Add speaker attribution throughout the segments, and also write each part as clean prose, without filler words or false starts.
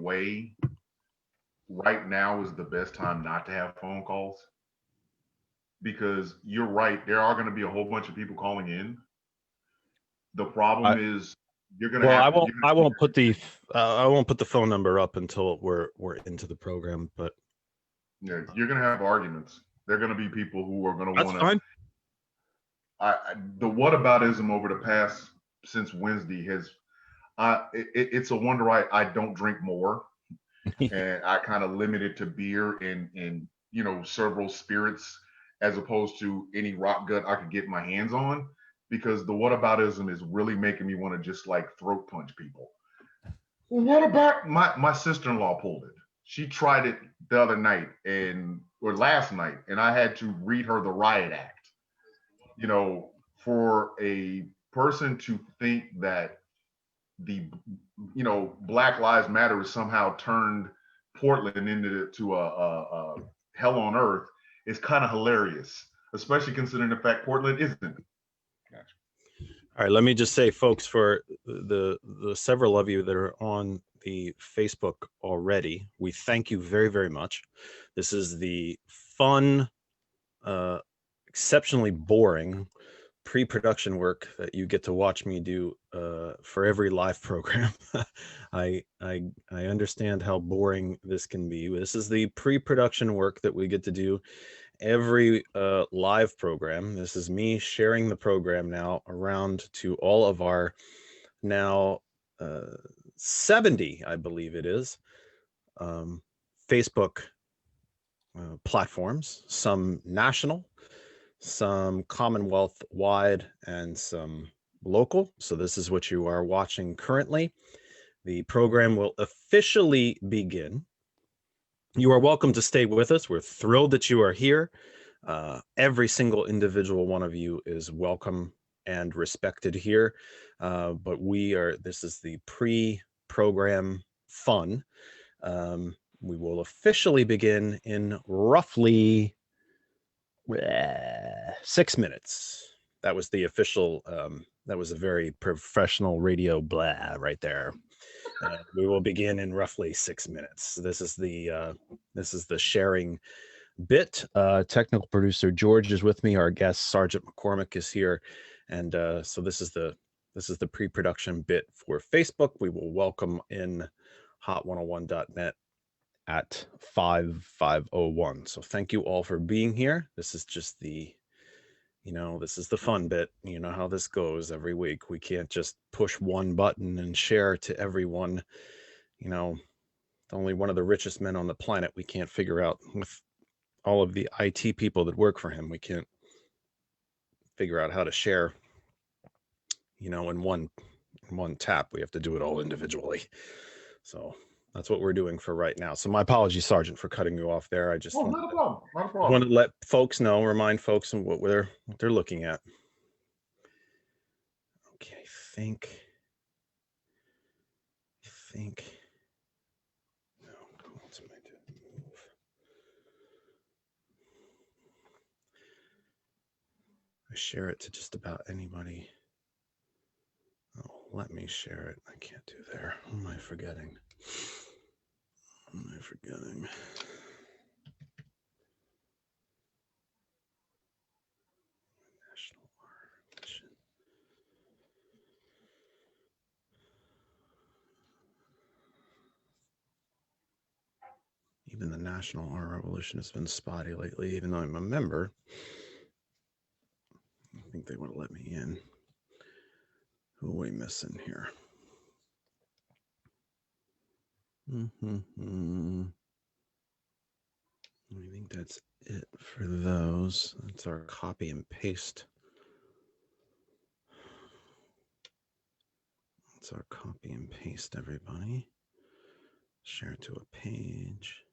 Speaker 1: way, right now is the best time not to have phone calls, because you're right. There are going to be a whole bunch of people calling in. The problem
Speaker 2: I,
Speaker 1: is you're going to
Speaker 2: well,
Speaker 1: have
Speaker 2: I
Speaker 1: to.
Speaker 2: won't. I won't put the. I won't put the phone number up until we're into the program. But
Speaker 1: Yeah, you're going to have arguments. There are going to be people who are going to
Speaker 2: that's
Speaker 1: want to.
Speaker 2: fine.
Speaker 1: The whataboutism over the past since Wednesday has. It's a wonder I don't drink more, and I kind of limit it to beer and several spirits, as opposed to any rock gut I could get my hands on, because the whataboutism is really making me want to just like throat punch people. Well, what about my sister-in-law pulled it? She tried it the other night or last night, and I had to read her the riot act. You know, for a person to think that the Black Lives Matter has somehow turned Portland into a hell on earth is kind of hilarious, especially considering the fact Portland isn't. Gotcha.
Speaker 2: All right, let me just say, folks, for the several of you that are on the Facebook already, we thank you very, very much. This is the fun, exceptionally boring pre-production work that you get to watch me do for every live program. I understand how boring this can be. This is the pre-production work that we get to do every live program. This is me sharing the program now around to all of our now 70, I believe it is, Facebook platforms, some national, some Commonwealth wide, and some local. So this is what you are watching currently. The program will officially begin. You are welcome to stay with us. We're thrilled that you are here. Every single individual one of you is welcome and respected here. But this is the pre-program fun. We will officially begin in roughly 6 minutes. That was the official, that was a very professional radio blah right there. We will begin in roughly 6 minutes. This is the sharing bit. Technical producer George is with me. Our guest Sergeant McCormick is here, and so this is the pre-production bit for Facebook. We will welcome in hot101.net at 5501. So thank you all for being here. This is just this is the fun bit. You know how this goes every week. We can't just push one button and share to everyone. Only one of the richest men on the planet, we can't figure out, with all of the IT people that work for him, we can't figure out how to share, in one tap. We have to do it all individually. So that's what we're doing for right now. So my apologies, Sergeant, for cutting you off there. I just
Speaker 1: not a problem. Not a problem.
Speaker 2: Want to let folks know, remind folks of what they're looking at. Okay, I think. No, what's my move? I share it to just about anybody. Oh, let me share it. I can't do there. What am I forgetting? National Revolution. Even the National Art Revolution has been spotty lately, even though I'm a member. I think they want to let me in. Who are we missing here? I think that's it for those. That's our copy and paste. That's our copy and paste, everybody. Share to a page.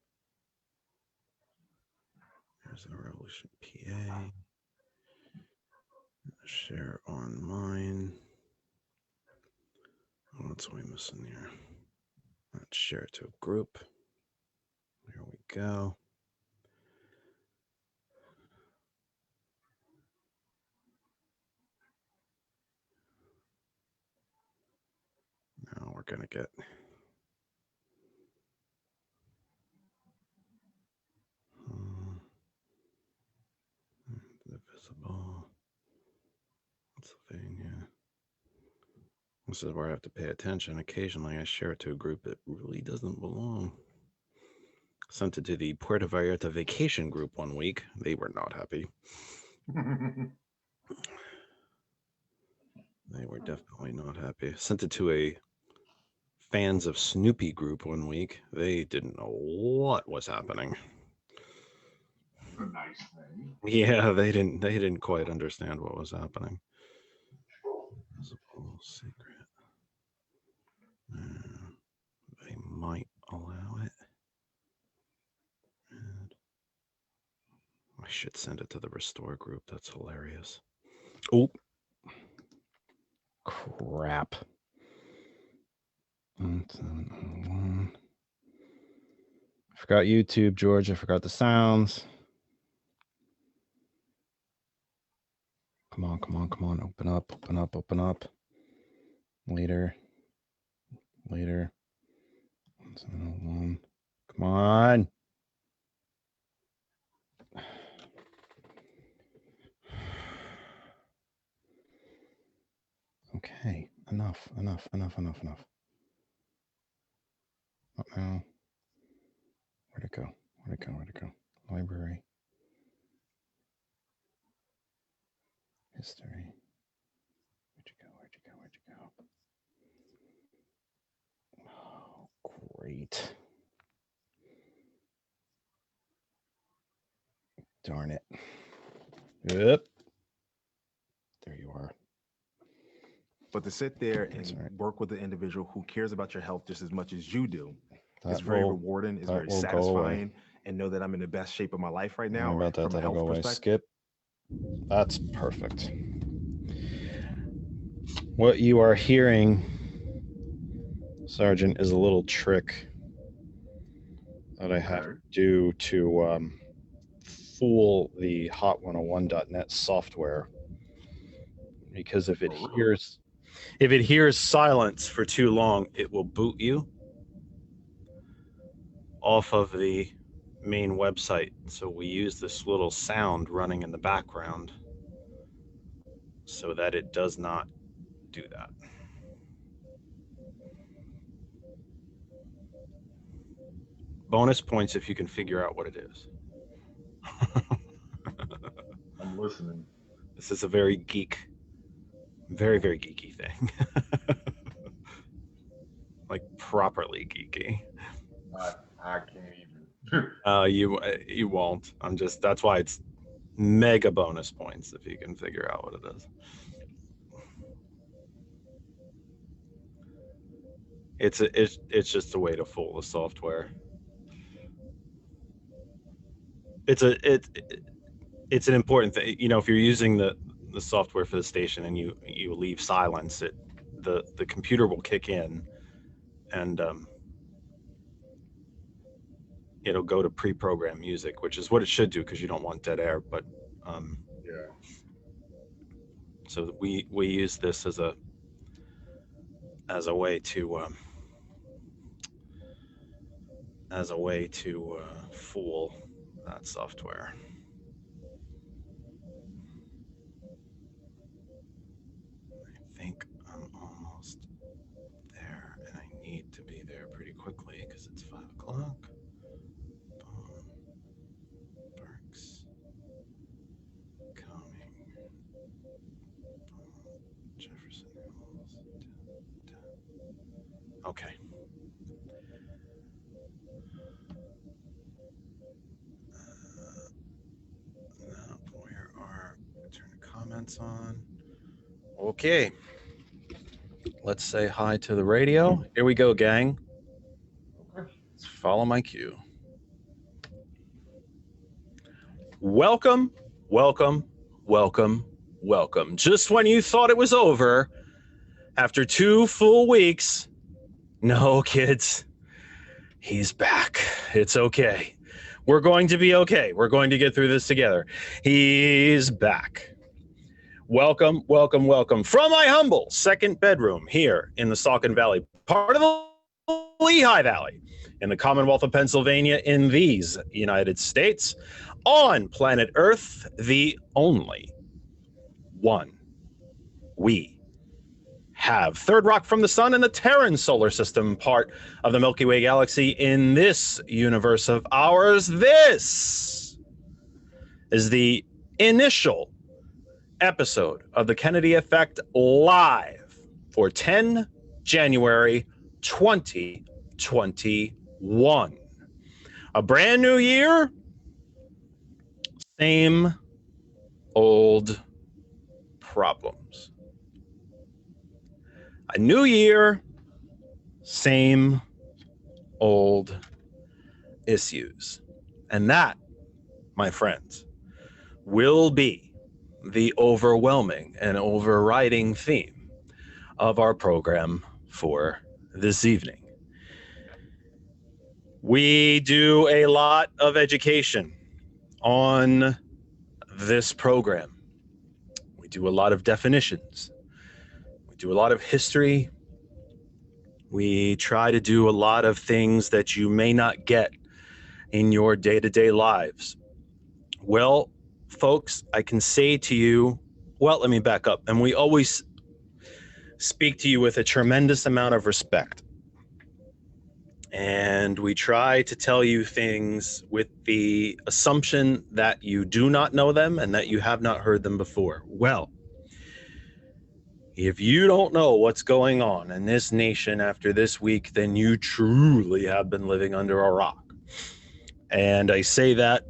Speaker 2: There's a Revolution PA. Share on mine. What's we missing here? Let's share it to a group. There we go. Now we're going to get Pennsylvania. This is where I have to pay attention. Occasionally I share it to a group that really doesn't belong. Sent it to the Puerto Vallarta vacation group one week. They were not happy. They were definitely not happy. Sent it to a fans of Snoopy group one week. They didn't know what was happening.
Speaker 1: A nice thing.
Speaker 2: Yeah, they didn't quite understand what was happening. Visible secret. They might allow it. And I should send it to the restore group. That's hilarious. Oh, crap. 1701. I forgot YouTube, George. I forgot the sounds. Come on, come on, come on. Open up, open up, open up. Later. Later. 1701. Come on. Okay. Enough, enough, enough, enough, enough. Not now. Where'd it go? Where'd it go? Where'd it go? Library. History. Where'd you go? Where'd you go? Where'd you go? Oh, great. Darn it. Yep. There you are.
Speaker 3: But to sit there and work with an individual who cares about your health just as much as you do, it's very rewarding, it's very satisfying, and know that I'm in the best shape of my life right now.
Speaker 2: About that, that'll go away. Skip. That's perfect. What you are hearing, Sergeant, is a little trick that I have to do to fool the hot101.net software, because if it hears silence for too long, it will boot you off of the main website. So we use this little sound running in the background so that it does not do that. Bonus points if you can figure out what it is.
Speaker 1: I'm listening.
Speaker 2: This is a very geeky thing. Like properly geeky.
Speaker 1: I can't even.
Speaker 2: You won't. That's why it's mega bonus points if you can figure out what it is. It's just a way to fool the software. It's an important thing. You know, if you're using the software for the station and you leave silence, the computer will kick in and it'll go to pre-programmed music, which is what it should do because you don't want dead air. But
Speaker 1: yeah.
Speaker 2: So we use this as a way to fool that software. I think I'm almost there, and I need to be there pretty quickly because it's 5 o'clock. Parks coming. Jefferson Hills. Okay. Turn the comments on. Okay. Let's say hi to the radio. Here we go, gang. Let's follow my cue. Welcome, welcome, welcome, welcome. Just when you thought it was over, after 2 full weeks, no, kids, he's back. It's okay. We're going to be okay. We're going to get through this together. He's back. Welcome, welcome, welcome. From my humble second bedroom here in the Saucon Valley, part of the Lehigh Valley, in the Commonwealth of Pennsylvania, in these United States, on planet Earth, the only one. We have third rock from the sun in the Terran solar system, part of the Milky Way galaxy in this universe of ours. This is the initial episode of the Kennedy Effect live for 10 January 2021. A brand new year, same old problems. A new year, same old issues. And that, my friends, will be the overwhelming and overriding theme of our program for this evening. We do a lot of education on this program. We do a lot of definitions. We do a lot of history. We try to do a lot of things that you may not get in your day-to-day lives. Well, folks, I can say to you, well, let me back up. And we always speak to you with a tremendous amount of respect. And we try to tell you things with the assumption that you do not know them and that you have not heard them before. Well, if you don't know what's going on in this nation after this week, then you truly have been living under a rock. And I say that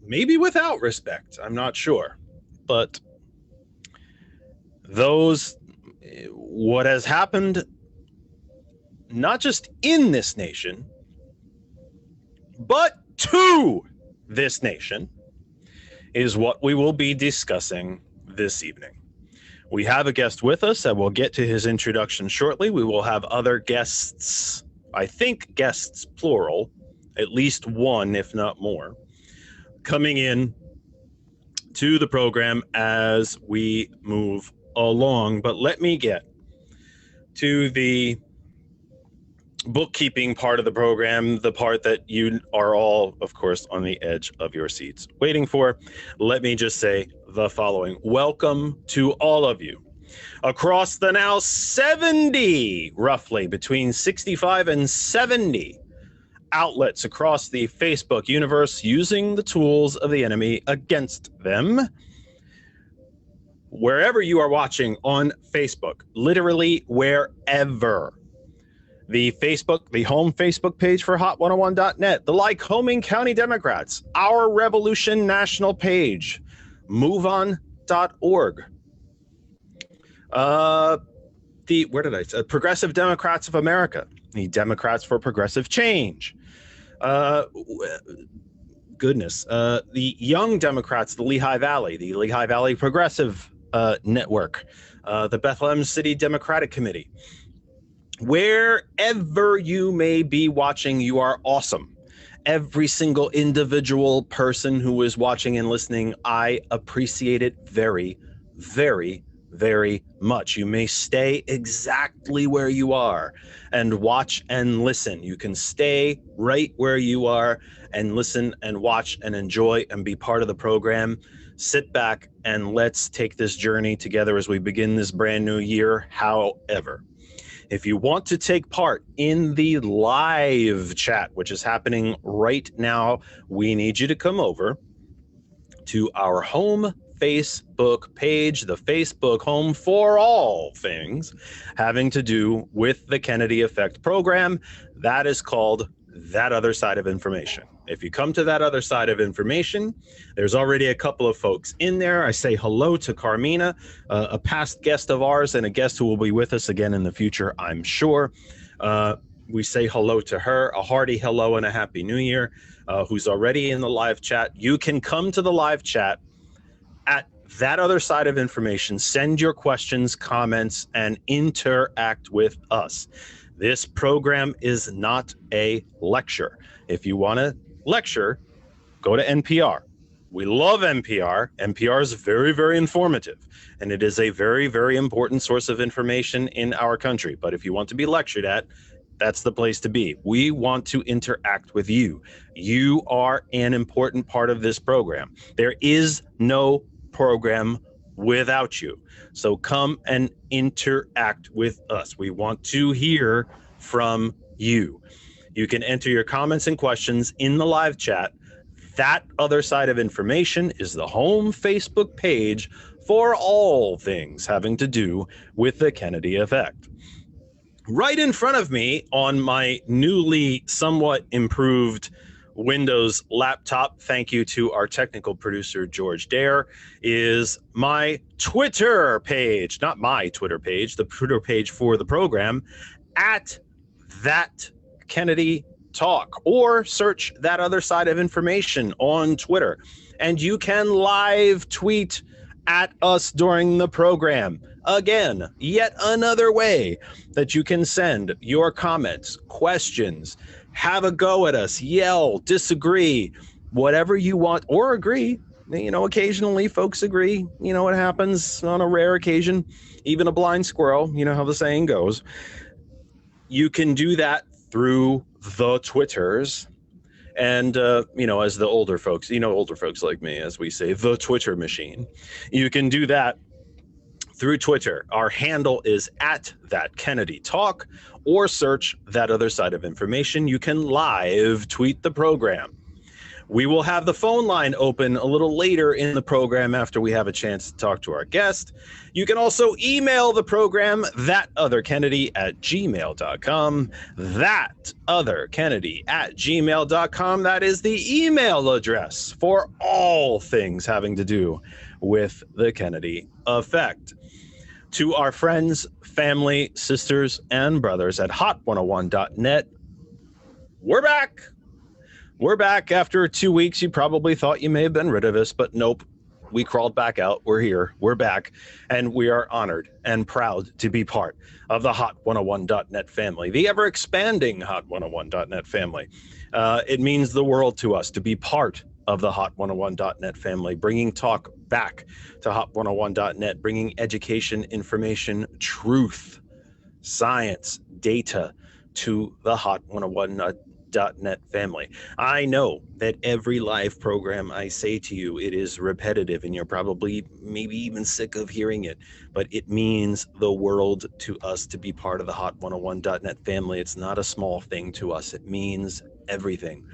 Speaker 2: maybe without respect, I'm not sure. But what has happened, not just in this nation, but to this nation, is what we will be discussing this evening. We have a guest with us, and we'll get to his introduction shortly. We will have other guests, I think guests plural, at least one, if not more, coming in to the program as we move along. But let me get to the bookkeeping part of the program, the part that you are all, of course, on the edge of your seats waiting for. Let me just say the following. Welcome to all of you across the now 70, roughly between 65 and 70 outlets across the Facebook universe using the tools of the enemy against them. Wherever you are watching on Facebook, literally wherever. The home Facebook page for Hot101.net, the Lycoming County Democrats, Our Revolution National page, MoveOn.org, Progressive Democrats of America, the Democrats for Progressive Change, the Young Democrats, the Lehigh Valley Progressive Network, the Bethlehem City Democratic Committee. Wherever you may be watching, you are awesome. Every single individual person who is watching and listening, I appreciate it very, very, very much. You may stay exactly where you are and watch and listen. You can stay right where you are and listen and watch and enjoy and be part of the program. Sit back and let's take this journey together as we begin this brand new year. However, if you want to take part in the live chat, which is happening right now, we need you to come over to our home Facebook page, the Facebook home for all things having to do with the Kennedy Effect program. That is called That Other Side of Information. If you come to That Other Side of Information, there's already a couple of folks in there. I say hello to Carmina, a past guest of ours and a guest who will be with us again in the future, I'm sure. We say hello to her, a hearty hello and a happy new year, who's already in the live chat. You can come to the live chat at That Other Side of Information. Send your questions, comments, and interact with us. This program is not a lecture. If you want to lecture, go to NPR. We love NPR. NPR is very, very informative, and it is a very, very important source of information in our country. But if you want to be lectured at, that's the place to be. We want to interact with you. You are an important part of this program. There is no program without you. So come and interact with us. We want to hear from you. You can enter your comments and questions in the live chat. That Other Side of Information is the home Facebook page for all things having to do with the Kennedy effect. Right in front of me on my newly somewhat improved Windows laptop, thank you to our technical producer, George Dare, is my Twitter page. Not my Twitter page, the Twitter page for the program, at That Kennedy Talk, or search That Other Side of Information on Twitter. And you can live tweet at us during the program. Again, yet another way that you can send your comments, questions, have a go at us, yell, disagree, whatever you want, or agree. You know, occasionally folks agree. You know what happens on a rare occasion, even a blind squirrel. You know how the saying goes. You can do that through the Twitters. And, you know, as the older folks, older folks like me, as we say, the Twitter machine, you can do that through Twitter. Our handle is at That Kennedy Talk, or search That Other Side of Information. You can live tweet the program. We will have the phone line open a little later in the program after we have a chance to talk to our guest. You can also email the program, thatotherkennedy@gmail.com. Thatotherkennedy@gmail.com. That is the email address for all things having to do with the Kennedy effect. To our friends, family, sisters, and brothers at hot101.net, we're back. We're back after 2 weeks. You probably thought you may have been rid of us, but nope. We crawled back out. We're here. We're back. And we are honored and proud to be part of the hot101.net family, the ever-expanding hot101.net family. It means the world to us to be part of the hot101.net family, bringing talk back to hot101.net, bringing education, information, truth, science, data to the hot101.net family. I know that every live program I say to you, it is repetitive and you're probably maybe even sick of hearing it, but it means the world to us to be part of the hot101.net family. It's not a small thing to us. It means everything.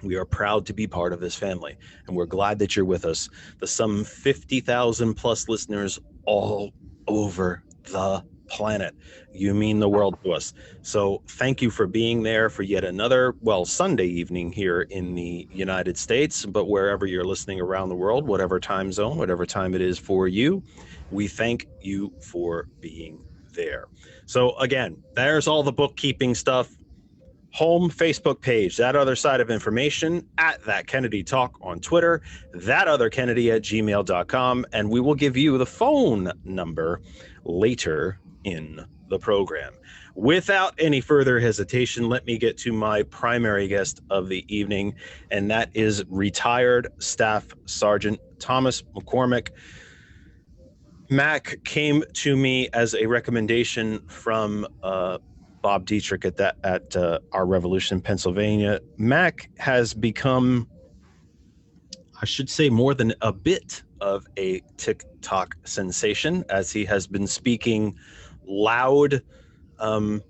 Speaker 2: We are proud to be part of this family, and we're glad that you're with us. The some 50,000 plus listeners all over the planet. You mean the world to us. So thank you for being there for yet another, Sunday evening here in the United States, but wherever you're listening around the world, whatever time zone, whatever time it is for you, we thank you for being there. So again, there's all the bookkeeping stuff. Home Facebook page, That Other Side of Information, at That Kennedy Talk on Twitter, thatotherkennedy@gmail.com, and we will give you the phone number later in the program. Without any further hesitation, let me get to my primary guest of the evening, and that is retired Staff Sergeant Thomas McCormick. Mac came to me as a recommendation from Bob Dietrich at Our Revolution in Pennsylvania. Mac has become, I should say, more than a bit of a TikTok sensation, as he has been speaking loud and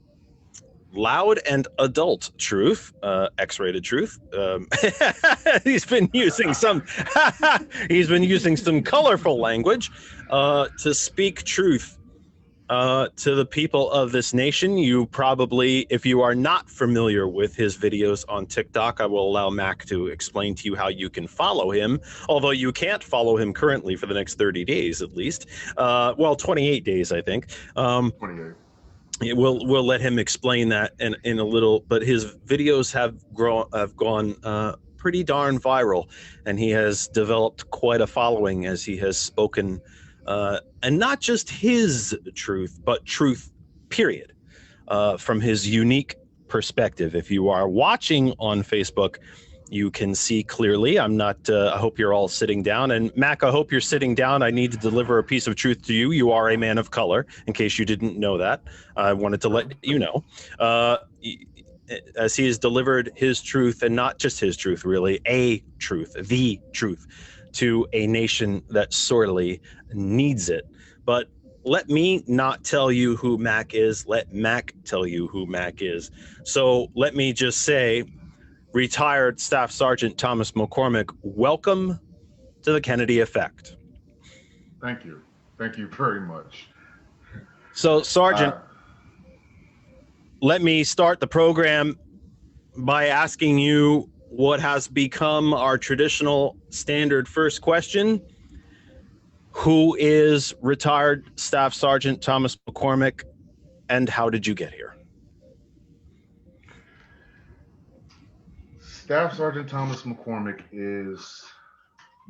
Speaker 2: adult truth, X-rated truth. He's been using some colorful language to speak truth to the people of this nation. You probably, if you are not familiar with his videos on TikTok, I will allow Mac to explain to you how you can follow him, although you can't follow him currently for the next 30 days at least. 28 days, I think.
Speaker 1: 28.
Speaker 2: We'll let him explain that in a little, but his videos have gone pretty darn viral, and he has developed quite a following as he has spoken, and not just his truth, but truth, period, from his unique perspective. If you are watching on Facebook, you can see clearly. I hope you're all sitting down. And Mac, I hope you're sitting down. I need to deliver a piece of truth to you. You are a man of color, in case you didn't know that. I wanted to let you know. As he has delivered his truth, and not just his truth, really, a truth, the truth, to a nation that sorely needs it. But let me not tell you who Mac is. Let Mac tell you who Mac is. So let me just say, retired Staff Sergeant Thomas McCormick, welcome to the Kennedy Effect.
Speaker 1: Thank you. Thank you very much.
Speaker 2: So, Sergeant, let me start the program by asking you what has become our traditional standard first question. Who is retired Staff Sergeant Thomas McCormick, and how did you get here?
Speaker 1: Staff Sergeant Thomas McCormick is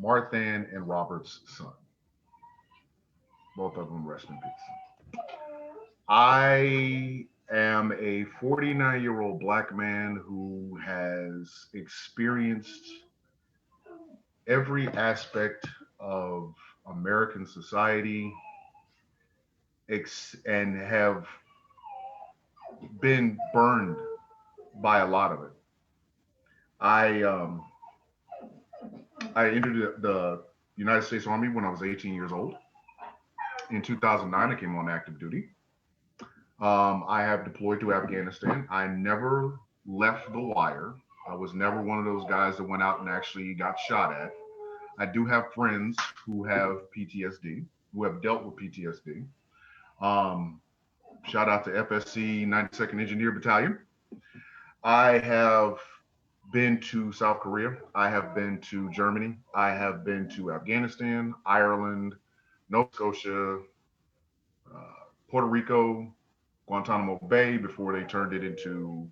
Speaker 1: Marthan and Robert's son. Both of them rest in peace. I am a 49-year-old black man who has experienced every aspect of American society and have been burned by a lot of it. I entered the United States Army when I was 18 years old. In 2009, I came on active duty. I have deployed to Afghanistan. I never left the wire. I was never one of those guys that went out and actually got shot at. I do have friends who have PTSD, who have dealt with PTSD. Shout out to FSC 92nd Engineer Battalion. I have been to South Korea. I have been to Germany. I have been to Afghanistan, Ireland, Nova Scotia, Puerto Rico, Guantanamo Bay before they turned it into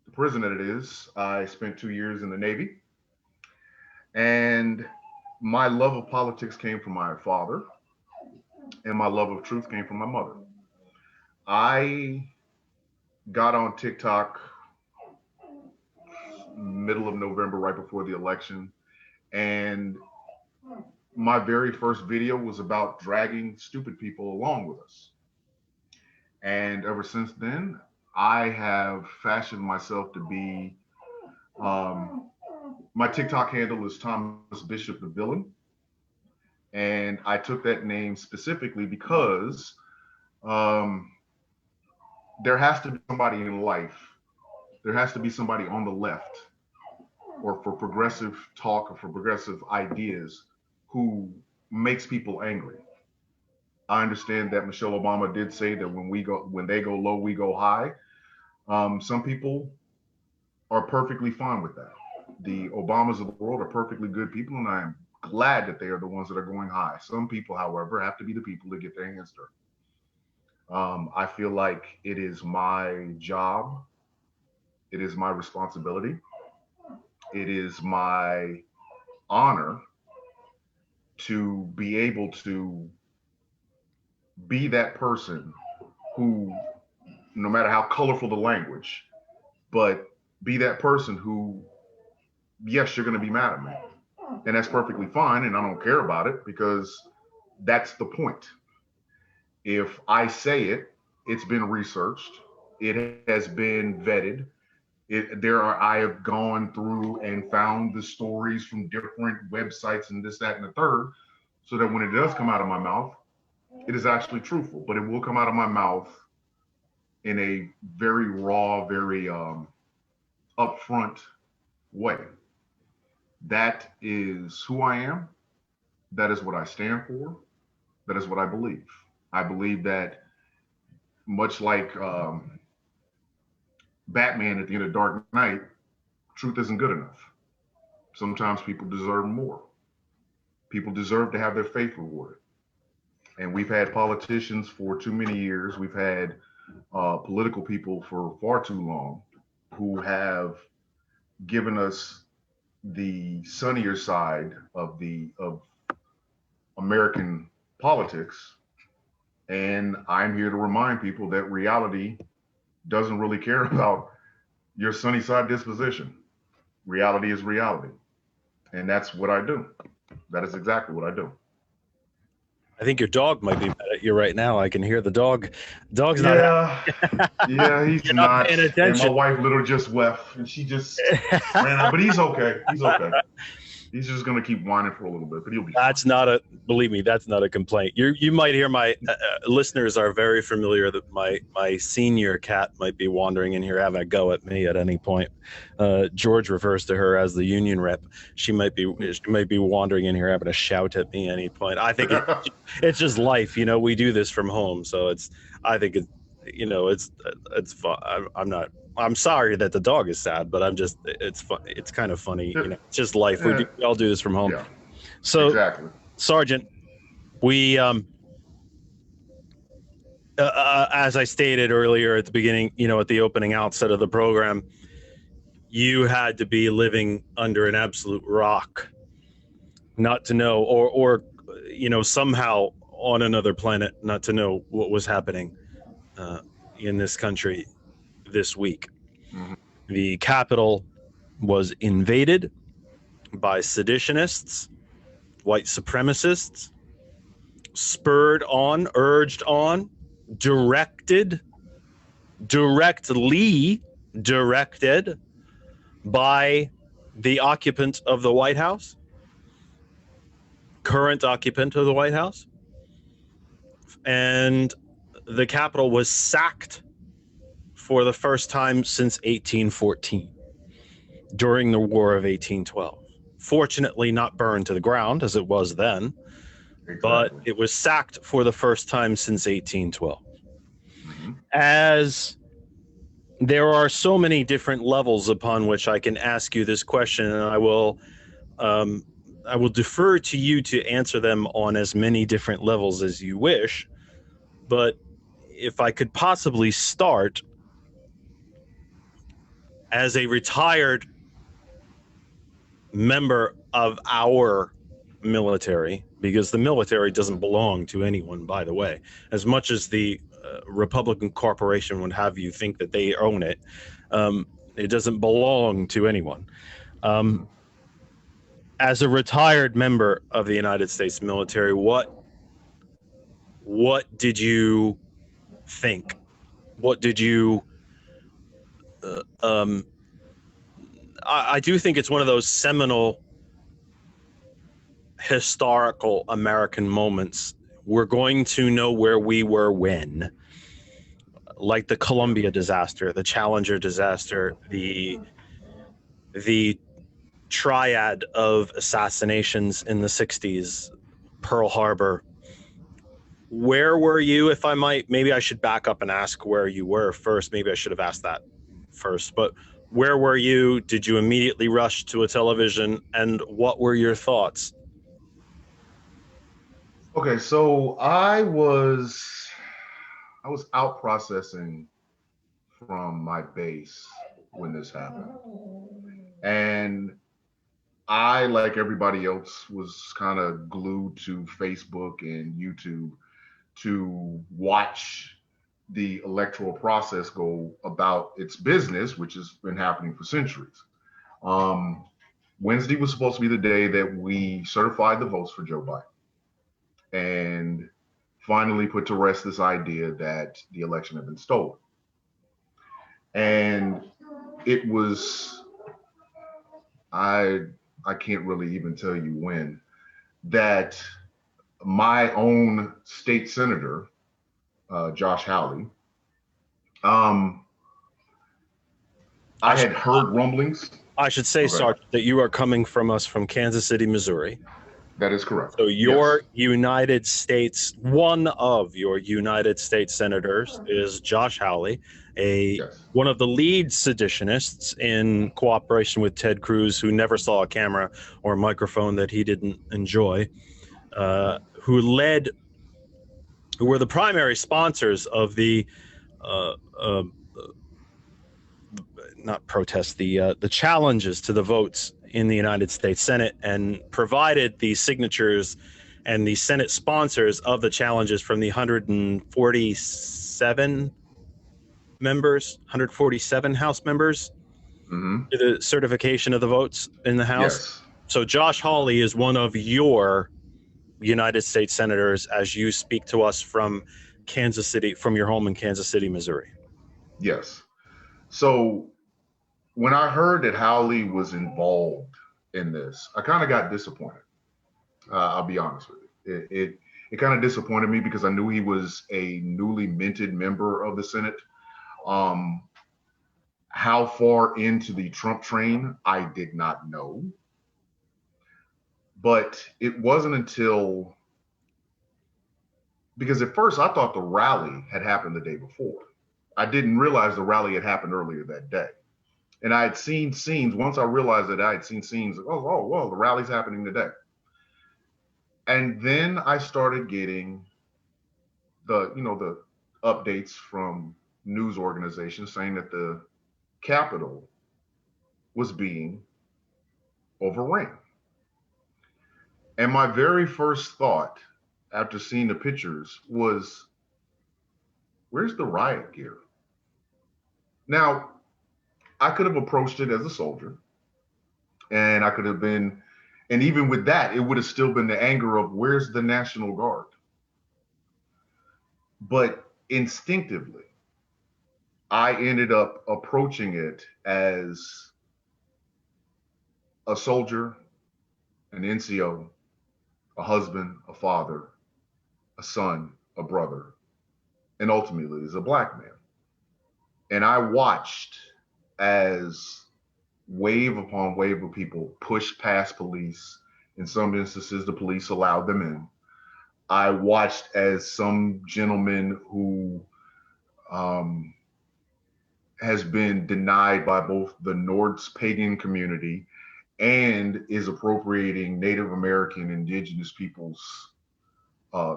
Speaker 1: the prison that it is. I spent 2 years in the Navy. And my love of politics came from my father, and my love of truth came from my mother. I got on TikTok middle of November, right before the election, and my very first video was about dragging stupid people along with us. And ever since then, I have fashioned myself to be, my TikTok handle is Thomas Bishop the Villain. And I took that name specifically because there has to be somebody in life, there has to be somebody on the left or for progressive talk or for progressive ideas who makes people angry. I understand that Michelle Obama did say that when they go low, we go high. Some people are perfectly fine with that. The Obamas of the world are perfectly good people, and I am glad that they are the ones that are going high. Some people, however, have to be the people that get their hands dirty. I feel like it is my job. It is my responsibility. It is my honor to be able to be that person who, no matter how colorful the language, but be that person who, yes, you're going to be mad at me. And that's perfectly fine. And I don't care about it because that's the point. If I say it, it's been researched. It has been vetted. I have gone through and found the stories from different websites and this, that, and the third, so that when it does come out of my mouth, it is actually truthful, but it will come out of my mouth in a very raw, very upfront way. That is who I am. That is what I stand for. That is what I believe. I believe that much like Batman at the end of Dark Knight, truth isn't good enough. Sometimes people deserve more. People deserve to have their faith rewarded. And we've had politicians for too many years. We've had political people for far too long who have given us the sunnier side of American politics. And I'm here to remind people that reality doesn't really care about your sunny side disposition. Reality is reality. And that's what I do. That is exactly what I do.
Speaker 2: I think your dog might be mad at you right now. I can hear the dog. Dog's
Speaker 1: not.
Speaker 2: Yeah,
Speaker 1: he's not.
Speaker 2: Paying attention.
Speaker 1: And my wife literally just left, and she just ran out. But he's okay. He's okay. He's just going to keep whining for a little bit, but he'll be
Speaker 2: fine. Believe me, that's not a complaint. You might hear my listeners are very familiar that my senior cat might be wandering in here having a go at me at any point. George refers to her as the union rep. She might be wandering in here having a shout at me at any point. I think it's just life. We do this from home, so I think it's fun. I'm sorry that the dog is sad, but it's fun. It's kind of funny. It's just life. We all do this from home.
Speaker 1: Yeah,
Speaker 2: so
Speaker 1: exactly.
Speaker 2: Sergeant, we, as I stated earlier at the beginning, at the opening outset of the program, you had to be living under an absolute rock not to know, or somehow on another planet, not to know what was happening in this country this week.
Speaker 1: Mm-hmm.
Speaker 2: The Capitol was invaded by seditionists, white supremacists, spurred on, urged on, directly directed by the occupant of the White House, current occupant of the White House. And the Capitol was sacked for the first time since 1814, during the War of 1812. Fortunately, not burned to the ground as it was then,
Speaker 1: Exactly.
Speaker 2: but it was sacked for the first time since 1812.
Speaker 1: Mm-hmm.
Speaker 2: As there are so many different levels upon which I can ask you this question, and I will defer to you to answer them on as many different levels as you wish. But if I could possibly start as a retired member of our military, because the military doesn't belong to anyone, by the way, as much as the Republican corporation would have you think that they own it. It doesn't belong to anyone. As a retired member of the United States military, what did you think? What did you I do think it's one of those seminal historical American moments. We're going to know where we were when, like the Columbia disaster, the Challenger disaster, the triad of assassinations in the 60s, Pearl Harbor. Where were you, if I might? Maybe I should back up and ask where you were first. Maybe I should have asked that first. But where were you? Did you immediately rush to a television? And what were your thoughts?
Speaker 1: Okay, so I was out processing from my base when this happened. And I, like everybody else, was kind of glued to Facebook and YouTube to watch the electoral process go about its business, which has been happening for centuries. Wednesday was supposed to be the day that we certified the votes for Joe Biden and finally put to rest this idea that the election had been stolen. And it was, I can't really even tell you when, that my own state senator, Josh Hawley, I had heard rumblings.
Speaker 2: I should say, Sergeant, that you are coming from us from Kansas City, Missouri.
Speaker 1: That is correct.
Speaker 2: So your United States, one of your United States senators is Josh Hawley, one of the lead seditionists in cooperation with Ted Cruz, who never saw a camera or a microphone that he didn't enjoy, who were the primary sponsors of the not protests, the challenges to the votes in the United States Senate, and provided the signatures and the Senate sponsors of the challenges from the 147 House members to the certification of the votes in the House.
Speaker 1: Yes.
Speaker 2: So Josh Hawley is one of your United States senators as you speak to us from Kansas City, from your home in Kansas City, Missouri.
Speaker 1: Yes. So when I heard that Hawley was involved in this. I kind of got disappointed. I'll be honest with you. It kind of disappointed me because I knew he was a newly minted member of the Senate. Um, how far into the Trump train, I did not know. But it wasn't until, because at first I thought the rally had happened the day before. I didn't realize the rally had happened earlier that day. And I had seen scenes. Once I realized that I had seen scenes, well, the rally's happening today. And then I started getting the updates from news organizations saying that the Capitol was being overran. And my very first thought after seeing the pictures was, where's the riot gear? Now, I could have approached it as a soldier, and I could have been, and even with that, it would have still been the anger of, where's the National Guard? But instinctively, I ended up approaching it as a soldier, an NCO, a husband, a father, a son, a brother, and ultimately as a black man. And I watched as wave upon wave of people pushed past police. In some instances, the police allowed them in. I watched as some gentleman who has been denied by both the Norse pagan community and is appropriating Native American indigenous people's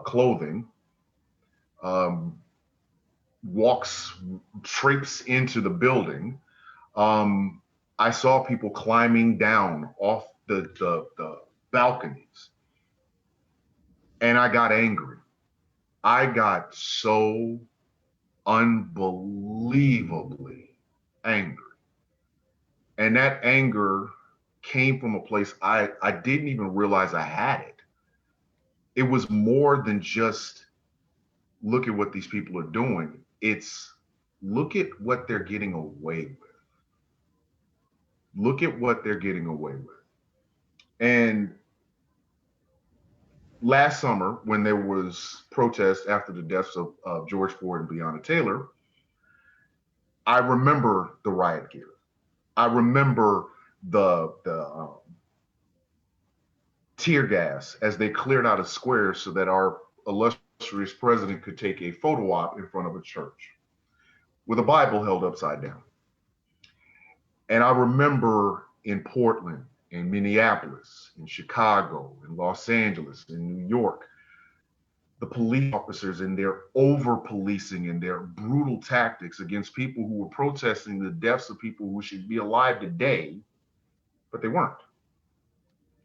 Speaker 1: clothing, traipse into the building. I saw people climbing down off the balconies, and I got angry. I got so unbelievably angry. And that anger came from a place I didn't even realize I had it. It was more than just, look at what these people are doing. It's, look at what they're getting away with. Look at what they're getting away with. And last summer, when there was protests after the deaths of George Floyd and Breonna Taylor, I remember the riot gear. I remember the tear gas as they cleared out a square so that our illustrious president could take a photo op in front of a church with a Bible held upside down. And I remember in Portland, in Minneapolis, in Chicago, in Los Angeles, in New York, the police officers and their over-policing and their brutal tactics against people who were protesting the deaths of people who should be alive today, but they weren't.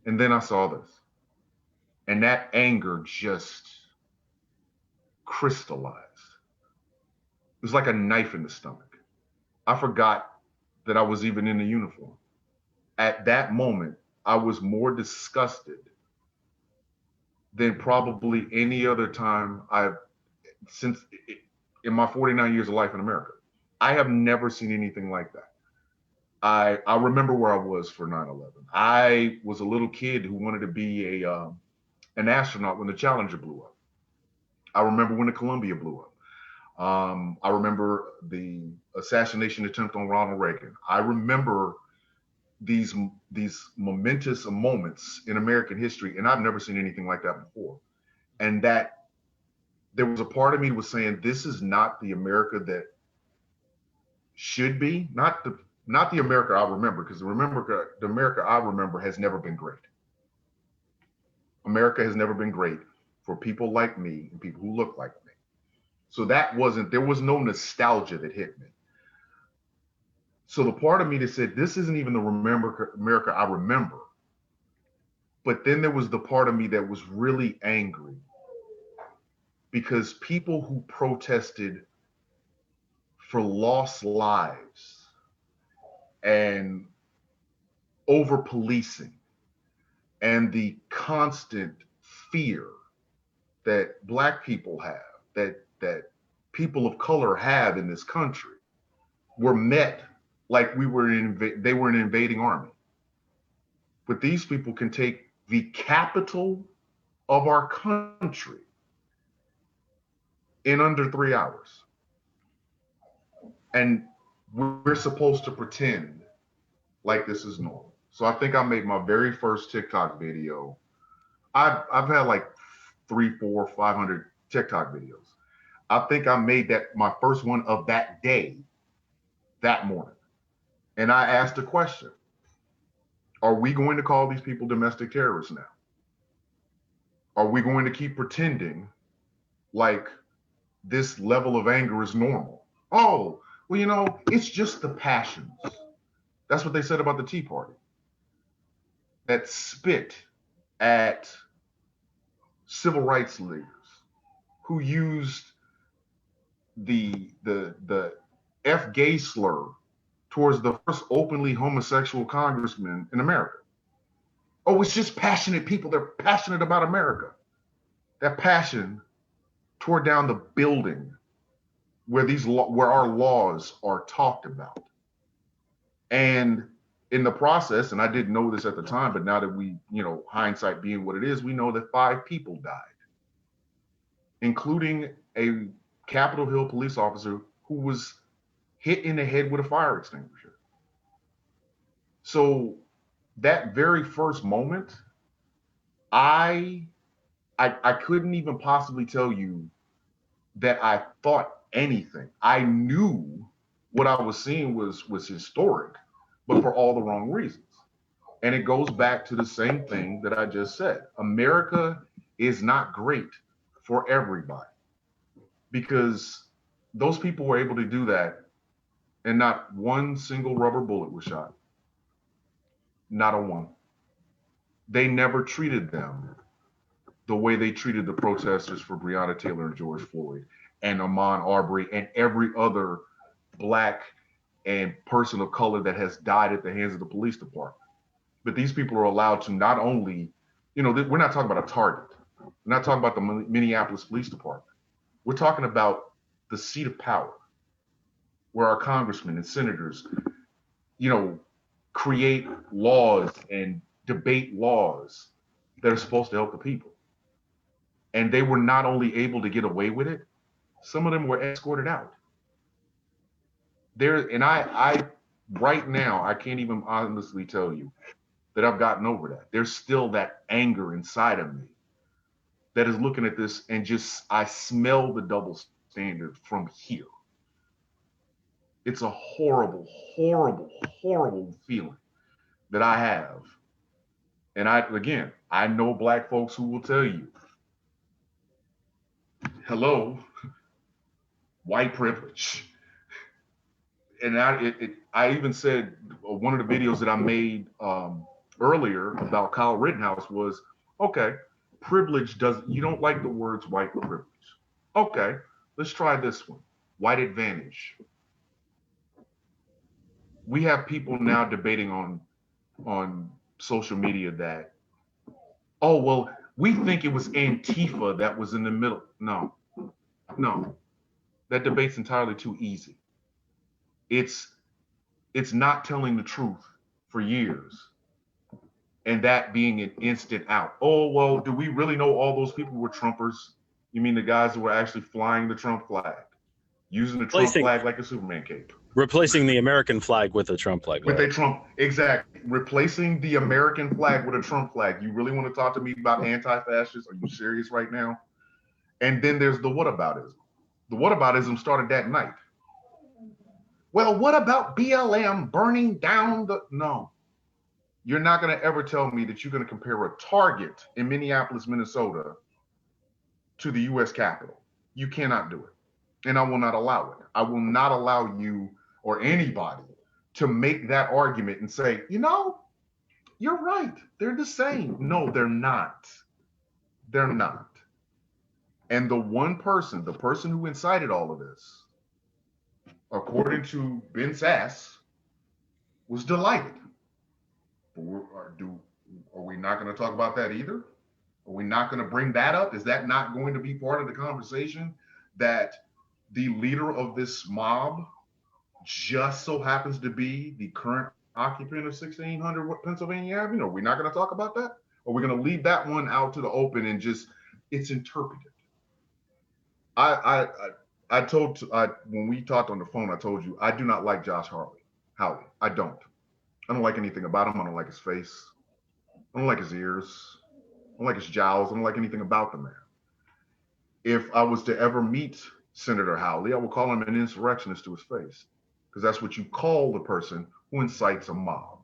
Speaker 1: And then I saw this. And that anger just crystallized. It was like a knife in the stomach. I forgot that I was even in the uniform. At that moment, I was more disgusted than probably any other time since in my 49 years of life in America. I have never seen anything like that. I remember where I was for 9/11. I was a little kid who wanted to be an astronaut when the Challenger blew up. I remember when the Columbia blew up. I remember the assassination attempt on Ronald Reagan. I remember these momentous moments in American history, and I've never seen anything like that before. And that there was a part of me that was saying, this is not the America that should be, not the America I remember, because the America I remember has never been great. America has never been great for people like me and people who look like me. So there was no nostalgia that hit me. So the part of me that said, this isn't even the America I remember. But then there was the part of me that was really angry because people who protested for lost lives and over policing and the constant fear that Black people have, that people of color have in this country, were met like they were an invading army. But these people can take the capital of our country in under 3 hours. And we're supposed to pretend like this is normal. So I think I made my very first TikTok video. I've had like 300, 400, 500 TikTok videos. I think I made that my first one of that day, that morning. And I asked a question. Are we going to call these people domestic terrorists now? Are we going to keep pretending like this level of anger is normal? Oh, well, you know, it's just the passions. That's what they said about the Tea Party. That spit at civil rights leaders who used the F gay slur towards the first openly homosexual congressman in America. Oh, it's just passionate people. They're passionate about America. That passion tore down the building where our laws are talked about. And in the process, and I didn't know this at the time, but now that we, hindsight being what it is, we know that 5 people died, including a Capitol Hill police officer who was hit in the head with a fire extinguisher. So that very first moment, I couldn't even possibly tell you that I thought anything. I knew what I was seeing was historic, but for all the wrong reasons. And it goes back to the same thing that I just said. America is not great for everybody, because those people were able to do that and not one single rubber bullet was shot. Not a one. They never treated them the way they treated the protesters for Breonna Taylor and George Floyd and Ahmaud Arbery and every other Black and person of color that has died at the hands of the police department. But these people are allowed to not only, we're not talking about a target. We're not talking about the Minneapolis Police Department. We're talking about the seat of power, where our congressmen and senators, create laws and debate laws that are supposed to help the people. And they were not only able to get away with it, some of them were escorted out. I right now, I can't even honestly tell you that I've gotten over that. There's still that anger inside of me that is looking at this and I smell the double standard from here. It's a horrible, horrible, horrible feeling that I have. And I know Black folks who will tell you, hello, white privilege. And I even said one of the videos that I made earlier about Kyle Rittenhouse was, okay, you don't like the words white privilege. Okay, let's try this one, white advantage. We have people now debating on social media that, oh, well, we think it was Antifa that was in the middle. No, that debate's entirely too easy. It's not telling the truth for years, and that being an instant out. Oh, well, do we really know all those people were Trumpers? You mean the guys who were actually flying the Trump flag, using the Trump flag like a Superman cape?
Speaker 2: Replacing the American flag with a Trump flag.
Speaker 1: With a Trump, exactly. Replacing the American flag with a Trump flag. You really want to talk to me about anti-fascists? Are you serious right now? And then there's the whataboutism. The whataboutism started that night. Well, what about BLM burning down No. You're not going to ever tell me that you're going to compare a Target in Minneapolis, Minnesota to the U.S. Capitol. You cannot do it. And I will not allow it. I will not allow you or anybody to make that argument and say, you're right. They're the same. No, they're not. They're not. And the person who incited all of this, according to Ben Sass, was delighted. Are we not going to talk about that either? Are we not going to bring that up? Is that not going to be part of the conversation, that the leader of this mob just so happens to be the current occupant of 1600 Pennsylvania Avenue. Are we not going to talk about that? Or are we going to leave that one out to the open and just, it's interpreted? I told, when we talked on the phone, I told you, I do not like Josh Hawley. I don't. I don't like anything about him. I don't like his face. I don't like his ears. I don't like his jowls. I don't like anything about the man. If I was to ever meet Senator Hawley, I would call him an insurrectionist to his face, because that's what you call the person who incites a mob.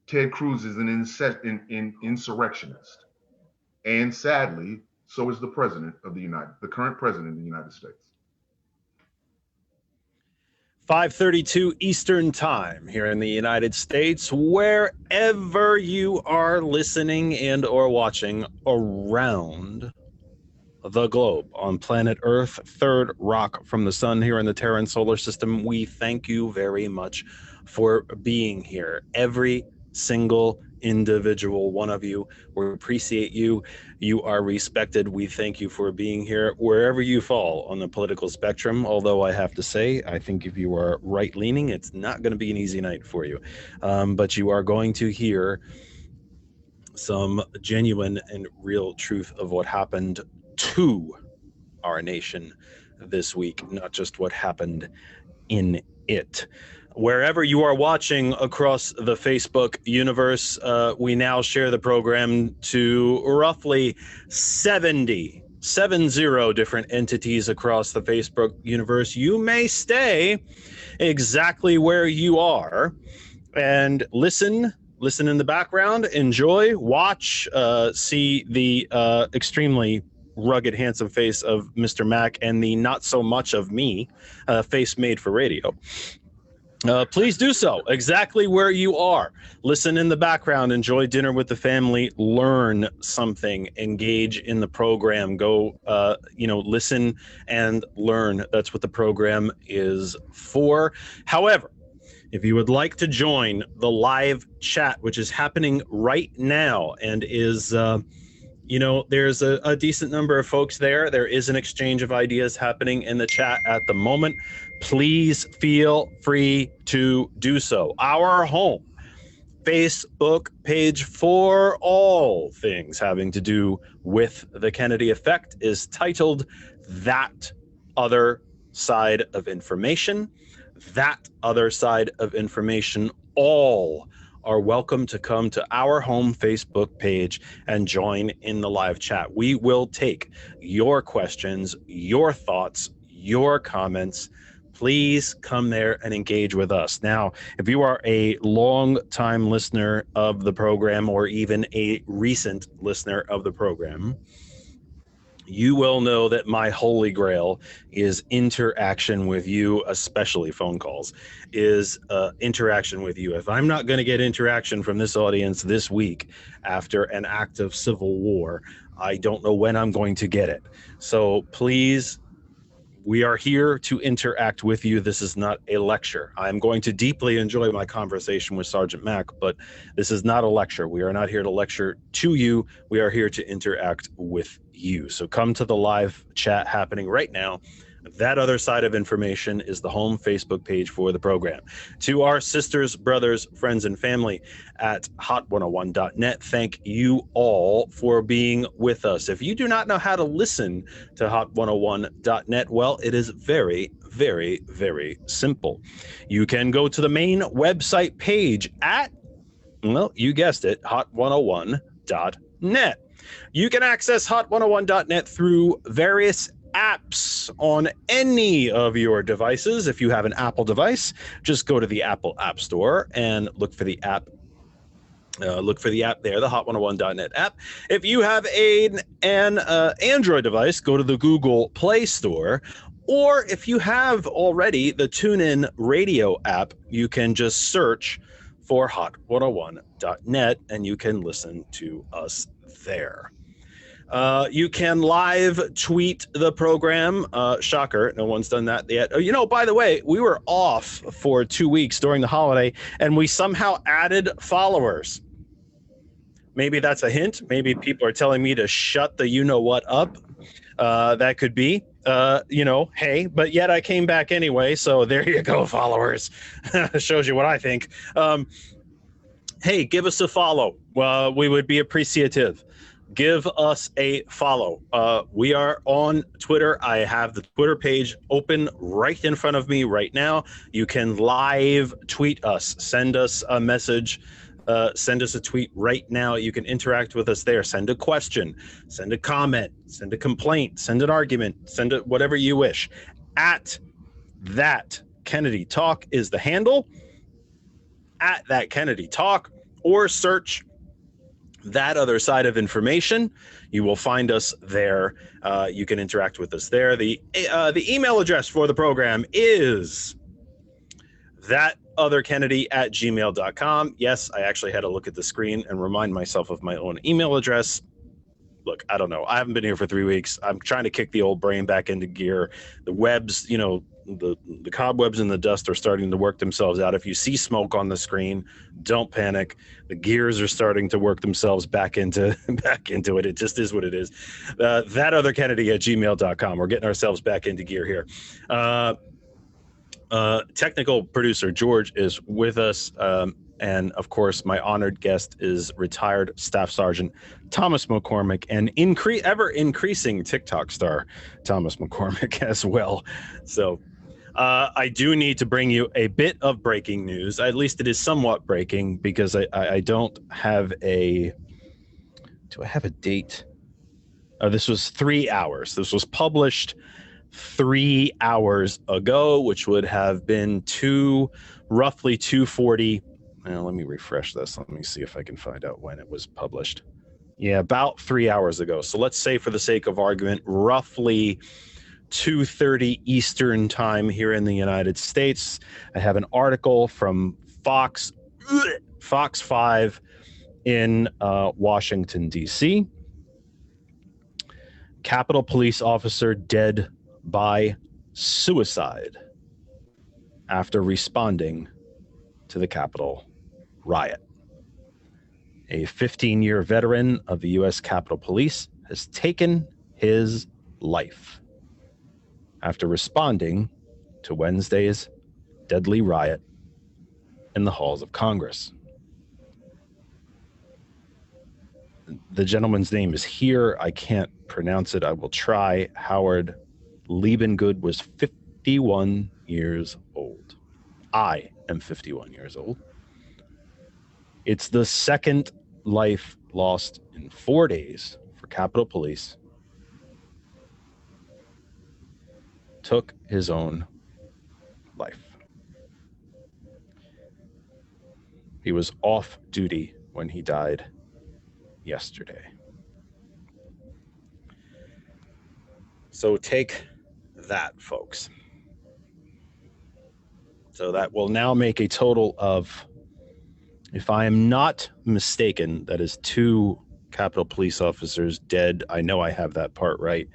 Speaker 1: Ted Cruz is an insurrectionist. And sadly, so is the current president of the United States.
Speaker 2: 5:32 Eastern Time here in the United States, wherever you are listening and or watching around the globe on planet Earth, third rock from the sun here in the Terran solar system. We thank you very much for being here. Every single individual one of you. We appreciate you. You are respected. We thank you for being here wherever you fall on the political spectrum. Although I have to say, I think if you are right-leaning, it's not going to be an easy night for you. But you are going to hear some genuine and real truth of what happened to our nation this week, not just what happened in it. Wherever you are watching across the Facebook universe, we now share the program to roughly 70 different entities across the Facebook universe. You may stay exactly where you are and listen in the background, enjoy, watch, see the extremely rugged, handsome face of Mr. Mac and the not so much of me face made for radio. Please do so exactly where you are. Listen in the background, enjoy dinner with the family, learn something, engage in the program, go, listen and learn. That's what the program is for. However, if you would like to join the live chat, which is happening right now and is, there's a decent number of folks there. There is an exchange of ideas happening in the chat at the moment. Please feel free to do so. Our home Facebook page for all things having to do with the Kennedy effect is titled That Other Side of Information. That Other Side of Information. All are welcome to come to our home Facebook page and join in the live chat. We will take your questions, your thoughts, your comments. Please come there and engage with us. Now, if you are a long-time listener of the program or even a recent listener of the program, you will know that my holy grail is interaction with you, especially phone calls, is interaction with you. If I'm not going to get interaction from this audience this week after an act of civil war, I don't know when I'm going to get it. So please, we are here to interact with you. This is not a lecture. I'm going to deeply enjoy my conversation with Sergeant Mack, but this is not a lecture. We are not here to lecture to you. We are here to interact with you. So come to the live chat happening right now. That Other Side of Information is the home Facebook page for the program. To our sisters, brothers, friends, and family at hot101.net, thank you all for being with us. If you do not know how to listen to hot101.net, well, it is very, very, very simple. You can go to the main website page at, well, you guessed it, hot101.net. You can access hot101.net through various apps on any of your devices. If you have an Apple device, just go to the Apple App Store and look for the app. Look for the app there, the hot101.net app. If you have an Android device, go to the Google Play Store. Or if you have already the TuneIn Radio app, you can just search for hot101.net and you can listen to us there. You can live tweet the program. Shocker, no one's done that yet. By the way, we were off for 2 weeks during the holiday, and we somehow added followers. Maybe that's a hint. Maybe people are telling me to shut the you-know-what up. That could be. hey, but yet I came back anyway. So there you go, followers. Shows you what I think. Hey, give us a follow. We would be appreciative. Give us a follow. We are on Twitter. I have the Twitter page open right in front of me right now. You can live tweet us. Send us a message. Send us a tweet right now. You can interact with us there. Send a question. Send a comment. Send a complaint. Send an argument. Send it whatever you wish. At that Kennedy Talk is the handle. At that Kennedy Talk, or search That Other Side of Information. You will find us there. You can interact with us there. The email address for the program is thatotherkennedy@gmail.com. Yes, I actually had to look at the screen and remind myself of my own email address. Look, I don't know. I haven't been here for 3 weeks. I'm trying to kick the old brain back into gear. The webs, the cobwebs and the dust are starting to work themselves out. If you see smoke on the screen, don't panic. The gears are starting to work themselves back into it. It just is what it is. Thatotherkennedy@gmail.com. We're getting ourselves back into gear here. Technical producer George is with us. And of course, my honored guest is retired Staff Sergeant Thomas McCormick and ever increasing TikTok star Thomas McCormick as well. So I do need to bring you a bit of breaking news. At least it is somewhat breaking, because I don't have do I have a date? This was 3 hours. This was published 3 hours ago, which would have been roughly 2:40. Let me refresh this. Let me see if I can find out when it was published. Yeah, about 3 hours ago. So let's say, for the sake of argument, roughly 2:30 Eastern time here in the United States. I have an article from Fox 5 in Washington, D.C. Capitol Police officer dead by suicide after responding to the Capitol riot. A 15-year veteran of the U.S. Capitol Police has taken his life after responding to Wednesday's deadly riot in the halls of Congress. The gentleman's name is here. I can't pronounce it. I will try. Howard Liebengood was 51 years old. I am 51 years old. It's the second life lost in 4 days for Capitol Police. Took his own life. He was off duty when he died yesterday. So take that, folks. So that will now make a total of, if I am not mistaken, that is 2 Capitol Police officers dead. I know I have that part right.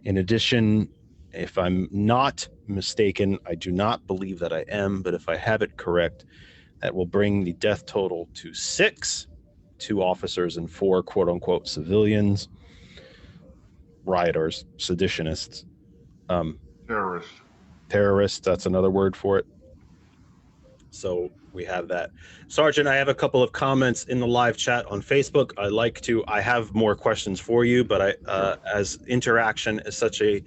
Speaker 2: In addition, if I'm not mistaken, I do not believe that I am, but if I have it correct, that will bring the death total to 6, 2 officers and 4 quote-unquote civilians, rioters, seditionists. Terrorists, that's another word for it. So we have that. Sergeant, I have a couple of comments in the live chat on Facebook. I have more questions for you, but as interaction is such a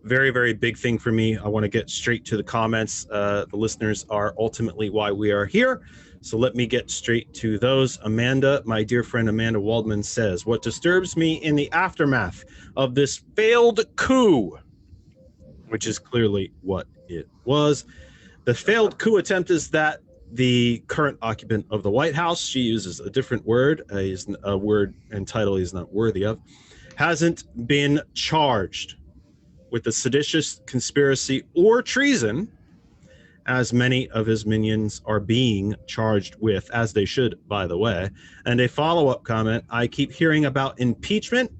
Speaker 2: very, very big thing for me, I want to get straight to the comments. The listeners are ultimately why we are here. So let me get straight to those. Amanda, my dear friend Amanda Waldman says, what disturbs me in the aftermath of this failed coup, which is clearly what it was. The failed coup attempt is that the current occupant of the White House, she uses a different word, a word and title he's not worthy of, hasn't been charged with the seditious conspiracy or treason, as many of his minions are being charged with, as they should, by the way. And a follow-up comment, I keep hearing about impeachment,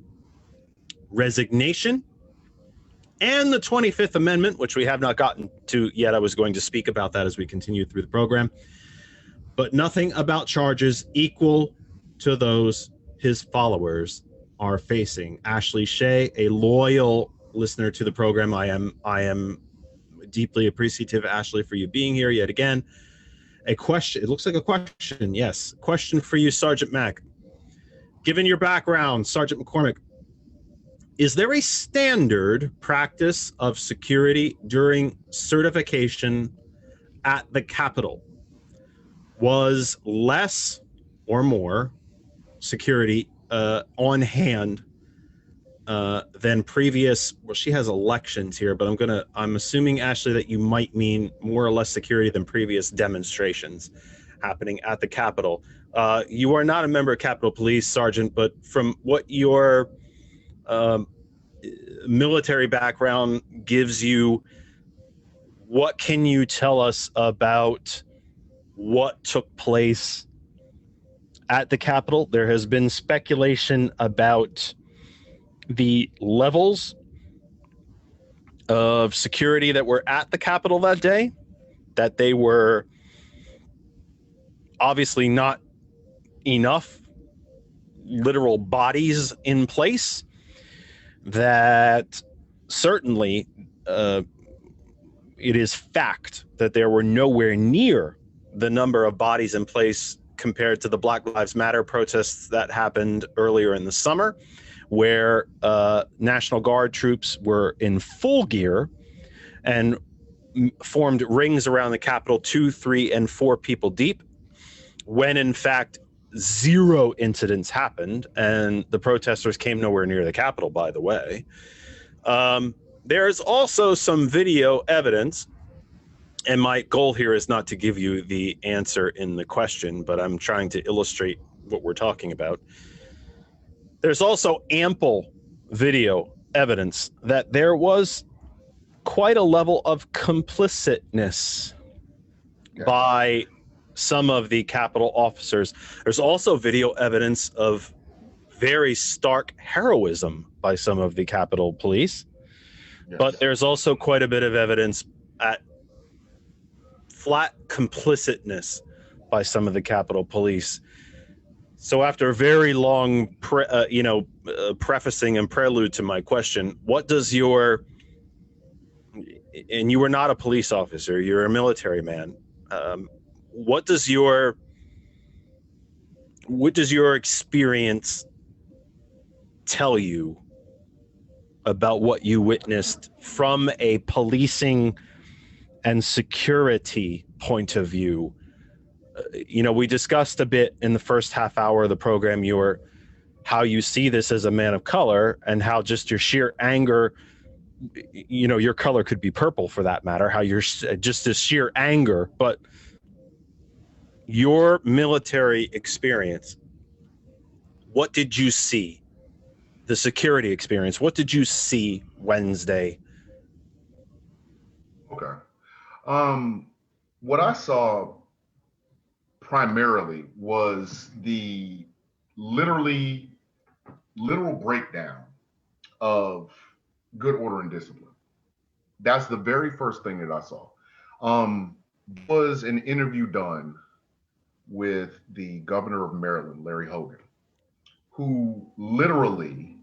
Speaker 2: resignation, and the 25th Amendment, which we have not gotten to yet. I was going to speak about that as we continue through the program. But nothing about charges equal to those his followers are facing. Ashley Shea, a loyal listener to the program. I am deeply appreciative, Ashley, for you being here yet again. A question. It looks like a question. Yes. Question for you, Sergeant Mack. Given your background, Sergeant McCormick, is there a standard practice of security during certification at the Capitol? Was less or more security on hand than previous? Well, she has elections here, but I'm assuming, Ashley, that you might mean more or less security than previous demonstrations happening at the Capitol. You are not a member of Capitol Police, Sergeant, but from what your military background gives you, what can you tell us about what took place at the Capitol? There has been speculation about the levels of security that were at the Capitol that day, that they were obviously not enough literal bodies in place, that certainly it is fact that there were nowhere near the number of bodies in place compared to the Black Lives Matter protests that happened earlier in the summer, where National Guard troops were in full gear and formed rings around the Capitol, 2, 3, and 4 people deep, when in fact 0 incidents happened, and the protesters came nowhere near the Capitol, by the way. There's also some video evidence, and my goal here is not to give you the answer in the question, but I'm trying to illustrate what we're talking about. There's also ample video evidence that there was quite a level of complicitness by some of the Capitol officers. There's also video evidence of very stark heroism by some of the Capitol Police. Yes. But there's also quite a bit of evidence at flat complicitness by some of the Capitol Police. So after a very long, prefacing and prelude to my question, what does your, and you were not a police officer, you're a military man, what does your experience tell you about what you witnessed from a policing and security point of view? We discussed a bit in the first half hour of the program how you see this as a man of color, and how just your sheer anger, your color could be purple for that matter, how you're just this sheer anger, but your military experience, what did you see? The security experience, what did you see Wednesday?
Speaker 1: Okay. What I saw primarily was the literal breakdown of good order and discipline. That's the very first thing that I saw. Was an interview done with the governor of Maryland, Larry Hogan, who literally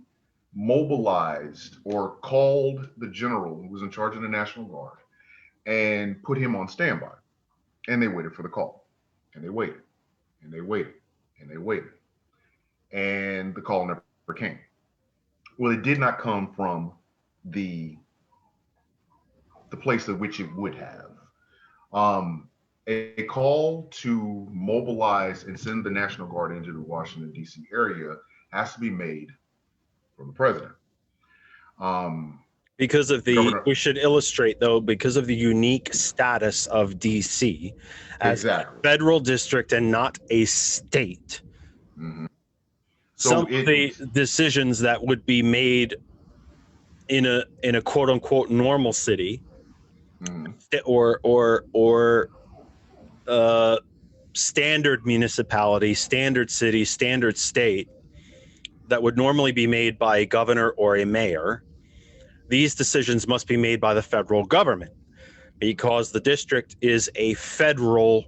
Speaker 1: mobilized or called the general who was in charge of the National Guard and put him on standby. And they waited for the call. And they waited. And they waited. And they waited. And the call never came. Well, it did not come from the place at which it would have. A call to mobilize and send the National Guard into the Washington, D.C. area has to be made from the president.
Speaker 2: Because of we should illustrate, though, because of the unique status of D.C. as a federal district and not a state. Mm-hmm. So some of the decisions that would be made in a quote unquote normal city, mm-hmm. or standard municipality, standard city, standard state, that would normally be made by a governor or a mayor, these decisions must be made by the federal government, because the district is a federal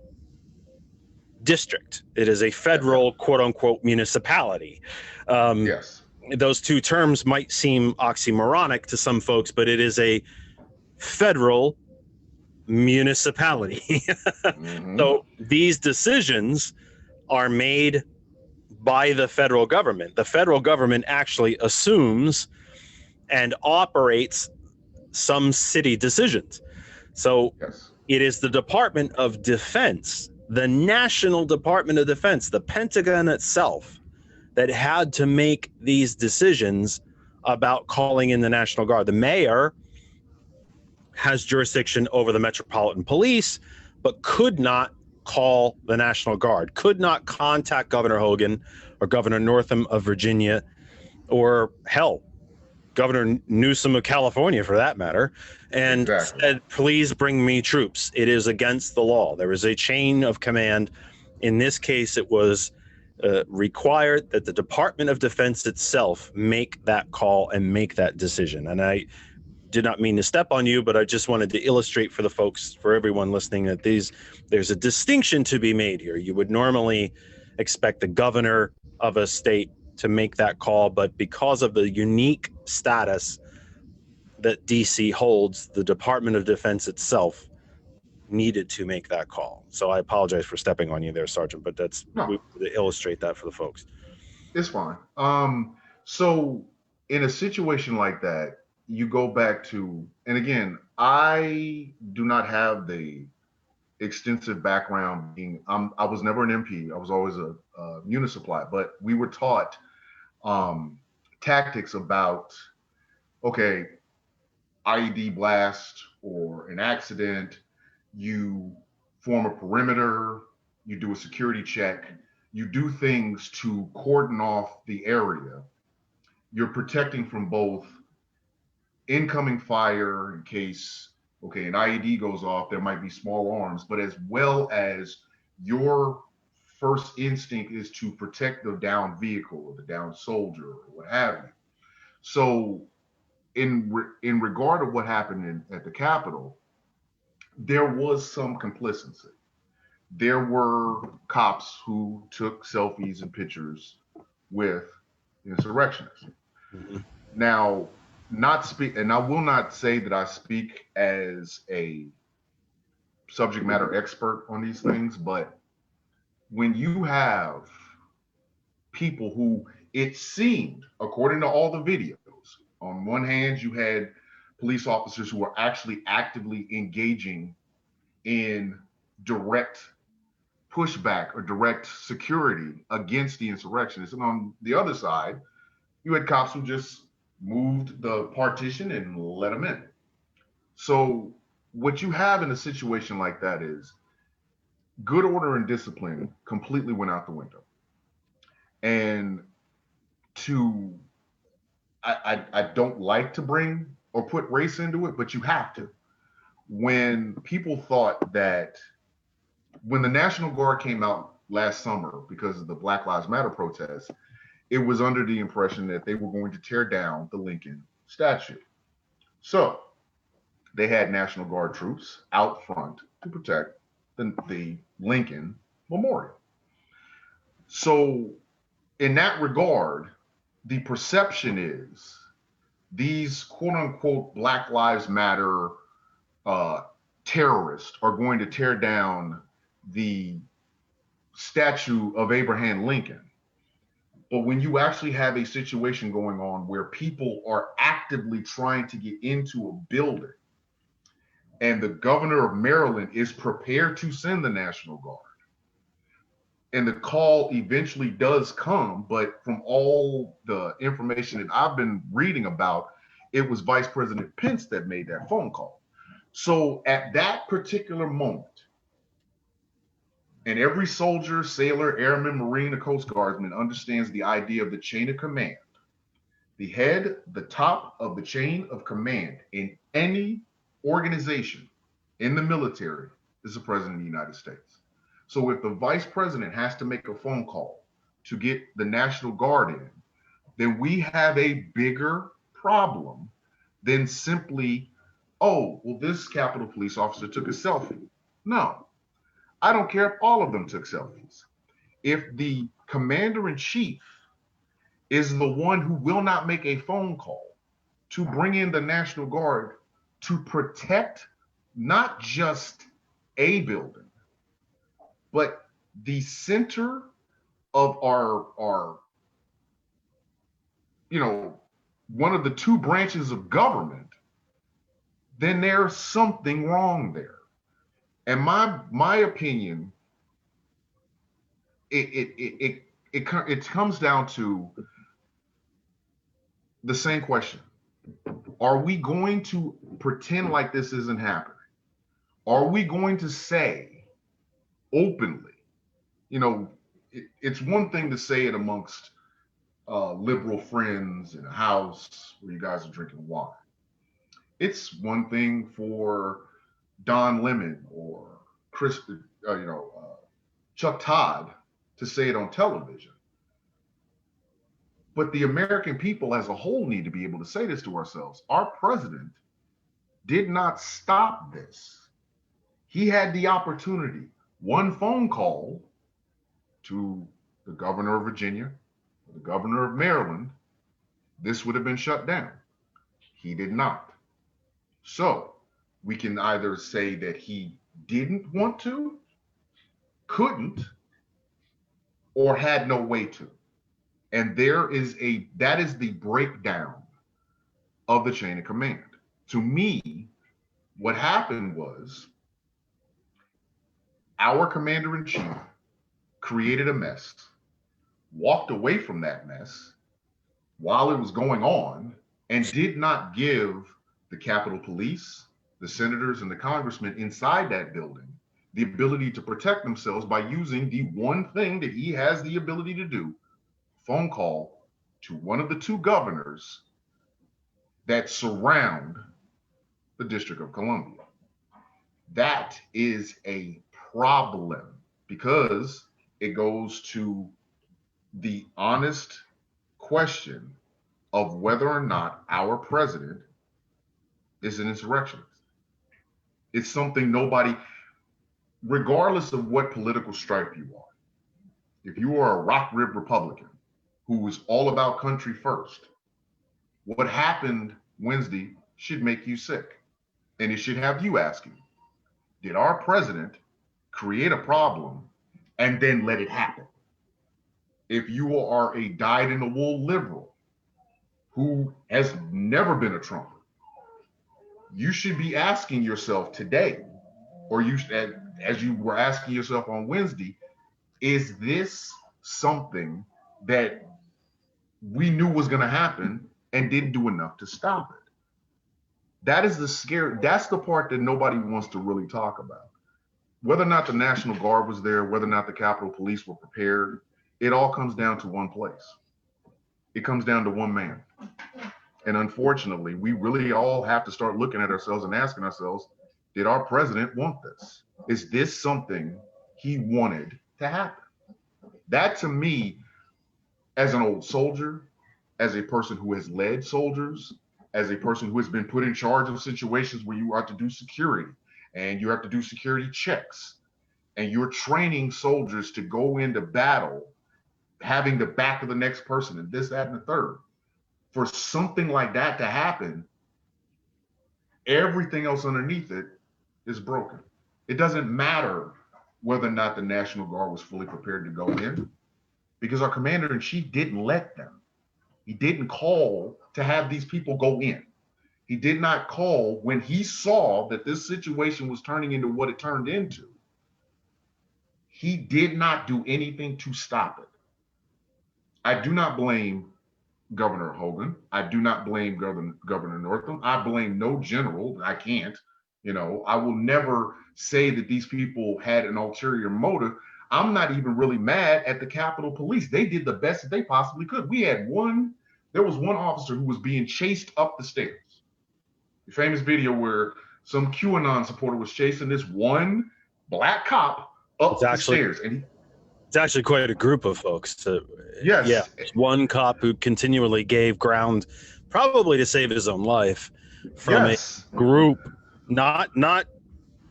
Speaker 2: district. It is a federal quote unquote municipality.
Speaker 1: Yes.
Speaker 2: those two terms might seem oxymoronic to some folks, but it is a federal municipality. So these decisions are made by the federal government. The federal government actually assumes and operates some city decisions. So it is the Department of Defense, the National Department of Defense, the Pentagon itself, that had to make these decisions about calling in the National Guard. The mayor has jurisdiction over the Metropolitan Police, but could not call the National Guard, could not contact Governor Hogan or Governor Northam of Virginia, or hell, Governor Newsom of California for that matter, and said, please bring me troops. It is against the law. There is a chain of command. In this case, it was required that the Department of Defense itself make that call and make that decision. And I did not mean to step on you, but I just wanted to illustrate for the folks, for everyone listening, that there's a distinction to be made here. You would normally expect the governor of a state to make that call, but because of the unique status that DC holds, the Department of Defense itself needed to make that call. So I apologize for stepping on you there, Sergeant, but that's to illustrate that for the folks.
Speaker 1: It's fine. So in a situation like that, you go back to, and again, I do not have the extensive background being, I was never an MP. I was always a Unisupply, but we were taught tactics about, okay, IED blast or an accident, you form a perimeter, you do a security check, you do things to cordon off the area. You're protecting from both incoming fire in case, okay, an IED goes off, there might be small arms, but as well as your first instinct is to protect the downed vehicle or the downed soldier or what have you. So in regard to what happened at the Capitol, there was some complicity. There were cops who took selfies and pictures with insurrectionists. Now, and I will not say that I speak as a subject matter expert on these things, but when you have people who, it seemed, according to all the videos, on one hand, you had police officers who were actually actively engaging in direct pushback or direct security against the insurrectionists. And on the other side, you had cops who just moved the partition and let them in. So what you have in a situation like that is good order and discipline completely went out the window. And I don't like to bring or put race into it, but you have to. When people thought that, when the National Guard came out last summer because of the Black Lives Matter protests, it was under the impression that they were going to tear down the Lincoln statue. So they had National Guard troops out front to protect the Lincoln Memorial. So in that regard, the perception is these quote unquote Black Lives Matter terrorists are going to tear down the statue of Abraham Lincoln. But when you actually have a situation going on where people are actively trying to get into a building and the governor of Maryland is prepared to send the National Guard, and the call eventually does come, but from all the information that I've been reading about, it was Vice President Pence that made that phone call. So at that particular moment, and every soldier, sailor, airman, Marine, or Coast Guardsman understands the idea of the chain of command. The head, the top of the chain of command in any organization in the military is the President of the United States. So if the Vice President has to make a phone call to get the National Guard in, then we have a bigger problem than simply, oh, well, this Capitol Police officer took a selfie. No, I don't care if all of them took selfies. If the commander-in-chief is the one who will not make a phone call to bring in the National Guard to protect not just a building, but the center of our one of the two branches of government, then there's something wrong there. And my opinion, it comes down to the same question. Are we going to pretend like this isn't happening? Are we going to say openly, it's one thing to say it amongst liberal friends in a house where you guys are drinking wine. It's one thing for Don Lemon or Chuck Todd to say it on television. But the American people as a whole need to be able to say this to ourselves. Our president did not stop this. He had the opportunity, one phone call to the governor of Virginia, the governor of Maryland, this would have been shut down. He did not. So we can either say that he didn't want to, couldn't, or had no way to. And that is the breakdown of the chain of command. To me, what happened was our commander-in-chief created a mess, walked away from that mess while it was going on, and did not give the Capitol Police, the senators, and the congressmen inside that building the ability to protect themselves by using the one thing that he has the ability to do, phone call to one of the two governors that surround the District of Columbia. That is a problem because it goes to the honest question of whether or not our president is an insurrectionist. It's something nobody, regardless of what political stripe you are, if you are a rock rib Republican who is all about country first, what happened Wednesday should make you sick. And it should have you asking, did our president create a problem and then let it happen? If you are a dyed-in-the-wool liberal who has never been a Trumper, you should be asking yourself today, or as you were asking yourself on Wednesday, is this something that we knew was going to happen and didn't do enough to stop it? That's the part that nobody wants to really talk about. Whether or not the National Guard was there, whether or not the Capitol Police were prepared, it all comes down to one place. It comes down to one man. And unfortunately, we really all have to start looking at ourselves and asking ourselves, did our president want this? Is this something he wanted to happen? That, to me, as an old soldier, as a person who has led soldiers, as a person who has been put in charge of situations where you are to do security and you have to do security checks and you're training soldiers to go into battle, having the back of the next person and this, that, and the third. For something like that to happen, everything else underneath it is broken. It doesn't matter whether or not the National Guard was fully prepared to go in, because our commander-in-chief didn't let them. He didn't call to have these people go in. He did not call when he saw that this situation was turning into what it turned into. He did not do anything to stop it. I do not blame Governor Hogan. I do not blame Governor Northam. I blame no general. I can't. I will never say that these people had an ulterior motive. I'm not even really mad at the Capitol Police. They did the best that they possibly could. There was one officer who was being chased up the stairs. The famous video where some QAnon supporter was chasing this one black cop up the stairs. And
Speaker 2: it's actually quite a group of folks.
Speaker 1: Yes.
Speaker 2: Yeah, one cop who continually gave ground, probably to save his own life, from a group, not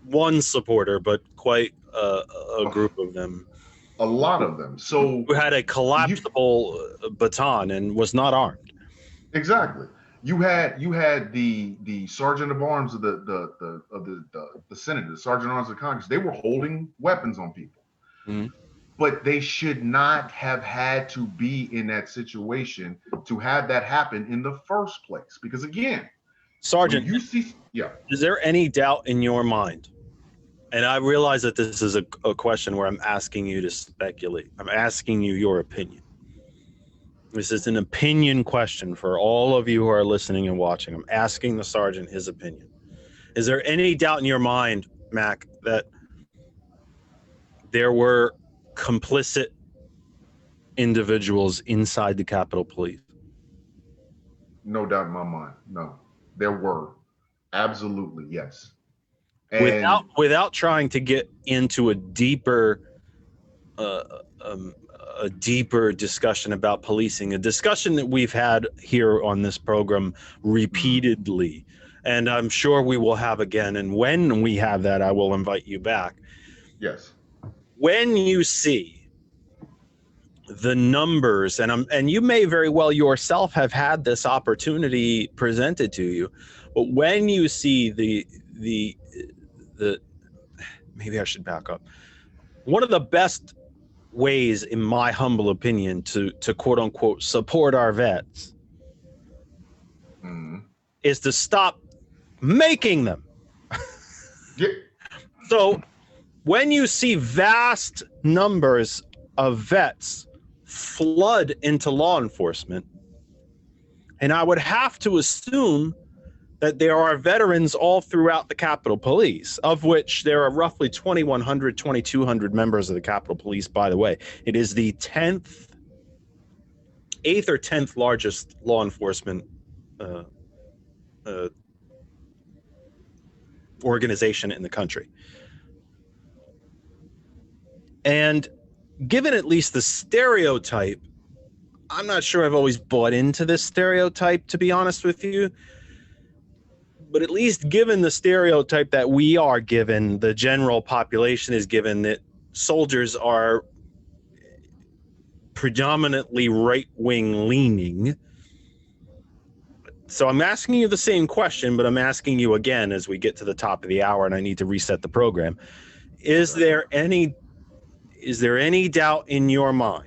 Speaker 2: one supporter, but quite a group of them.
Speaker 1: A lot of them. So
Speaker 2: who had a collapsible baton and was not armed.
Speaker 1: Exactly. You had the sergeant of arms of the Senate, the sergeant of arms of Congress. They were holding weapons on people, but they should not have had to be in that situation to have that happen in the first place. Because again,
Speaker 2: Sergeant,
Speaker 1: yeah,
Speaker 2: is there any doubt in your mind? And I realize that this is a question where I'm asking you to speculate. I'm asking you your opinion. This is an opinion question for all of you who are listening and watching. I'm asking the sergeant his opinion. Is there any doubt in your mind, Mac, that there were complicit individuals inside the Capitol Police?
Speaker 1: No doubt in my mind. No, there were. Absolutely, yes. And
Speaker 2: without trying to get into a deeper discussion about policing, a discussion that we've had here on this program repeatedly, and I'm sure we will have again. And when we have that, I will invite you back.
Speaker 1: Yes.
Speaker 2: When you see the numbers, and you may very well yourself have had this opportunity presented to you, but when you see the maybe I should back up. One of the best ways, in my humble opinion, to quote unquote support our vets is to stop making them.
Speaker 1: Yeah.
Speaker 2: So when you see vast numbers of vets flood into law enforcement, and I would have to assume that there are veterans all throughout the Capitol Police, of which there are roughly 2,100, 2,200 members of the Capitol Police, by the way. It is the 8th or 10th largest law enforcement organization in the country. And given at least the stereotype, I'm not sure I've always bought into this stereotype, to be honest with you. But at least given the stereotype that we are given, the general population is given, that soldiers are predominantly right-wing leaning. So I'm asking you the same question, but I'm asking you again as we get to the top of the hour and I need to reset the program. Is there any doubt in your mind?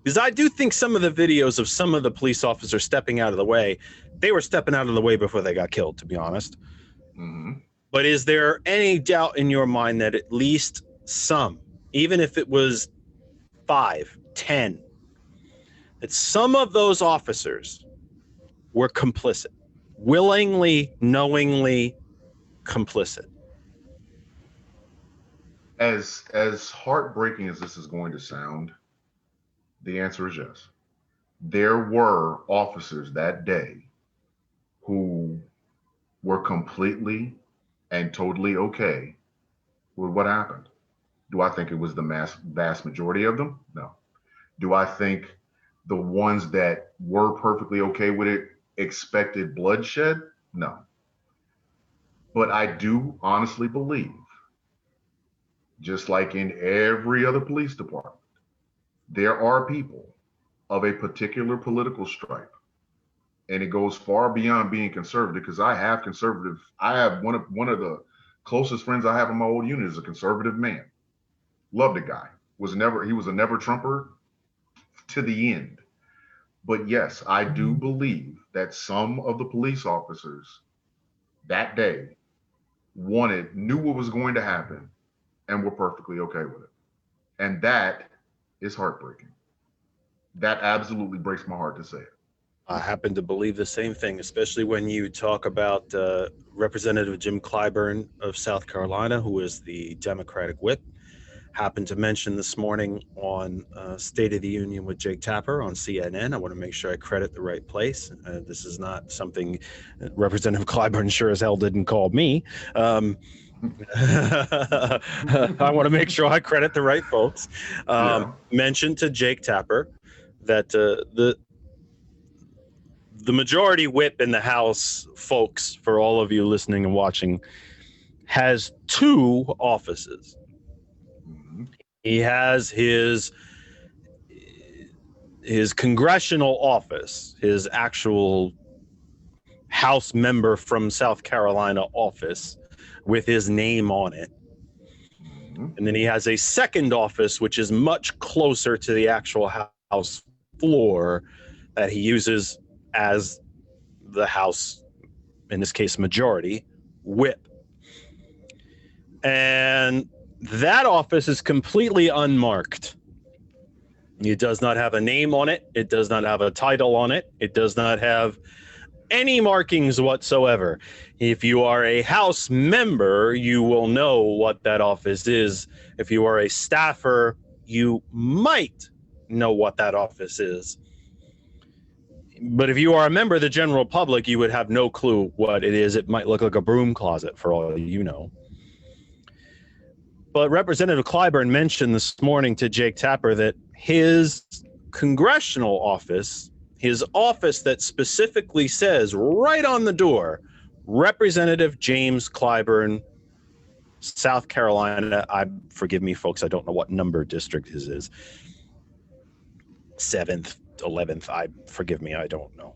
Speaker 2: Because I do think some of the videos of some of the police officers stepping out of the way, they were stepping out of the way before they got killed, to be honest. But is there any doubt in your mind that at least some, even if it was 5, 10, that some of those officers were complicit, willingly, knowingly complicit?
Speaker 1: As heartbreaking as this is going to sound, the answer is yes. There were officers that day who were completely and totally okay with what happened. Do I think it was the vast majority of them? No. Do I think the ones that were perfectly okay with it expected bloodshed? No. But I do honestly believe, just like in every other police department, there are people of a particular political stripe, and it goes far beyond being conservative, because I have one of the closest friends I have in my old unit is a conservative man. Loved the guy. He was a never Trumper to the end. But yes, I do believe that some of the police officers that day knew what was going to happen and were perfectly okay with it. And that is heartbreaking. That absolutely breaks my heart to say it.
Speaker 2: I happen to believe the same thing, especially when you talk about Representative Jim Clyburn of South Carolina, who is the Democratic whip. Happened to mention this morning on State of the Union with Jake Tapper on CNN. I want to make sure I credit the right place. This is not something Representative Clyburn sure as hell didn't call me. I want to make sure I credit the right folks. Mentioned to Jake Tapper that the majority whip in the House, folks, for all of you listening and watching, has 2 offices. he has his congressional office, his actual House member from South Carolina office with his name on it. And then he has a second office, which is much closer to the actual House floor, that he uses as the House, in this case, majority whip. And that office is completely unmarked. It does not have a name on it. It does not have a title on it. It does not have any markings whatsoever. If you are a House member, you will know what that office is. If you are a staffer, you might know what that office is. But if you are a member of the general public, you would have no clue what it is. It might look like a broom closet for all you know. But Representative Clyburn mentioned this morning to Jake Tapper that his congressional office, his office that specifically says right on the door, Representative James Clyburn, South Carolina. Forgive me, folks, I don't know what number district his is. 7th, 11th, forgive me, I don't know.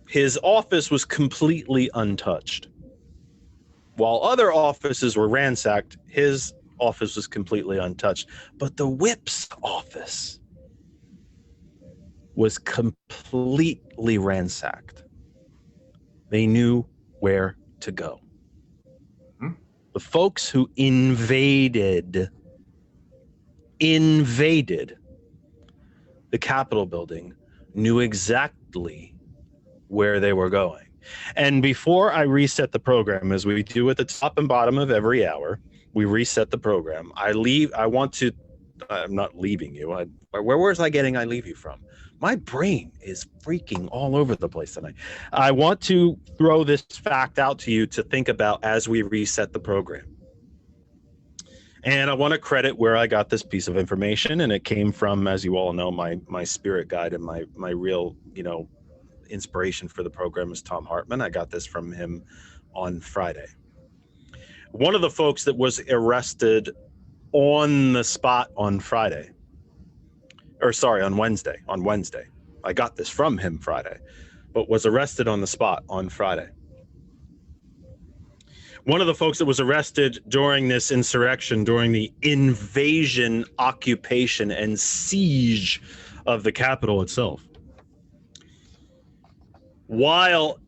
Speaker 2: His office was completely untouched. While other offices were ransacked, his office was completely untouched. But the whip's office was completely ransacked. They knew where to go. The folks who invaded the Capitol building knew exactly where they were going. And before I reset the program, as we do at the top and bottom of every hour, we reset the program. I'm not leaving you. Where was I getting I leave you from? My brain is freaking all over the place tonight. I want to throw this fact out to you to think about as we reset the program. And I want to credit where I got this piece of information, and it came from, as you all know, my spirit guide and my real, inspiration for the program is Tom Hartman. I got this from him on Friday. One of the folks that was arrested on the spot on Wednesday. I got this from him Friday, but was arrested on the spot on Friday. One of the folks that was arrested during this insurrection, during the invasion, occupation, and siege of the Capitol itself, while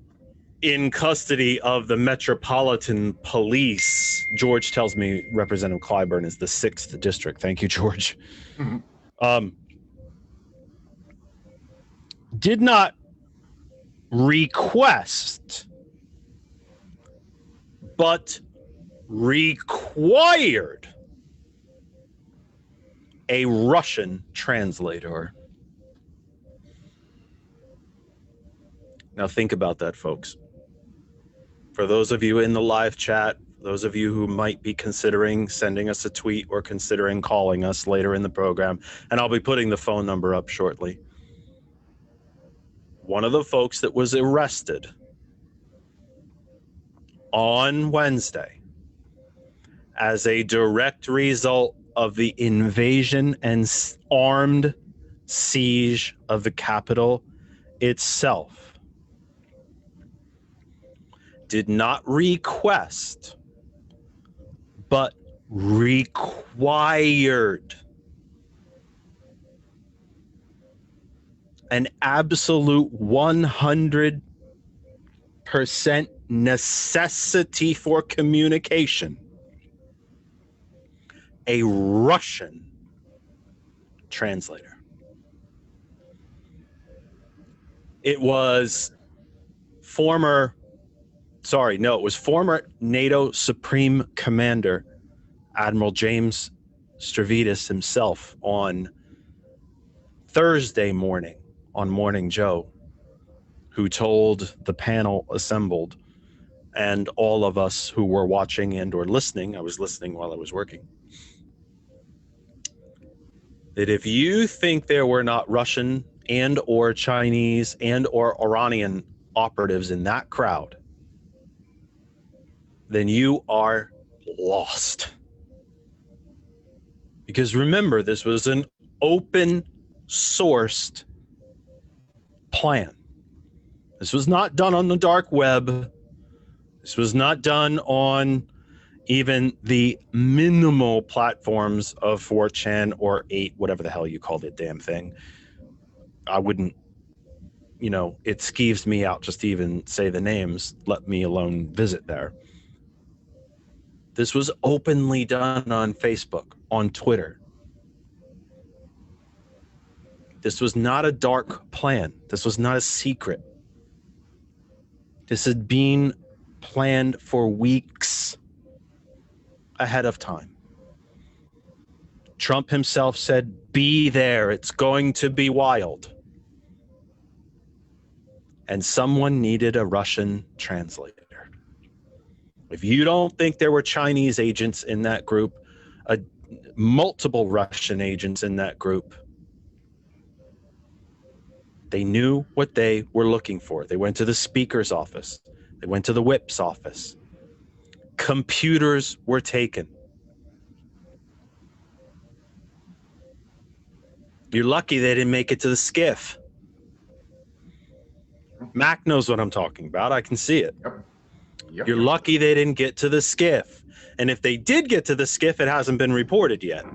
Speaker 2: in custody of the Metropolitan Police, George tells me Representative Clyburn is the 6th district. Thank you, George. Mm-hmm. Did not request, but required a Russian translator. Now think about that, folks. For those of you in the live chat, those of you who might be considering sending us a tweet or considering calling us later in the program, and I'll be putting the phone number up shortly. One of the folks that was arrested on Wednesday as a direct result of the invasion and armed siege of the Capitol itself did not request, but required an absolute 100% necessity for communication, a Russian translator. It was former NATO Supreme Commander Admiral James Stavridis himself on Thursday morning on Morning Joe, who told the panel assembled and all of us who were watching and or listening, I was listening while I was working, that if you think there were not Russian and or Chinese and or Iranian operatives in that crowd, then you are lost. Because remember, this was an open sourced plan. This was not done on the dark web. This was not done on even the minimal platforms of 4chan or 8, whatever the hell you call the damn thing. I wouldn't, it skeeves me out just to even say the names, let me alone visit there. This was openly done on Facebook, on Twitter. This was not a dark plan. This was not a secret. This had been planned for weeks ahead of time. Trump himself said, be there, it's going to be wild. And someone needed a Russian translator. If you don't think there were Chinese agents in that group, multiple Russian agents in that group, they knew what they were looking for. They went to the speaker's office. They went to the whip's office. Computers were taken. You're lucky they didn't make it to the skiff. Mac knows what I'm talking about. I can see it.
Speaker 1: Yep.
Speaker 2: You're lucky they didn't get to the skiff. And if they did get to the skiff, it hasn't been reported yet.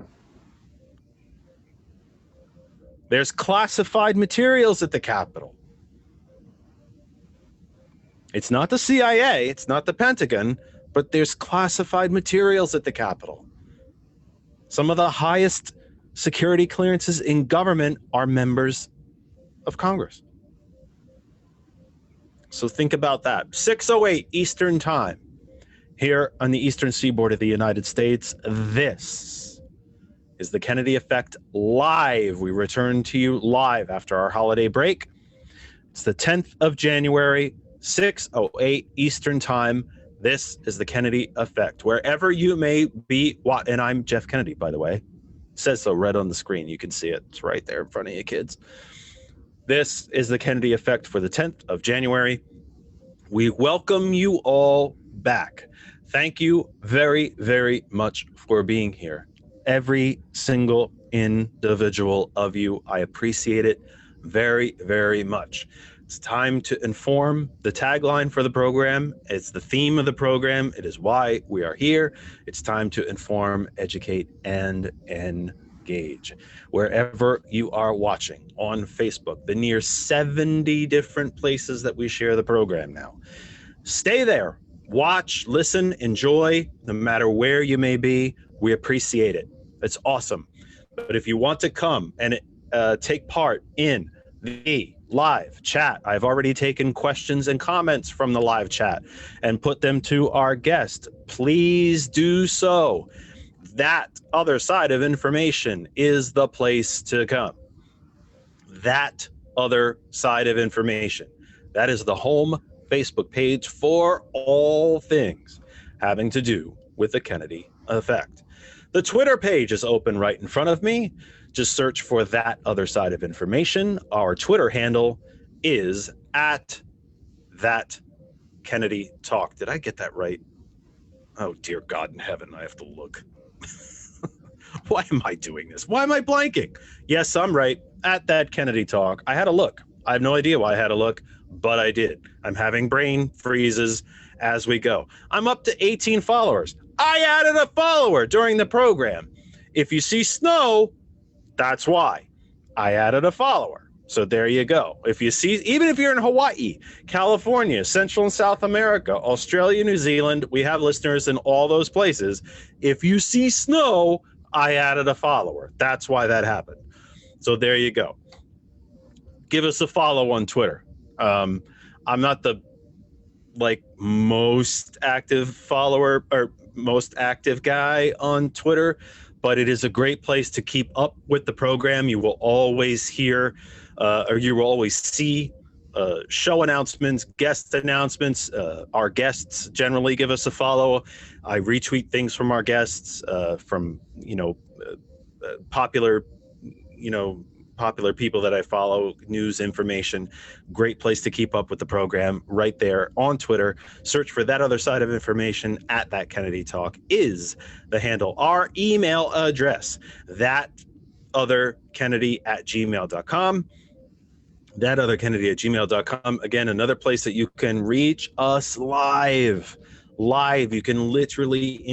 Speaker 2: There's classified materials at the Capitol. It's not the CIA, it's not the Pentagon, but there's classified materials at the Capitol. Some of the highest security clearances in government are members of Congress. So think about that. 6:08 Eastern Time here on the eastern seaboard of the United States. This is the Kennedy Effect live. We return to you live after our holiday break. It's the 10th of January, 6:08 Eastern Time. This is the Kennedy Effect. Wherever you may be, and I'm Jeff Kennedy, by the way. It says so right on the screen. You can see it. It's right there in front of you, kids. This is the Kennedy Effect for the 10th of January. We welcome you all back. Thank you very, very much for being here. Every single individual of you. I appreciate it very, very much. It's time to inform. The tagline for the program. It's the theme of the program. It is why we are here. It's time to inform, educate, and engage. Wherever you are watching on Facebook, the near 70 different places that we share the program now. Stay there. Watch, listen, enjoy, no matter where you may be. We appreciate it. It's awesome. But if you want to come and take part in the live chat, I've already taken questions and comments from the live chat and put them to our guest. Please do so. That other side of information is the place to come. That other side of information. That is the home Facebook page for all things having to do with the Kennedy Effect. The Twitter page is open right in front of me. Just search for That Other Side of Information. Our Twitter handle is @ThatKennedyTalk. Did I get that right? Oh, dear God in heaven, I have to look. Why am I doing this? Why am I blanking? Yes, I'm right. @ThatKennedyTalk. I had a look. I have no idea why I had a look, but I did. I'm having brain freezes as we go. I'm up to 18 followers. I added a follower during the program. If you see snow, that's why I added a follower. So there you go. If you see, even if you're in Hawaii, California, Central and South America, Australia, New Zealand, we have listeners in all those places. If you see snow, I added a follower. That's why that happened. So there you go. Give us a follow on Twitter. I'm not the most active follower or most active guy on Twitter, but it is a great place to keep up with the program. You will always hear or you will always see show announcements, guest announcements. Our guests generally give us a follow. I retweet things from our guests, from popular popular people that I follow, news, information. Great place to keep up with the program right there on Twitter. Search for That Other Side of Information at That Kennedy Talk is the handle. Our email address, thatotherkennedy@gmail.com. thatotherkennedy@gmail.com. Again, another place that you can reach us live. You can literally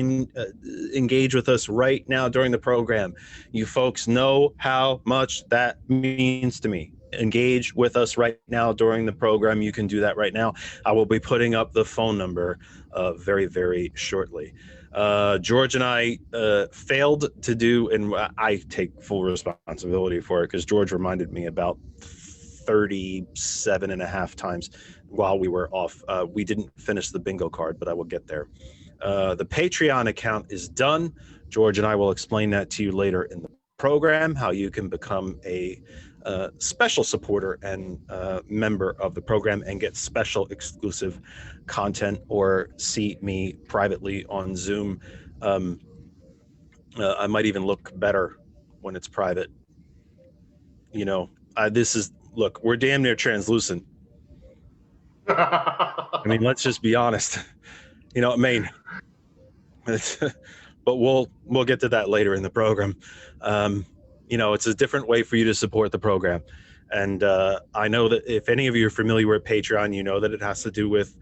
Speaker 2: engage with us right now during the program. You folks know how much that means to me. Engage with us right now during the program. You can do that right now. I will be putting up the phone number very, very shortly. George and I failed to do, and I take full responsibility for it because George reminded me about 37 and a half times while we were off. We didn't finish the bingo card, but I will get there. The Patreon account is done. George and I will explain that to you later in the program, how you can become a special supporter and member of the program and get special exclusive content or see me privately on Zoom. I might even look better when it's private. You know, look, we're damn near translucent. I mean, let's just be honest. You know, I mean, but we'll get to that later in the program. You know, it's a different way for you to support the program. And I know that if any of you are familiar with Patreon, you know that it has to do with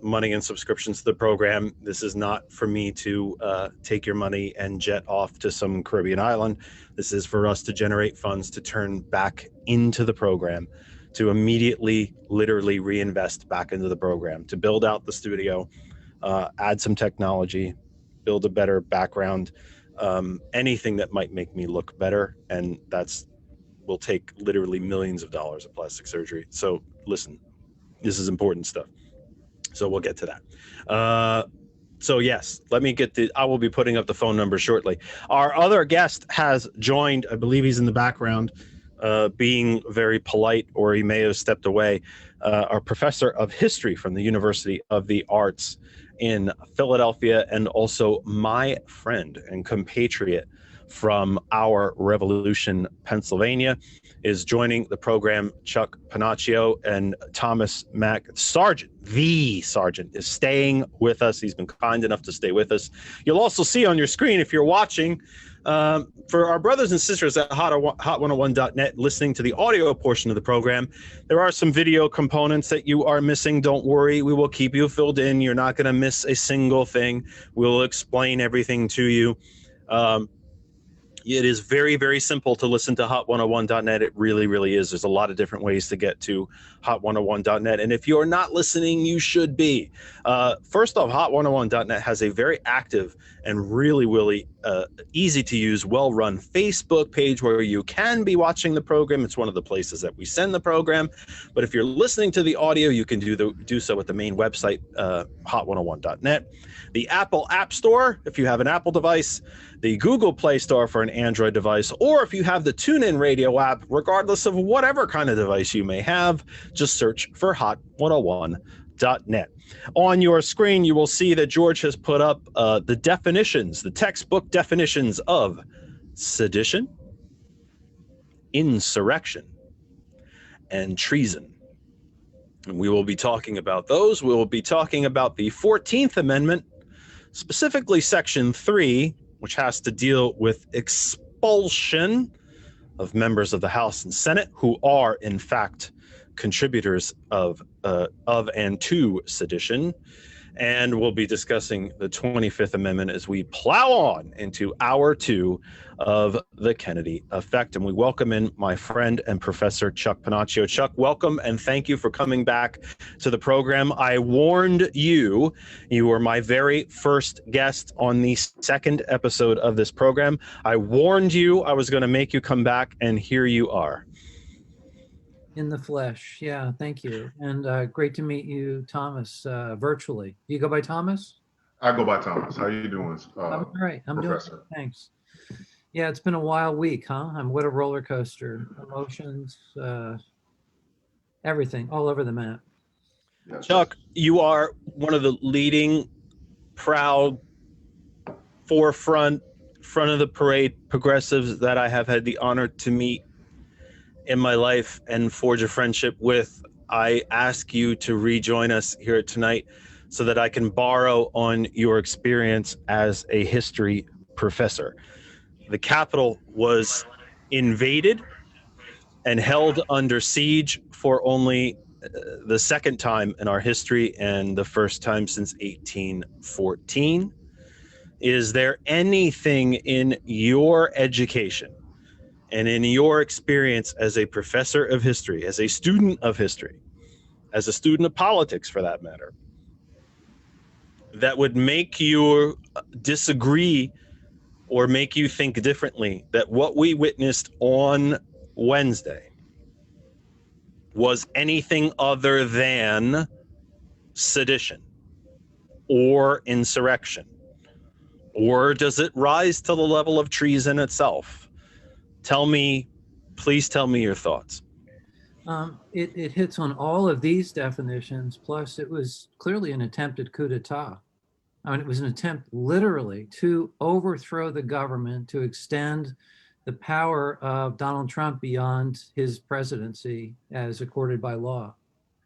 Speaker 2: money and subscriptions to the program. This is not for me to take your money and jet off to some Caribbean island. This is for us to generate funds to turn back into the program, to immediately, literally reinvest back into the program, to build out the studio, add some technology, build a better background, anything that might make me look better. And will take literally millions of dollars of plastic surgery. So listen, this is important stuff. So we'll get to that. So yes, I will be putting up the phone number shortly. Our other guest has joined. I believe he's in the background, being very polite, or he may have stepped away. Our professor of history from the University of the Arts in Philadelphia, and also my friend and compatriot from our Revolution, Pennsylvania, is joining the program. Chuck Pennachio and Thomas Mack, the sergeant, is staying with us. He's been kind enough to stay with us. You'll also see on your screen, if you're watching, for our brothers and sisters at hot101.net listening to the audio portion of the program, there are some video components that you are missing. Don't worry, we will keep you filled in. You're not going to miss a single thing. We'll explain everything to you. It is very, very simple to listen to hot101.net. It really, really is. There's a lot of different ways to get to hot101.net. And if you're not listening, you should be. First off, hot101.net has a very active and really, really easy to use, well-run Facebook page where you can be watching the program. It's one of the places that we send the program. But if you're listening to the audio, you can do so at the main website, hot101.net. The Apple App Store, if you have an Apple device, the Google Play Store for an Android device, or if you have the TuneIn Radio app, regardless of whatever kind of device you may have, just search for hot101.net. On your screen, you will see that George has put up the definitions, the textbook definitions of sedition, insurrection, and treason. And we will be talking about those. We will be talking about the 14th Amendment, specifically Section 3, which has to deal with expulsion of members of the House and Senate who are, in fact, contributors of and to sedition. And we'll be discussing the 25th Amendment as we plow on into hour 2 of the Kennedy Effect. And we welcome in my friend and Professor Chuck Pennachio. Chuck, welcome, and thank you for coming back to the program. I warned you. You were my very first guest on the second episode of this program. I warned you I was going to make you come back, and here you are.
Speaker 4: In the flesh. Yeah, thank you. And great to meet you, Thomas, virtually. You go by Thomas?
Speaker 1: I go by Thomas. How you doing,
Speaker 4: I'm all right. I'm
Speaker 1: Professor?
Speaker 4: doing good. Thanks. Yeah, it's been a wild week, huh? What a roller coaster. Emotions, everything, all over the map.
Speaker 1: Yes.
Speaker 2: Chuck, you are one of the leading, proud, front of the parade progressives that I have had the honor to meet. in my life and forge a friendship with, I ask you to rejoin us here tonight so that I can borrow on your experience as a history professor. The Capitol was invaded and held under siege for only the second time in our history and the first time since 1814. Is there anything in your education and in your experience as a professor of history, as a student of history, as a student of politics for that matter, that would make you disagree or make you think differently, that what we witnessed on Wednesday was anything other than sedition or insurrection? Or does it rise to the level of treason itself? Please tell me your thoughts.
Speaker 4: It hits on all of these definitions, plus it was clearly an attempted coup d'etat. I mean, it was an attempt literally to overthrow the government, to extend the power of Donald Trump beyond his presidency as accorded by law.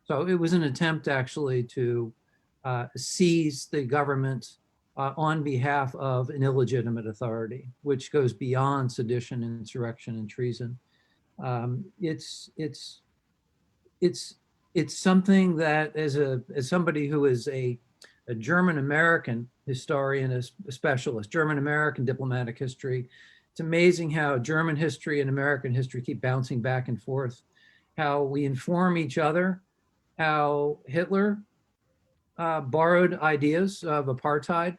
Speaker 4: So it was an attempt actually to seize the government on behalf of an illegitimate authority, which goes beyond sedition, insurrection, and treason. It's something that, as somebody who is a German-American historian, a specialist, German-American diplomatic history, it's amazing how German history and American history keep bouncing back and forth, how we inform each other, how Hitler borrowed ideas of apartheid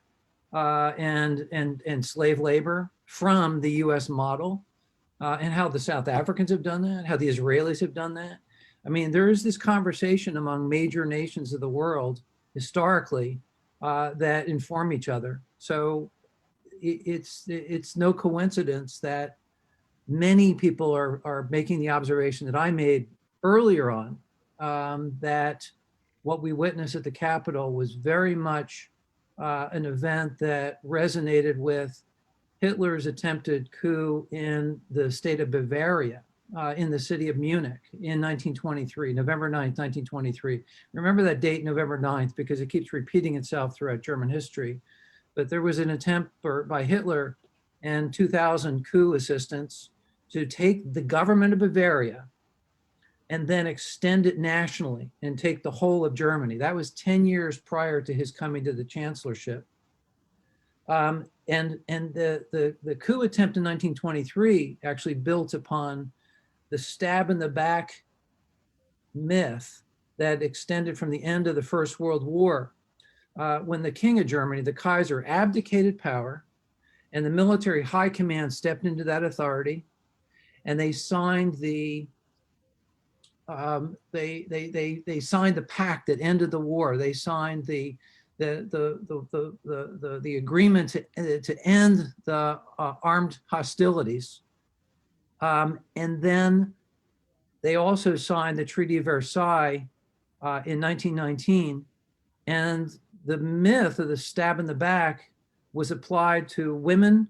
Speaker 4: and slave labor from the US model, and how the South Africans have done that, how the Israelis have done that. I mean, there is this conversation among major nations of the world historically that inform each other. So it's no coincidence that many people are making the observation that I made earlier on, that what we witnessed at the Capitol was very much an event that resonated with Hitler's attempted coup in the state of Bavaria, in the city of Munich in 1923, November 9th, 1923. Remember that date, November 9th, because it keeps repeating itself throughout German history. But there was an attempt by Hitler and 2,000 coup assistants to take the government of Bavaria and then extend it nationally and take the whole of Germany. That was 10 years prior to his coming to the chancellorship. And the coup attempt in 1923 actually built upon the stab in the back myth that extended from the end of the First World War, when the King of Germany, the Kaiser, abdicated power, and the military high command stepped into that authority, and they signed the they signed the pact that ended the war. They signed the agreement to end the armed hostilities, and then they also signed the Treaty of Versailles in 1919, and the myth of the stab in the back was applied to women,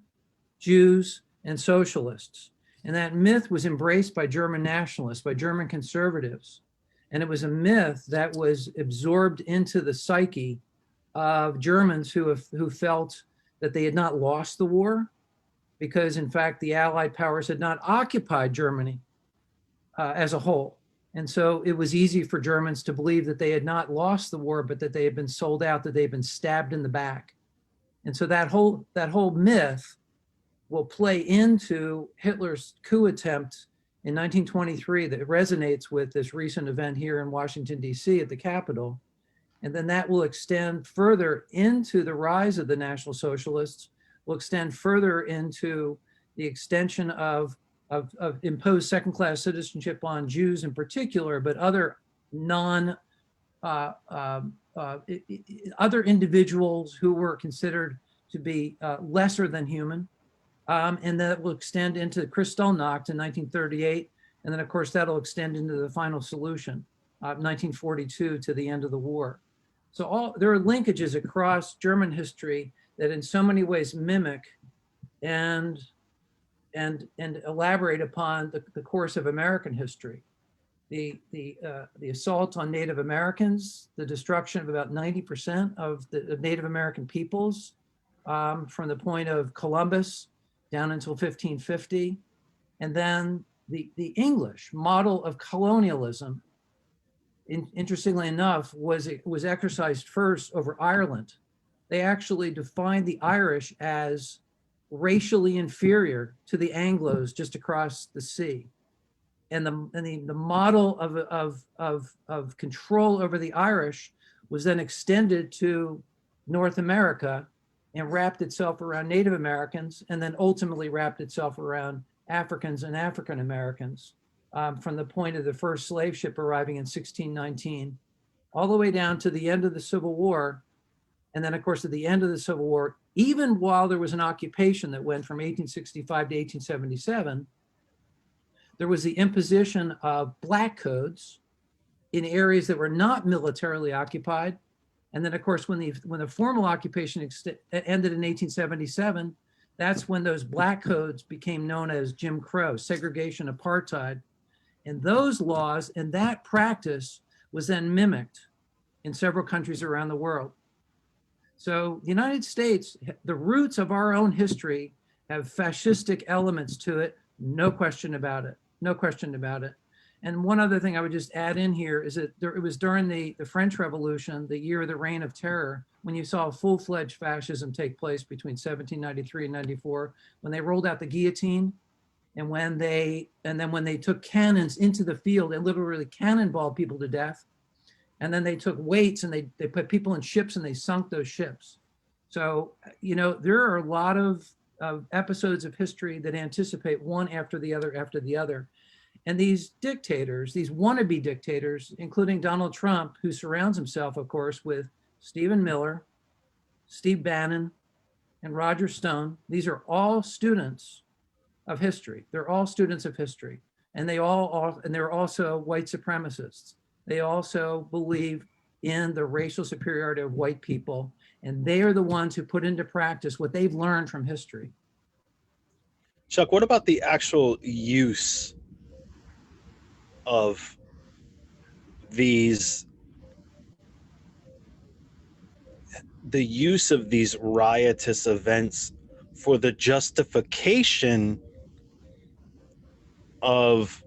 Speaker 4: Jews, and socialists. And that myth was embraced by German nationalists, by German conservatives. And it was a myth that was absorbed into the psyche of Germans who felt that they had not lost the war, because in fact, the Allied powers had not occupied Germany as a whole. And so it was easy for Germans to believe that they had not lost the war, but that they had been sold out, that they had been stabbed in the back. And so that whole myth will play into Hitler's coup attempt in 1923 that resonates with this recent event here in Washington, D.C. at the Capitol. And then that will extend further into the rise of the National Socialists, will extend further into the extension of imposed second-class citizenship on Jews in particular, but other other individuals who were considered to be lesser than human. And that will extend into Kristallnacht in 1938. And then of course, that'll extend into the final solution, 1942 to the end of the war. So there are linkages across German history that in so many ways mimic and and elaborate upon the course of American history. The assault on Native Americans, the destruction of about 90% of the Native American peoples, from the point of Columbus down until 1550. And then the English model of colonialism, interestingly enough, was exercised first over Ireland. They actually defined the Irish as racially inferior to the Anglos just across the sea. And the model of control over the Irish was then extended to North America and wrapped itself around Native Americans, and then ultimately wrapped itself around Africans and African Americans, from the point of the first slave ship arriving in 1619, all the way down to the end of the Civil War. And then, of course, at the end of the Civil War, even while there was an occupation that went from 1865 to 1877, there was the imposition of black codes in areas that were not militarily occupied. And then, of course, when the formal occupation ended in 1877, that's when those black codes became known as Jim Crow, segregation, apartheid. And those laws and that practice was then mimicked in several countries around the world. So the United States, the roots of our own history have fascistic elements to it, no question about it, no question about it. And one other thing I would just add in here is that it was during the French Revolution, the year of the Reign of Terror, when you saw full-fledged fascism take place between 1793 and 94, when they rolled out the guillotine, and when they took cannons into the field, they literally cannonballed people to death. And then they took weights and they put people in ships and they sunk those ships. So, you know, there are a lot of episodes of history that anticipate one after the other. And these dictators, these wannabe dictators, including Donald Trump, who surrounds himself, of course, with Stephen Miller, Steve Bannon, and Roger Stone. These are all students of history. They're all students of history. And they're also white supremacists. They also believe in the racial superiority of white people. And they are the ones who put into practice what they've learned from history.
Speaker 2: Chuck, what about the actual use of these riotous events for the justification of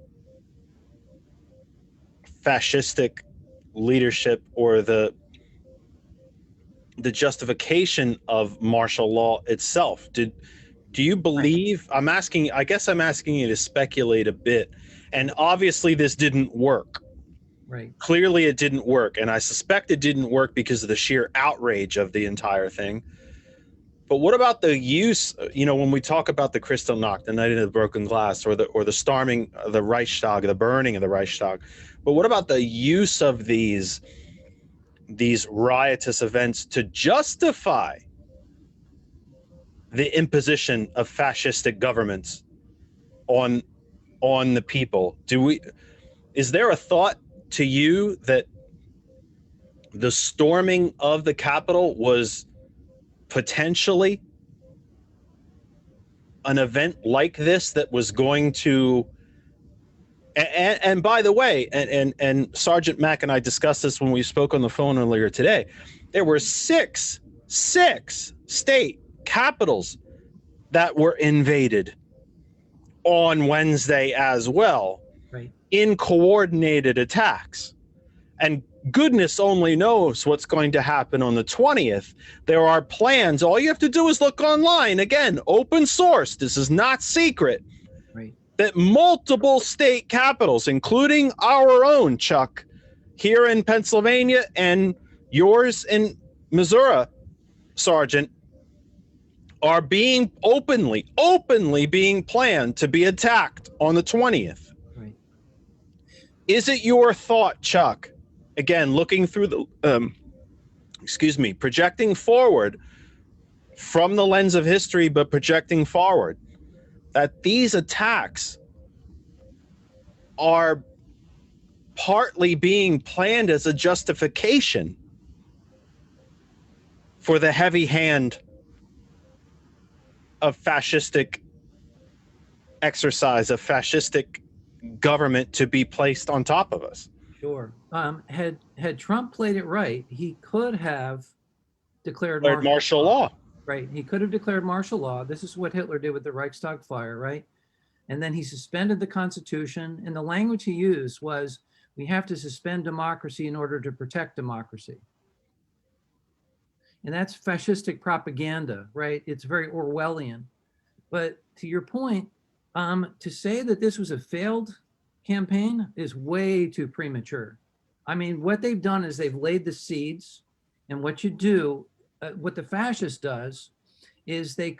Speaker 2: fascistic leadership, or the justification of martial law itself? Do you believe, I guess I'm asking you to speculate a bit, and obviously this didn't work.
Speaker 4: Right.
Speaker 2: Clearly it didn't work, and I suspect it didn't work because of the sheer outrage of the entire thing. But what about the use, you know, when we talk about the Kristallnacht, the night of the broken glass, or the storming of the Reichstag, the burning of the Reichstag, but what about the use of these riotous events to justify the imposition of fascistic governments on the people? Is there a thought to you that the storming of the Capitol was potentially an event like this that was going to, and by the way, and Sergeant Mack and I discussed this when we spoke on the phone earlier today, there were six state capitals that were invaded on Wednesday as well,
Speaker 4: right,
Speaker 2: in coordinated attacks. And goodness only knows what's going to happen on the 20th. There are plans. All you have to do is look online. Again, open source. This is not secret.
Speaker 4: right,
Speaker 2: That multiple state capitals, including our own, Chuck, here in Pennsylvania and yours in Missouri, Sergeant, are being openly being planned to be attacked on the 20th.
Speaker 4: right.
Speaker 2: Is it your thought, Chuck, again, looking through the, projecting forward from the lens of history, but projecting forward, that these attacks are partly being planned as a justification for the heavy hand of fascistic exercise of fascistic government to be placed on top of us.
Speaker 4: Sure. Had Trump played it right, he could have declared
Speaker 2: martial law.
Speaker 4: Right. He could have declared martial law. This is what Hitler did with the Reichstag fire, right? And then he suspended the Constitution. And the language he used was, we have to suspend democracy in order to protect democracy. And that's fascistic propaganda, right? It's very Orwellian. But to your point, to say that this was a failed campaign is way too premature. I mean, what they've done is they've laid the seeds, and what you do, what the fascist does is they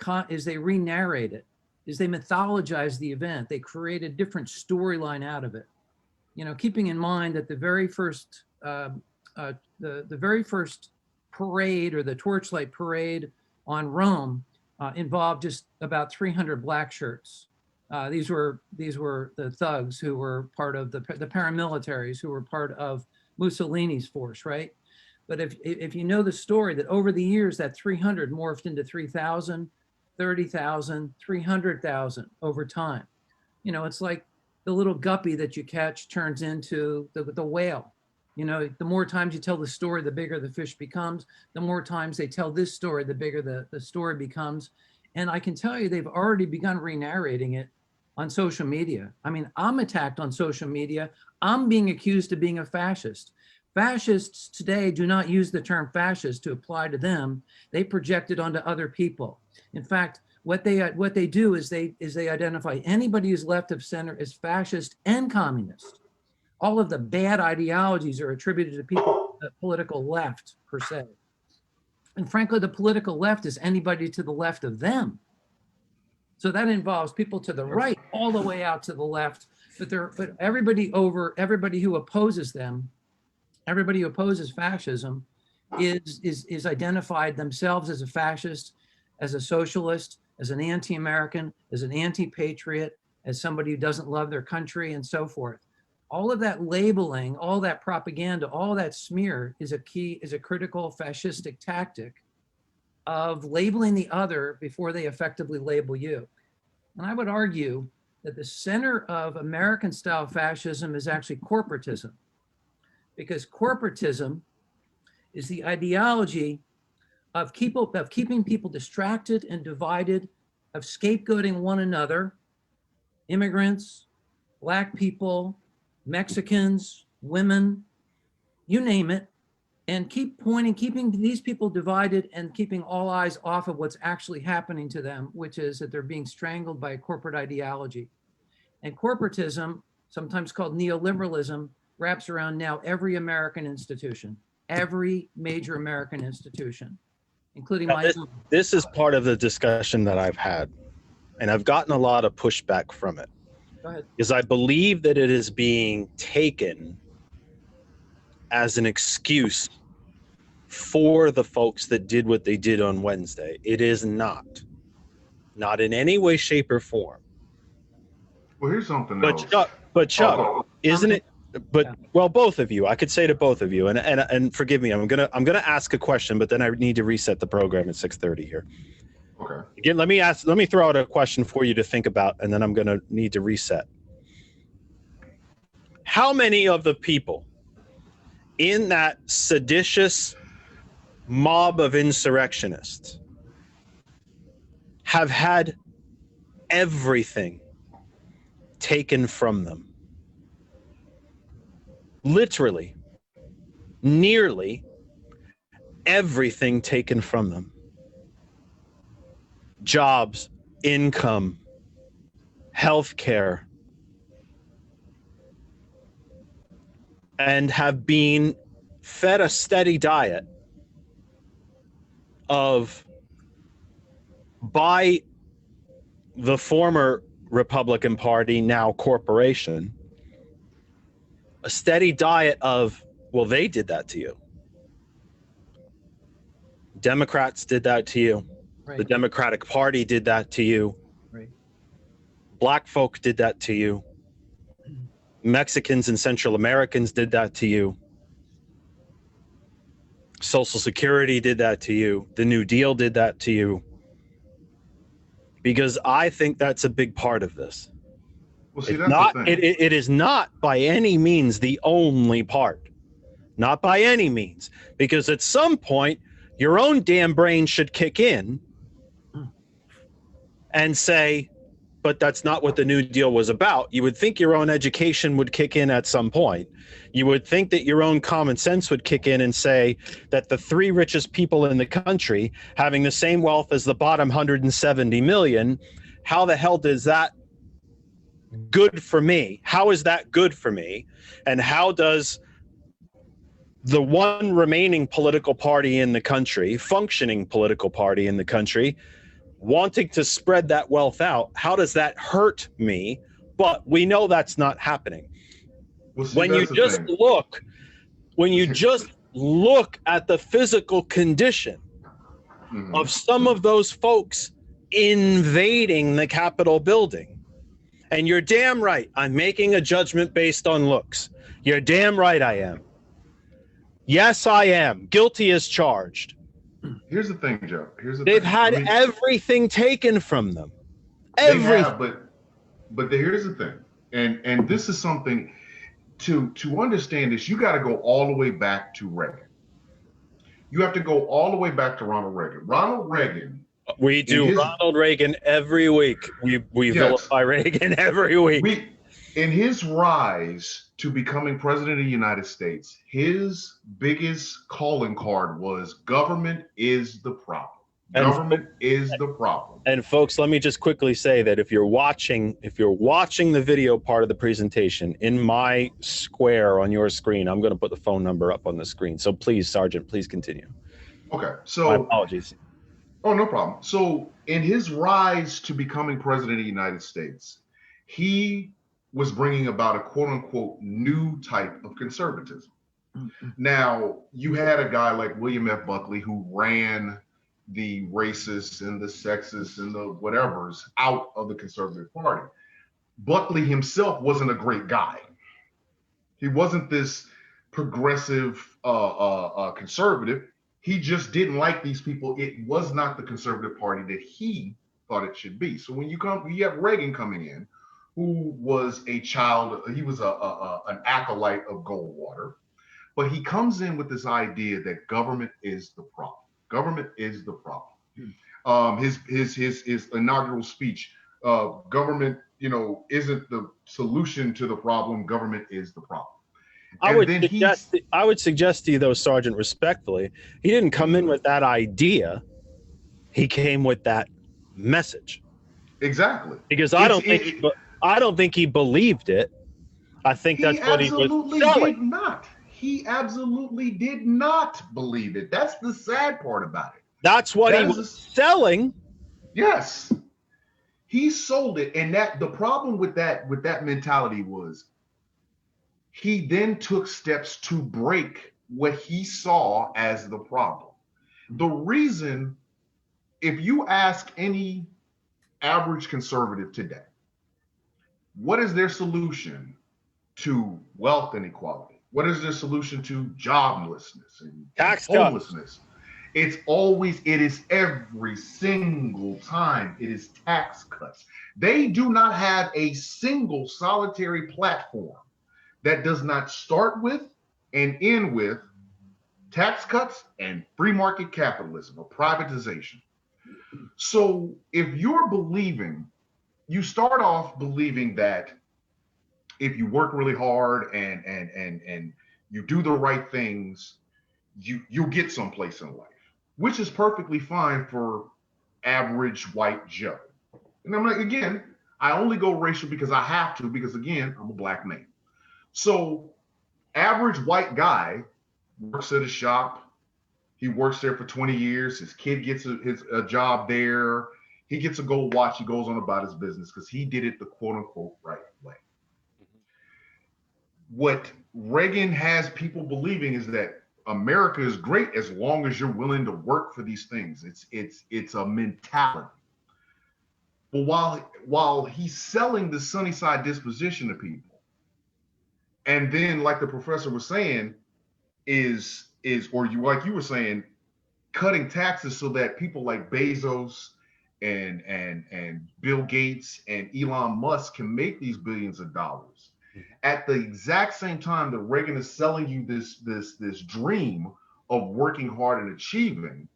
Speaker 4: re-narrate it, is they mythologize the event. They create a different storyline out of it. You know, keeping in mind that the very first parade, or the torchlight parade on Rome, involved just about 300 black shirts. These were the thugs who were part of the paramilitaries who were part of Mussolini's force, right? But if you know the story, that over the years that 300 morphed into 3,000, 30,000, 300,000 over time. You know, it's like the little guppy that you catch turns into the whale. You know, the more times you tell the story, the bigger the fish becomes. The more times they tell this story, the bigger the story becomes. And I can tell you, they've already begun re-narrating it on social media. I mean, I'm attacked on social media. I'm being accused of being a fascist. Fascists today do not use the term fascist to apply to them. They project it onto other people. In fact, what they do is they identify anybody who's left of center as fascist and communist. All of the bad ideologies are attributed to people, the political left per se. And frankly, the political left is anybody to the left of them. So that involves people to the right, all the way out to the left. But everybody who opposes them, everybody who opposes fascism, is identified themselves as a fascist, as a socialist, as an anti-American, as an anti-patriot, as somebody who doesn't love their country, and so forth. All of that labeling, all that propaganda, all that smear is a critical fascistic tactic of labeling the other before they effectively label you. And I would argue that the center of American style fascism is actually corporatism, because corporatism is the ideology of keeping people distracted and divided, of scapegoating one another, immigrants, Black people, Mexicans, women, you name it, and keeping these people divided and keeping all eyes off of what's actually happening to them, which is that they're being strangled by a corporate ideology. And corporatism, sometimes called neoliberalism, wraps around now every American institution, every major American institution, including my own.
Speaker 2: This is part of the discussion that I've had, and I've gotten a lot of pushback from it.
Speaker 4: Go ahead.
Speaker 2: Because I believe that it is being taken as an excuse for the folks that did what they did on Wednesday. It is not in any way, shape, or form.
Speaker 1: Well, here's something else.
Speaker 2: Chuck, isn't it? But well, both of you. I could say to both of you, and forgive me. I'm gonna ask a question, but then I need to reset the program at 6:30 here.
Speaker 1: Okay.
Speaker 2: Again, let me throw out a question for you to think about, and then I'm gonna need to reset. How many of the people in that seditious mob of insurrectionists have had everything taken from them? Literally, nearly everything taken from them. Jobs, income, healthcare, and have been fed a steady diet by the former Republican Party, now corporation, a steady diet of, well, they did that to you. Democrats did that to you. Right. The Democratic Party did that to you.
Speaker 4: Right.
Speaker 2: Black folk did that to you. Mexicans and Central Americans did that to you. Social Security did that to you. The New Deal did that to you. Because I think that's a big part of this.
Speaker 1: Well, see,
Speaker 2: It's
Speaker 1: that's
Speaker 2: not,
Speaker 1: the thing.
Speaker 2: it is not by any means the only part. Not by any means. Because at some point, your own damn brain should kick in and say, but that's not what the New Deal was about. You would think your own education would kick in at some point. You would think that your own common sense would kick in and say that the 3 richest people in the country having the same wealth as the bottom 170 million, how the hell does that good for me? How is that good for me? And how does the one remaining political party in the country, functioning political party in the country, wanting to spread that wealth out, how does that hurt me? But we know that's not happening.
Speaker 1: Well, see,
Speaker 2: When you just look, when you just look at the physical condition of some of those folks invading the Capitol building, and you're damn right, I'm making a judgment based on looks. You're damn right I am. Yes, I am. Guilty as charged.
Speaker 1: Here's the thing, Joe.
Speaker 2: They've had everything taken from them. Everything.
Speaker 1: They have, but here's the thing, and this is something to understand this. You got to go all the way back to Reagan. You have to go all the way back to Ronald Reagan. Ronald Reagan.
Speaker 2: We do Ronald Reagan every week. We vilify Reagan every week.
Speaker 1: In his rise to becoming president of the United States, his biggest calling card was government is the problem. Government is the problem.
Speaker 2: And folks, let me just quickly say that if you're watching the video part of the presentation in my square on your screen, I'm going to put the phone number up on the screen. So please, Sergeant, please continue.
Speaker 1: Okay. So
Speaker 2: my apologies.
Speaker 1: Oh, no problem. So in his rise to becoming president of the United States, he was bringing about a quote unquote new type of conservatism. Now, you had a guy like William F. Buckley who ran the racists and the sexists and the whatevers out of the Conservative Party. Buckley himself wasn't a great guy. He wasn't this progressive conservative. He just didn't like these people. It was not the Conservative Party that he thought it should be. So when you have Reagan coming in, who was a child, he was an acolyte of Goldwater, but he comes in with this idea that government is the problem. Government is the problem. His inaugural speech, government, isn't the solution to the problem. Government is the problem.
Speaker 2: I would suggest to you, though, Sergeant, respectfully, he didn't come in with that idea. He came with that message.
Speaker 1: Exactly.
Speaker 2: Because I don't think he believed it. I think that's what he was selling.
Speaker 1: He absolutely did not believe it. That's the sad part about it.
Speaker 2: That's what he was selling.
Speaker 1: Yes. He sold it. And the problem with that mentality was he then took steps to break what he saw as the problem. The reason, if you ask any average conservative today, what is their solution to wealth inequality? What is their solution to joblessness and
Speaker 2: tax
Speaker 1: homelessness? It is every single time, it is tax cuts. They do not have a single solitary platform that does not start with and end with tax cuts and free market capitalism or privatization. So if you're believing, you start off believing that if you work really hard and you do the right things, you'll get someplace in life, which is perfectly fine for average white Joe. And I'm like, again, I only go racial because I have to, because again, I'm a black man. So average white guy works at a shop. He works there for 20 years. His kid gets a job there. He gets a gold watch. He goes on about his business because he did it the quote unquote right way. What Reagan has people believing is that America is great as long as you're willing to work for these things. It's a mentality. But while he's selling the sunny side disposition to people, and then like the professor was saying, like you were saying, cutting taxes so that people like Bezos and Bill Gates and Elon Musk can make these billions of dollars. At the exact same time that Reagan is selling you this dream of working hard and achieving,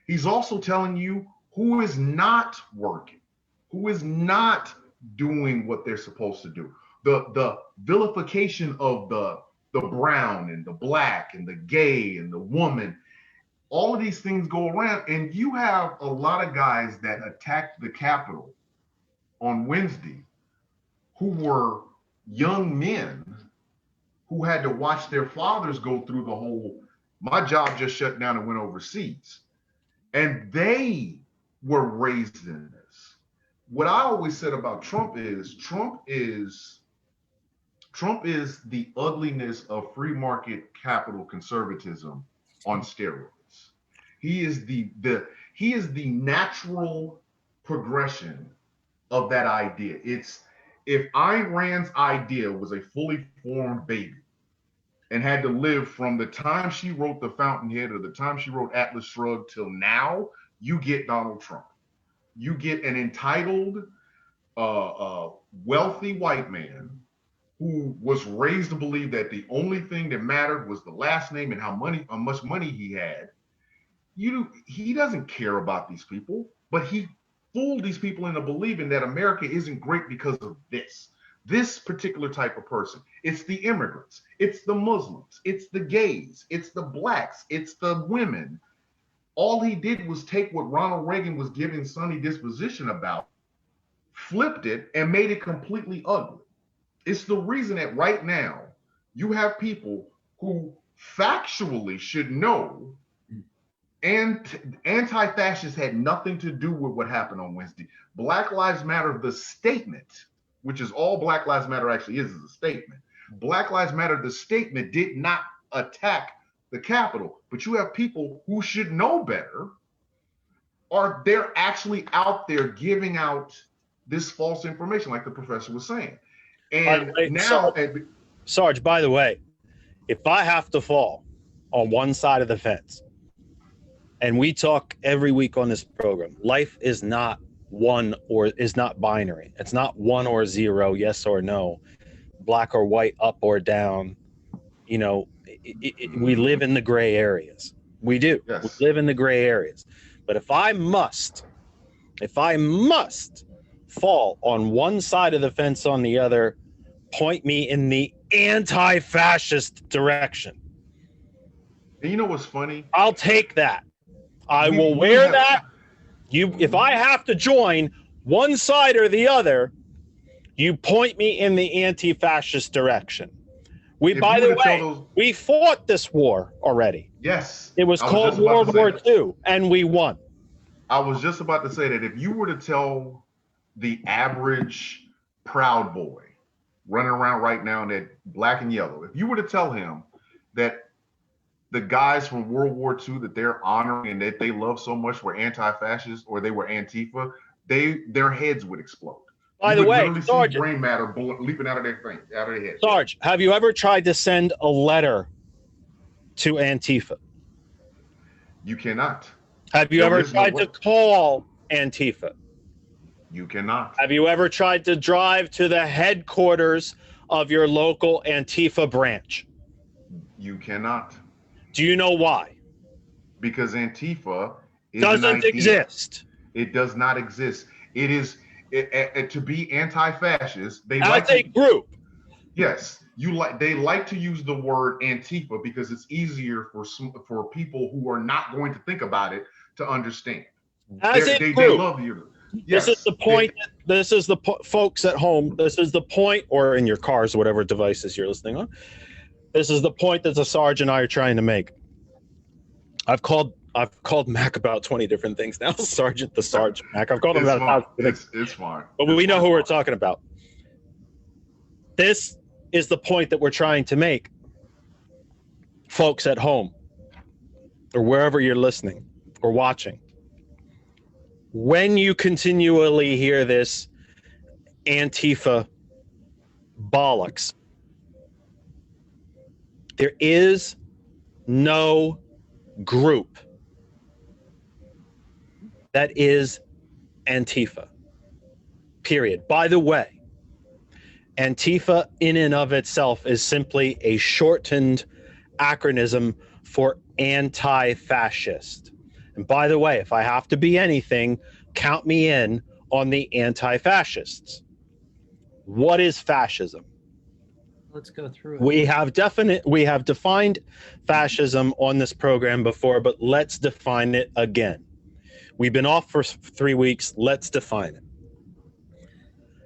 Speaker 1: he's also telling you who is not working, who is not doing what they're supposed to do. The vilification of the brown and the black and the gay and the woman, all of these things go around, and you have a lot of guys that attacked the Capitol on Wednesday who were young men who had to watch their fathers go through the whole, my job just shut down and went overseas. And they were raised in this. What I always said about Trump is the ugliness of free market capital conservatism on steroids. He is the natural progression of that idea. It's, if Ayn Rand's idea was a fully formed baby and had to live from the time she wrote The Fountainhead or the time she wrote Atlas Shrugged till now, you get Donald Trump. You get an entitled, wealthy white man who was raised to believe that the only thing that mattered was the last name and how much money he had. He doesn't care about these people, but he fooled these people into believing that America isn't great because of this particular type of person. It's the immigrants, it's the Muslims, it's the gays, it's the blacks, it's the women. All he did was take what Ronald Reagan was giving Sonny disposition about, flipped it, and made it completely ugly. It's the reason that right now you have people who factually should know, and anti-fascists had nothing to do with what happened on Wednesday. Black Lives Matter, the statement, which is all Black Lives Matter actually is a statement. Black Lives Matter, the statement, did not attack the Capitol, but you have people who should know better, or they're actually out there giving out this false information, like the professor was saying. And now,
Speaker 2: Sarge, by the way, if I have to fall on one side of the fence, and we talk every week on this program, life is not one or is not binary. It's not 1 or 0, yes or no, black or white, up or down. You know, we live in the gray areas. We do. Yes. We live in the gray areas. But if I must fall on one side of the fence on the other, point me in the anti-fascist direction.
Speaker 1: And you know what's funny?
Speaker 2: I'll take that. I will wear that. If I have to join one side or the other, you point me in the anti-fascist direction. By the way, we fought this war already.
Speaker 1: Yes.
Speaker 2: It was called World War II, and we won.
Speaker 1: I was just about to say that if you were to tell the average Proud Boy running around right now, that black and yellow, if you were to tell him that the guys from World War II that they're honoring and that they love so much were anti-fascists or they were Antifa, their heads would explode.
Speaker 2: By the way, Sarge,
Speaker 1: brain matter leaping out of their head.
Speaker 2: Sarge, have you ever tried to send a letter to Antifa?
Speaker 1: You cannot.
Speaker 2: Have you ever tried to call Antifa?
Speaker 1: You cannot.
Speaker 2: Have you ever tried to drive to the headquarters of your local Antifa branch?
Speaker 1: You cannot.
Speaker 2: Do you know why?
Speaker 1: Because Antifa
Speaker 2: doesn't exist.
Speaker 1: It does not exist. It is to be anti-fascist. They
Speaker 2: as a group.
Speaker 1: Yes, they like to use the word Antifa because it's easier for people who are not going to think about it to understand.
Speaker 2: As a group. They love you. Yes, this is the point. This is the folks at home. This is the point, or in your cars, whatever devices you're listening on. This is the point that the Sarge and I are trying to make. I've called Mac about 20 different things now. Sergeant the Sarge Mac. I've called him about 1,000 things.
Speaker 1: It's fine.
Speaker 2: But we know who we're talking about. This is the point that we're trying to make. Folks at home, or wherever you're listening or watching. When you continually hear this Antifa bollocks, there is no group that is Antifa. Period. By the way, Antifa in and of itself is simply a shortened acronym for anti-fascist. And by the way, if I have to be anything, count me in on the anti-fascists. What is fascism?
Speaker 4: Let's go through it.
Speaker 2: We have defined fascism on this program before, but let's define it again. We've been off for 3 weeks. Let's define it.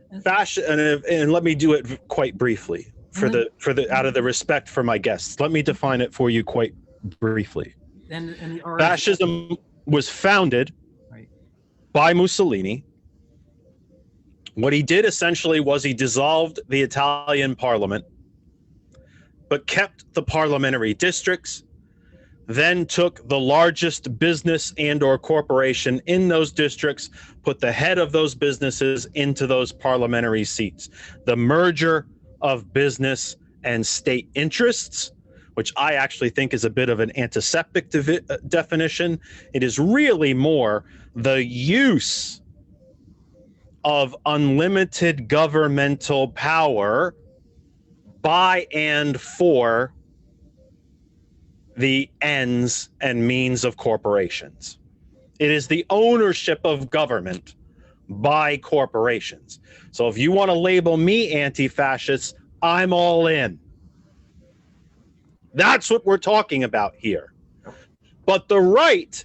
Speaker 2: And let me do it quite briefly for the out of the respect for my guests. Let me define it for you quite briefly.
Speaker 4: And
Speaker 2: Fascism was founded by Mussolini. What he did essentially was he dissolved the Italian parliament, but kept the parliamentary districts, then took the largest business and or corporation in those districts, put the head of those businesses into those parliamentary seats. The merger of business and state interests, which I actually think is a bit of an antiseptic definition. It is really more the use of unlimited governmental power by and for the ends and means of corporations. It is the ownership of government by corporations. So if you want to label me anti-fascist, I'm all in. That's what we're talking about here. But the right,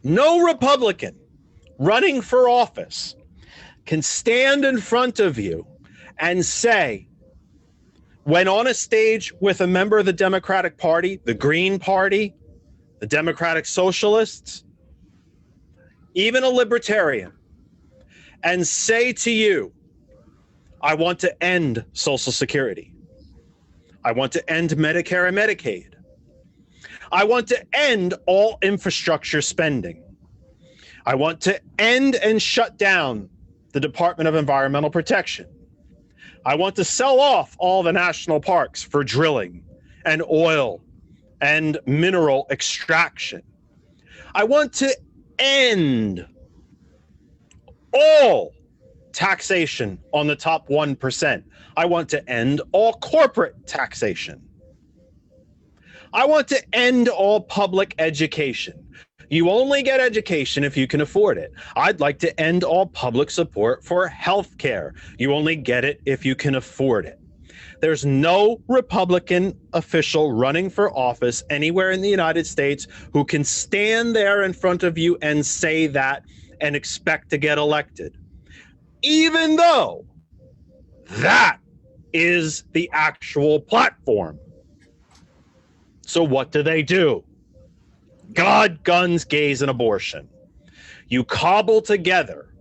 Speaker 2: no Republican running for office can stand in front of you and say, when on a stage with a member of the Democratic Party, the Green Party, the Democratic Socialists, even a libertarian, and say to you, I want to end Social Security. I want to end Medicare and Medicaid. I want to end all infrastructure spending. I want to end and shut down the Department of Environmental Protection. I want to sell off all the national parks for drilling and oil and mineral extraction. I want to end all taxation on the top 1%. I want to end all corporate taxation. I want to end all public education. You only get education if you can afford it. I'd like to end all public support for health care. You only get it if you can afford it. There's no Republican official running for office anywhere in the United States who can stand there in front of you and say that and expect to get elected, even though that is the actual platform. So what do? God, guns, gays, and abortion. You cobble together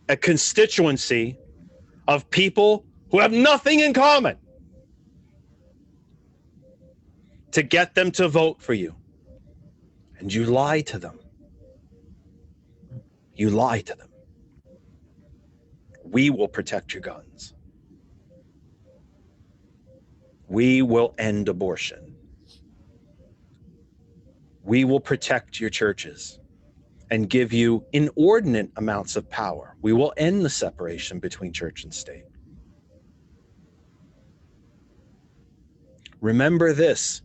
Speaker 2: a constituency of people who have nothing in common to get them to vote for you. And you lie to them. You lie to them. We will protect your guns. We will end abortion. We will protect your churches and give you inordinate amounts of power. We will end the separation between church and state. Remember this,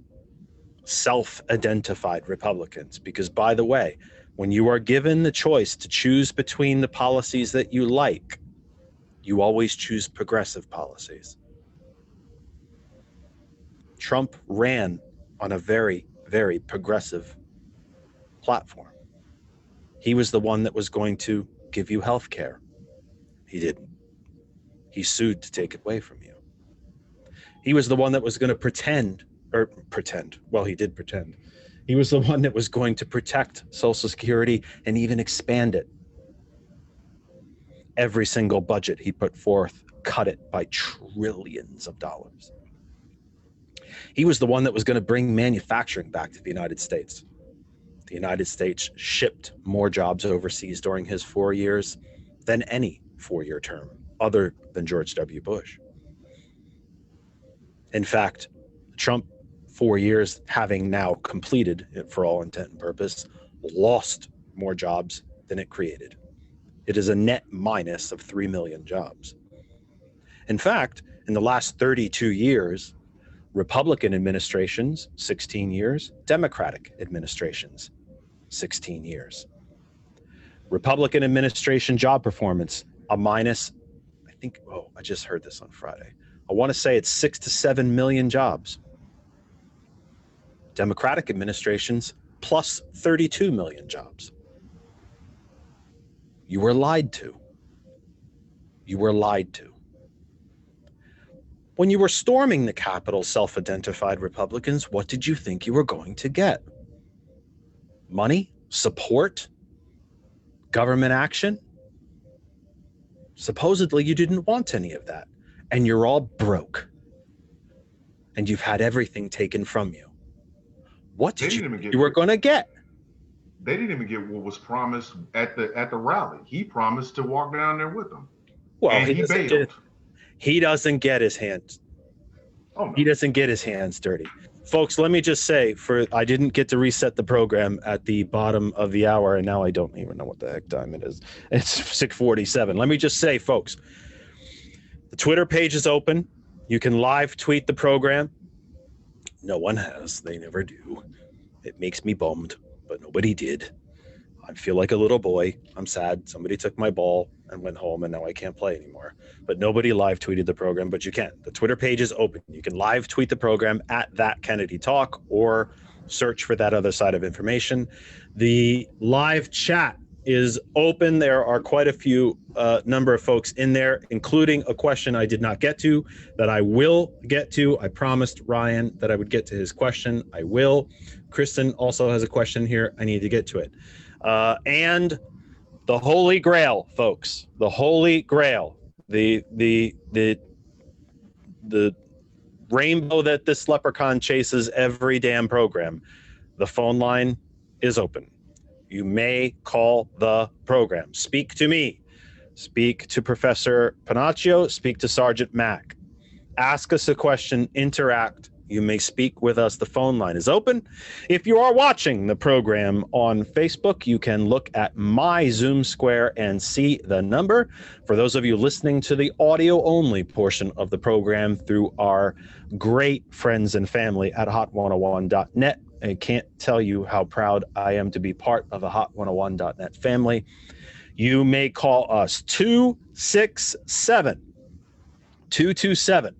Speaker 2: self-identified Republicans, because by the way, when you are given the choice to choose between the policies that you like, you always choose progressive policies. Trump ran on a very, very progressive platform. He was the one that was going to give you health care. He didn't. He sued to take it away from you. He was the one that was going to pretend. Well, he did pretend. He was the one that was going to protect Social Security and even expand it. Every single budget he put forth cut it by trillions of dollars. He was the one that was going to bring manufacturing back to the United States. The United States shipped more jobs overseas during his 4 years than any 4-year term other than George W. Bush. In fact, Trump, 4 years having now completed, for all intent and purpose, lost more jobs than it created. It is a net minus of 3 million jobs. In fact, in the last 32 years, Republican administrations, 16 years, Democratic administrations, 16 years. Republican administration job performance, a minus, I think, I just heard this on Friday. I want to say it's 6 to 7 million jobs. Democratic administrations, plus 32 million jobs. You were lied to. You were lied to. When you were storming the Capitol, self-identified Republicans, what did you think you were going to get? Money? Support? Government action? Supposedly you didn't want any of that, and you're all broke. And you've had everything taken from you. What did you were going to get?
Speaker 1: They didn't even get what was promised at the rally. He promised to walk down there with them.
Speaker 2: Well,
Speaker 1: and
Speaker 2: he doesn't get his hands.
Speaker 1: Oh, no.
Speaker 2: He doesn't get his hands dirty. Folks, let me just say, I didn't get to reset the program at the bottom of the hour, and now I don't even know what the heck time it is. It's 6:47. Let me just say, folks, the Twitter page is open. You can live tweet the program. No one has. They never do. It makes me bummed, but nobody did. I feel like a little boy. I'm sad. Somebody took my ball and went home, and now I can't play anymore. But nobody live tweeted the program, but you can. The Twitter page is open. You can live tweet the program at That Kennedy Talk or search for That Other Side of Information. The live chat is open. There are quite a few number of folks in there, including a question I did not get to that I will get to. I promised Ryan that I would get to his question. I will. Kristen also has a question here. I need to get to it. And the Holy Grail, folks, the Holy Grail, the rainbow that this leprechaun chases every damn program. The phone line is open. You may call the program. Speak to me. Speak to Professor Pennachio. Speak to Sergeant Mack. Ask us a question. Interact. You may speak with us. The phone line is open. If you are watching the program on Facebook, you can look at my Zoom square and see the number. For those of you listening to the audio-only portion of the program through our great friends and family at hot101.net, I can't tell you how proud I am to be part of the hot101.net family. You may call us 267-227-9189,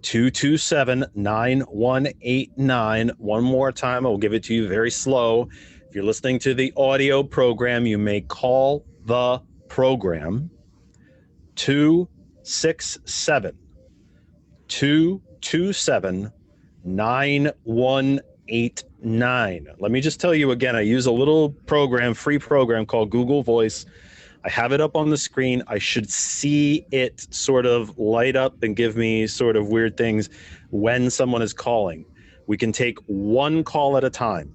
Speaker 2: 267-227-9189. One more time, I'll give it to you very slow. If you're listening to the audio program, you may call the program 267-227-9189. Let me just tell you again, I use a little program, free program called Google Voice. I have it up on the screen. I should see it sort of light up and give me sort of weird things when someone is calling. We can take one call at a time.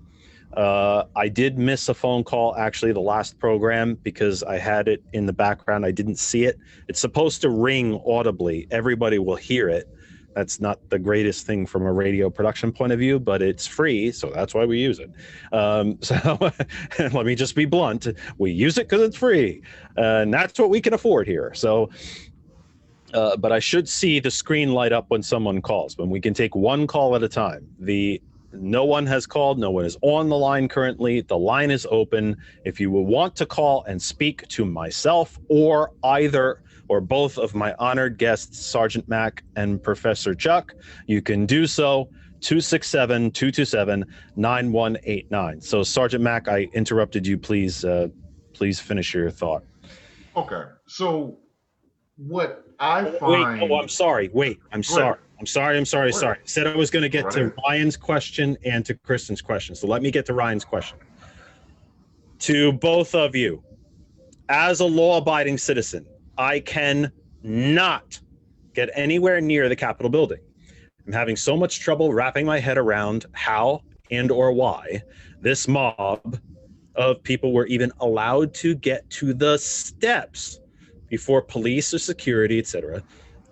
Speaker 2: I did miss a phone call, actually, the last program because I had it in the background. I didn't see it. It's supposed to ring audibly. Everybody will hear it. That's not the greatest thing from a radio production point of view, but it's free, so that's why we use it. So let me just be blunt. We use it because it's free, and that's what we can afford here. So, but I should see the screen light up when someone calls, when we can take one call at a time. No one has called. No one is on the line currently. The line is open. If you will want to call and speak to myself or either or both of my honored guests, Sergeant Mack and Professor Chuck, you can do so. 267-227-9189. So, Sergeant Mack, I interrupted you. Please finish your thought.
Speaker 1: Okay. So, what I find...
Speaker 2: Wait, I'm sorry. I'm sorry. I said I was going to get to Ryan's question and to Kristen's question. So let me get to Ryan's question. To both of you, as a law-abiding citizen, I can not get anywhere near the Capitol building. I'm having so much trouble wrapping my head around how and or why this mob of people were even allowed to get to the steps before police or security, etc.,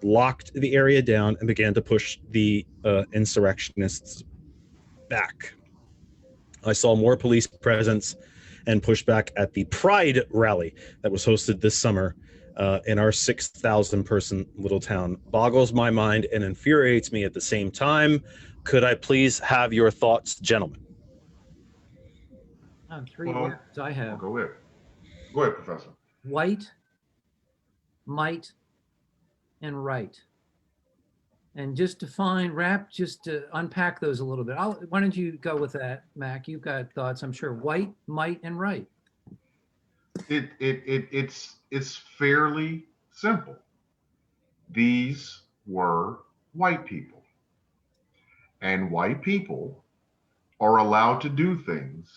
Speaker 2: locked the area down and began to push the insurrectionists back. I saw more police presence and pushback at the Pride rally that was hosted this summer in our 6,000 person little town. Boggles my mind and infuriates me at the same time. Could I please have your thoughts, gentlemen?
Speaker 4: Three words I have.
Speaker 1: Go ahead. Go ahead, Professor.
Speaker 4: White, might, and right. And just to unpack those a little bit. Why don't you go with that, Mac? You've got thoughts, I'm sure. White, might, and right.
Speaker 1: It's fairly simple. These were white people. And white people are allowed to do things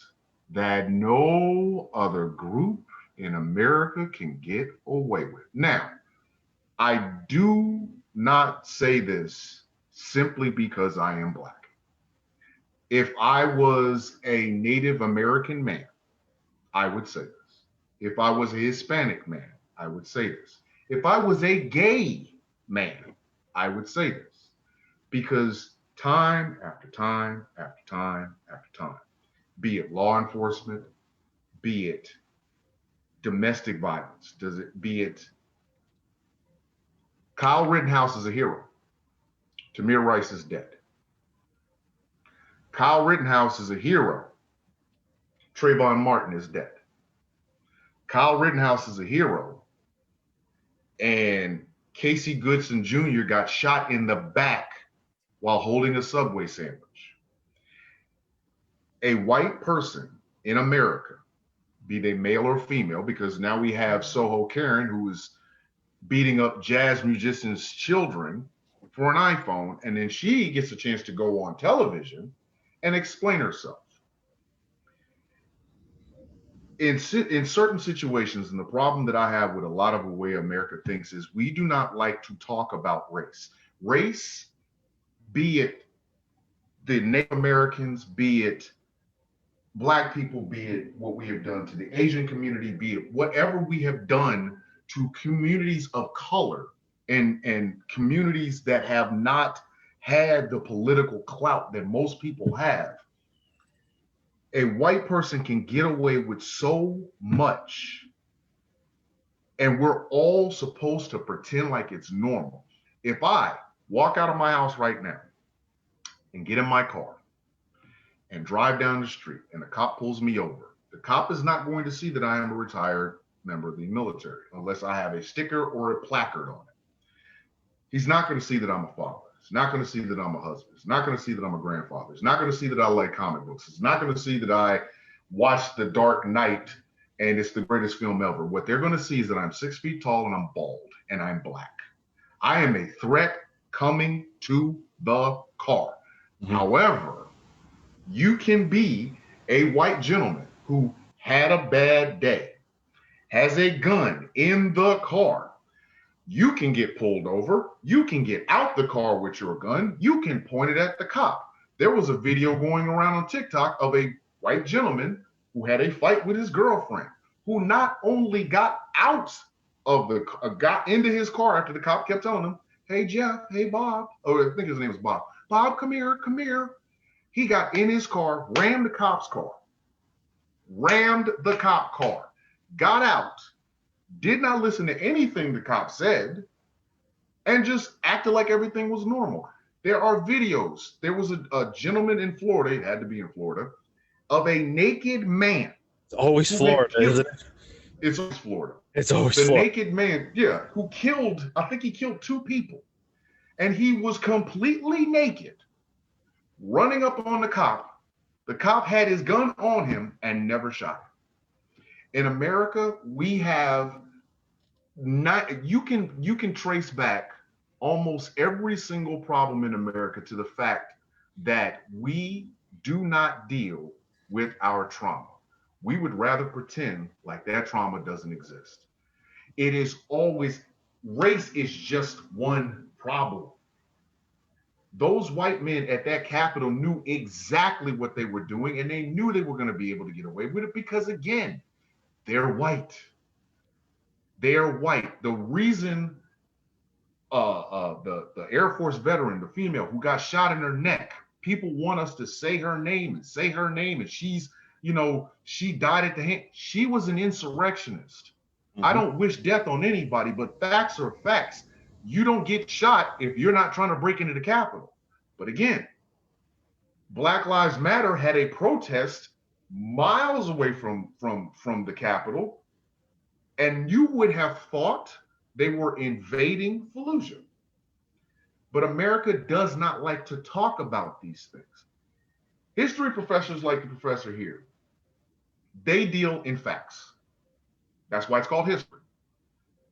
Speaker 1: that no other group in America can get away with. Now, I do not say this simply because I am Black. If I was a Native American man, I would say this. If I was a Hispanic man, I would say this. If I was a gay man, I would say this. Because time after time after time after time, be it law enforcement, be it domestic violence, be it Kyle Rittenhouse is a hero. Tamir Rice is dead. Kyle Rittenhouse is a hero. Trayvon Martin is dead. Kyle Rittenhouse is a hero. And Casey Goodson Jr. got shot in the back while holding a Subway sandwich. A white person in America, be they male or female, because now we have Soho Karen, who is beating up jazz musicians' children for an iPhone, and then she gets a chance to go on television and explain herself. In certain situations, and the problem that I have with a lot of the way America thinks is we do not like to talk about race. Race, be it the Native Americans, be it Black people, be it what we have done to the Asian community, be it whatever we have done to communities of color and communities that have not had the political clout that most people have. A white person can get away with so much, and we're all supposed to pretend like it's normal. If I walk out of my house right now and get in my car and drive down the street and a cop pulls me over, the cop is not going to see that I am a retired member of the military unless I have a sticker or a placard on it. He's not going to see that I'm a father. He's not going to see that I'm a husband. He's not going to see that I'm a grandfather. He's not going to see that I like comic books. He's not going to see that I watched The Dark Knight and it's the greatest film ever. What they're going to see is that I'm 6 feet tall and I'm bald and I'm Black. I am a threat coming to the car. Mm-hmm. However, you can be a white gentleman who had a bad day, has a gun in the car. You can get pulled over. You can get out the car with your gun. You can point it at the cop. There was a video going around on TikTok of a white gentleman who had a fight with his girlfriend, who not only got out of got into his car after the cop kept telling him, "Hey, Jeff, hey, Bob." Oh, I think his name was Bob. "Bob, come here, come here." He got in his car, rammed the cop's car, got out, did not listen to anything the cop said, and just acted like everything was normal. There are videos. There was a gentleman in Florida, it had to be in Florida, of a naked man.
Speaker 2: It's always Florida, isn't it?
Speaker 1: It's always Florida.
Speaker 2: It's always
Speaker 1: the
Speaker 2: Florida.
Speaker 1: Naked man, yeah, who killed, I think he killed 2 people. And he was completely naked, running up on the cop. The cop had his gun on him and never shot him. In America, we have not, you can trace back almost every single problem in America to the fact that we do not deal with our trauma. We would rather pretend like that trauma doesn't exist. It is always, race is just one problem. Those white men at that Capitol knew exactly what they were doing, and they knew they were going to be able to get away with it because, again, they're white. They're white. The reason the Air Force veteran, the female who got shot in her neck people want us to say her name and say her name, and she's, you know, she died at the hand. She was an insurrectionist. I don't wish death on anybody, but facts are facts. You don't get shot if you're not trying to break into the Capitol. But again, Black Lives Matter had a protest miles away from the Capitol, and you would have thought they were invading Fallujah. But America does not like to talk about these things. History professors like the professor here, they deal in facts. That's why it's called history.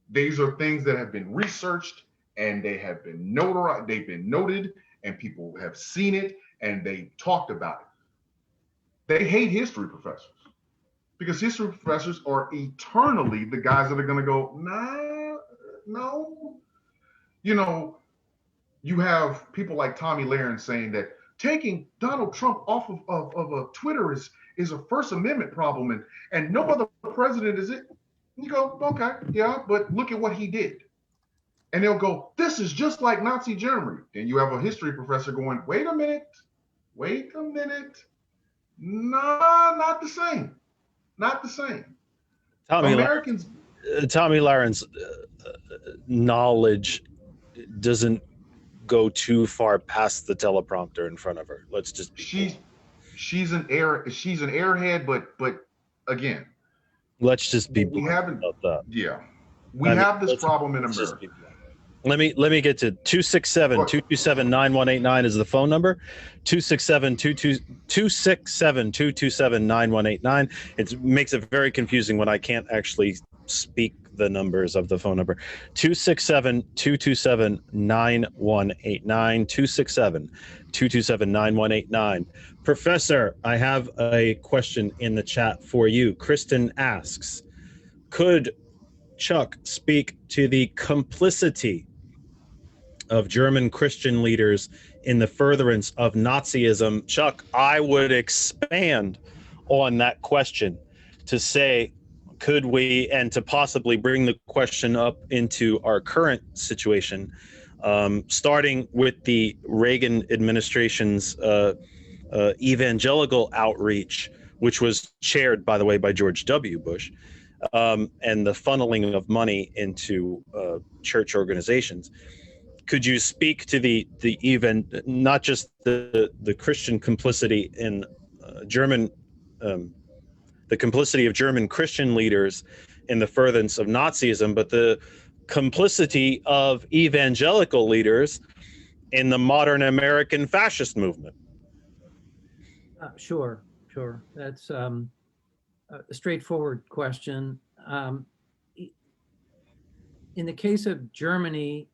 Speaker 1: These are things that have been researched and they have been notarized, they've been noted, and people have seen it and they talked about it. They hate history professors because history professors are eternally the guys that are going to go, nah, no. You know, you have people like Tommy Lahren saying that taking Donald Trump off of Twitter is a First Amendment problem, and no other president is it. You go, okay, yeah, but look at what he did. And they'll go, this is just like Nazi Germany. Then you have a history professor going, wait a minute. Nah, not the same. Not the same.
Speaker 2: Tommy Lahren's knowledge doesn't go too far past the teleprompter in front of her. Let's just be
Speaker 1: she's an airhead, but again,
Speaker 2: let's just be blunt about that.
Speaker 1: Yeah. We have this problem in America.
Speaker 2: Let me get to 267-227-9189 is the phone number. 267-227-9189. It makes it very confusing when I can't actually speak the numbers of the phone number. 267-227-9189. 267-227-9189. Professor, I have a question in the chat for you. Kristen asks, could Chuck speak to the complicity of German Christian leaders in the furtherance of Nazism? Chuck, I would expand on that question to say, could we, and to possibly bring the question up into our current situation, starting with the Reagan administration's evangelical outreach, which was chaired, by the way, by George W. Bush, and the funneling of money into church organizations. Could you speak to the not just the Christian complicity in German, the complicity of German Christian leaders in the furtherance of Nazism, but the complicity of evangelical leaders in the modern American fascist movement?
Speaker 4: Sure. That's a straightforward question. In the case of Germany,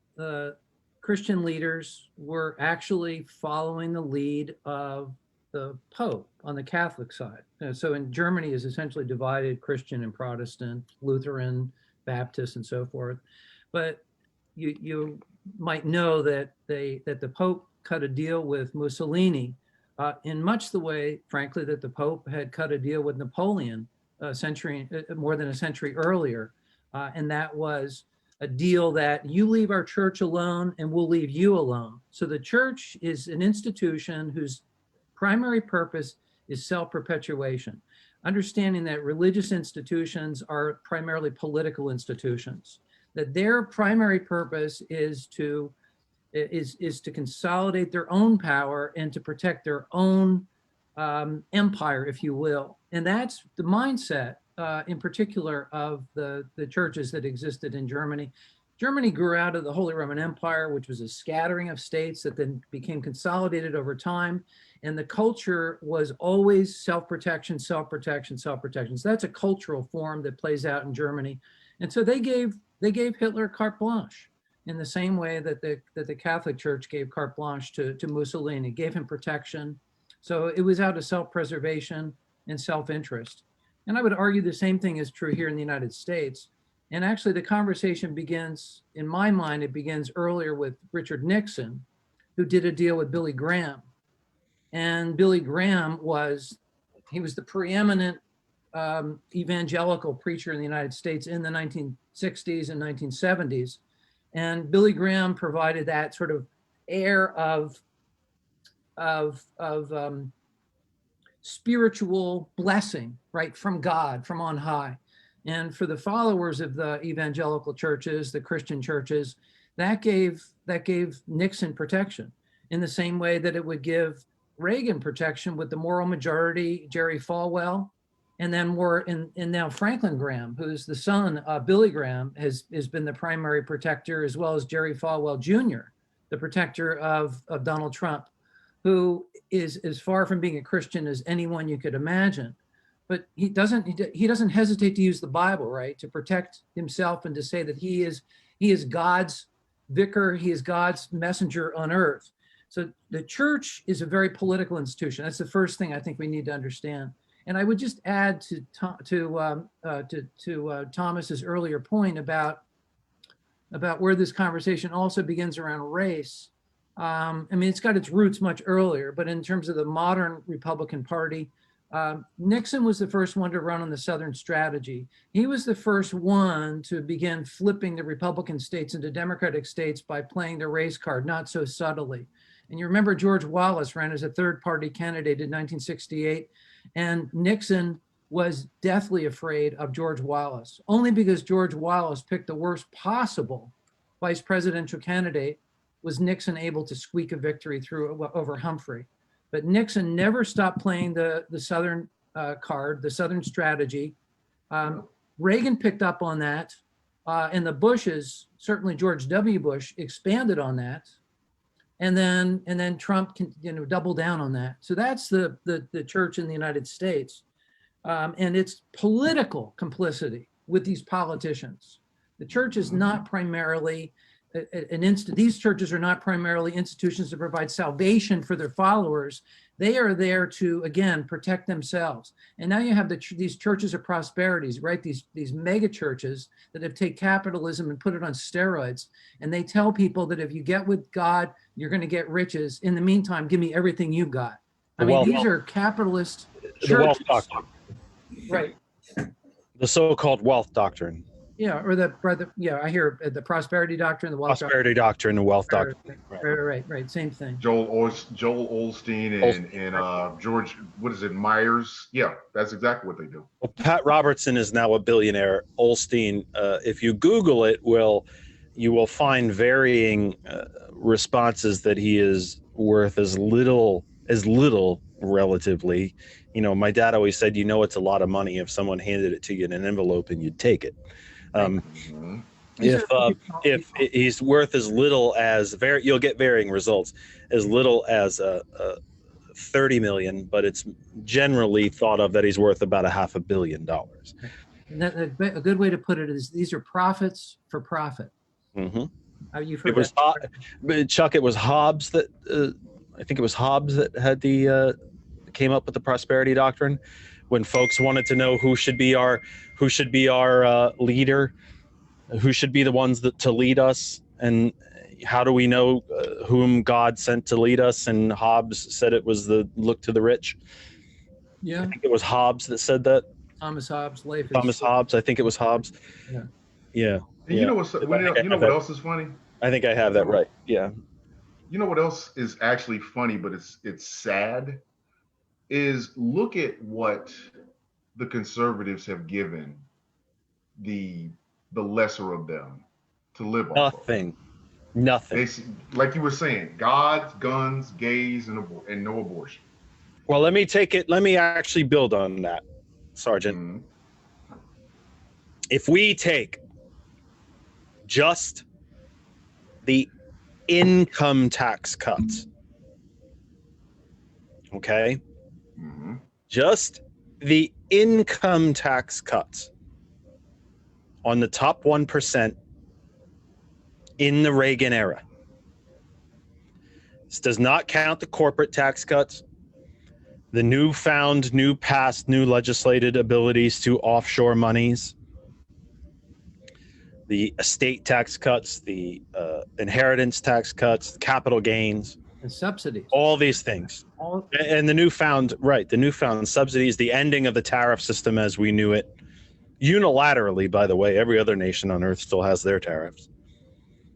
Speaker 4: Christian leaders were actually following the lead of the Pope on the Catholic side. So in Germany is essentially divided Christian and Protestant, Lutheran, Baptist, and so forth. But you might know that the Pope cut a deal with Mussolini in much the way, frankly, that the Pope had cut a deal with Napoleon more than a century earlier. And that was a deal that you leave our church alone and we'll leave you alone. So the church is an institution whose primary purpose is self-perpetuation, understanding that religious institutions are primarily political institutions, that their primary purpose is to consolidate their own power and to protect their own empire, if you will. And that's the mindset in particular of the churches that existed in Germany. Germany grew out of the Holy Roman Empire, which was a scattering of states that then became consolidated over time. And the culture was always self-protection, self-protection, self-protection. So that's a cultural form that plays out in Germany. And so they gave Hitler carte blanche in the same way that the Catholic Church gave carte blanche to Mussolini, gave him protection. So it was out of self-preservation and self-interest. And I would argue the same thing is true here in the United States. And actually the conversation begins, in my mind, it begins earlier with Richard Nixon, who did a deal with Billy Graham. And Billy Graham was the preeminent evangelical preacher in the United States in the 1960s and 1970s. And Billy Graham provided that sort of air of of spiritual blessing, right, from God, from on high. And for the followers of the evangelical churches, the Christian churches, that gave Nixon protection in the same way that it would give Reagan protection with the moral majority, Jerry Falwell, and then more in now Franklin Graham, who's the son of Billy Graham, has been the primary protector, as well as Jerry Falwell Jr., the protector of Donald Trump, who is as far from being a Christian as anyone you could imagine. But he doesn't hesitate to use the Bible, right, to protect himself and to say that he is God's vicar, he is God's messenger on earth. So the church is a very political institution. That's the first thing I think we need to understand. And I would just add to Thomas's earlier point about where this conversation also begins around race. I mean, it's got its roots much earlier, but in terms of the modern Republican Party, Nixon was the first one to run on the Southern strategy. He was the first one to begin flipping the Republican states into Democratic states by playing the race card, not so subtly. And you remember George Wallace ran as a third party candidate in 1968, and Nixon was deathly afraid of George Wallace, only because George Wallace picked the worst possible vice presidential candidate was Nixon able to squeak a victory through over Humphrey. But Nixon never stopped playing the Southern card, the Southern strategy. Reagan picked up on that, and the Bushes, certainly George W. Bush, expanded on that, and then Trump can double down on that. So that's the church in the United States, and its political complicity with these politicians. The church is not primarily these churches are not primarily institutions to provide salvation for their followers. They are there to, again, protect themselves. And now you have these churches of prosperities, right? These mega churches that have taken capitalism and put it on steroids. And they tell people that if you get with God, you're going to get riches. In the meantime, give me everything you've got. I mean, these are capitalist churches.
Speaker 2: The wealth doctrine.
Speaker 4: Right.
Speaker 2: The so-called wealth doctrine.
Speaker 4: Yeah, I hear the prosperity doctrine, the wealth
Speaker 2: prosperity doctrine, the wealth doctrine.
Speaker 4: Right, same thing.
Speaker 1: Joel Osteen and George, what is it, Myers? Yeah, that's exactly what they do.
Speaker 2: Well, Pat Robertson is now a billionaire. Osteen, if you Google it, you will find varying responses that he is worth as little relatively. You know, my dad always said, it's a lot of money if someone handed it to you in an envelope and you'd take it. If he's worth as little as you'll get varying results, as little as 30 million, but it's generally thought of that he's worth about $500 million.
Speaker 4: A good way to put it is these are profits for profit.
Speaker 2: Mm-hmm.
Speaker 4: You've heard
Speaker 2: Chuck, it was Hobbes that I think it was Hobbes that had came up with the prosperity doctrine, when folks wanted to know who should be our leader, who should be the ones to lead us, and how do we know whom God sent to lead us? And Hobbes said it was the look to the rich.
Speaker 4: Yeah,
Speaker 2: I think it was Hobbes that said that.
Speaker 4: Thomas Hobbes.
Speaker 2: Thomas Hobbes. I think it was Hobbes. Yeah.
Speaker 1: And you know what else is funny?
Speaker 2: I think I have that right. Yeah.
Speaker 1: You know what else is actually funny, but it's sad, is look at what the conservatives have given the lesser of them to live off of.
Speaker 2: Nothing.
Speaker 1: Like you were saying, gods, guns, gays, and no abortion.
Speaker 2: Well, let me actually build on that, Sergeant.
Speaker 1: Mm-hmm.
Speaker 2: If we take just the income tax cuts, okay?
Speaker 1: Mm-hmm.
Speaker 2: Just the income tax cuts on the top 1% in the Reagan era. This does not count the corporate tax cuts, the new legislated abilities to offshore monies, the estate tax cuts, the inheritance tax cuts, capital gains,
Speaker 4: and subsidies.
Speaker 2: All these things. And the newfound subsidies, the ending of the tariff system as we knew it. Unilaterally, by the way, every other nation on earth still has their tariffs.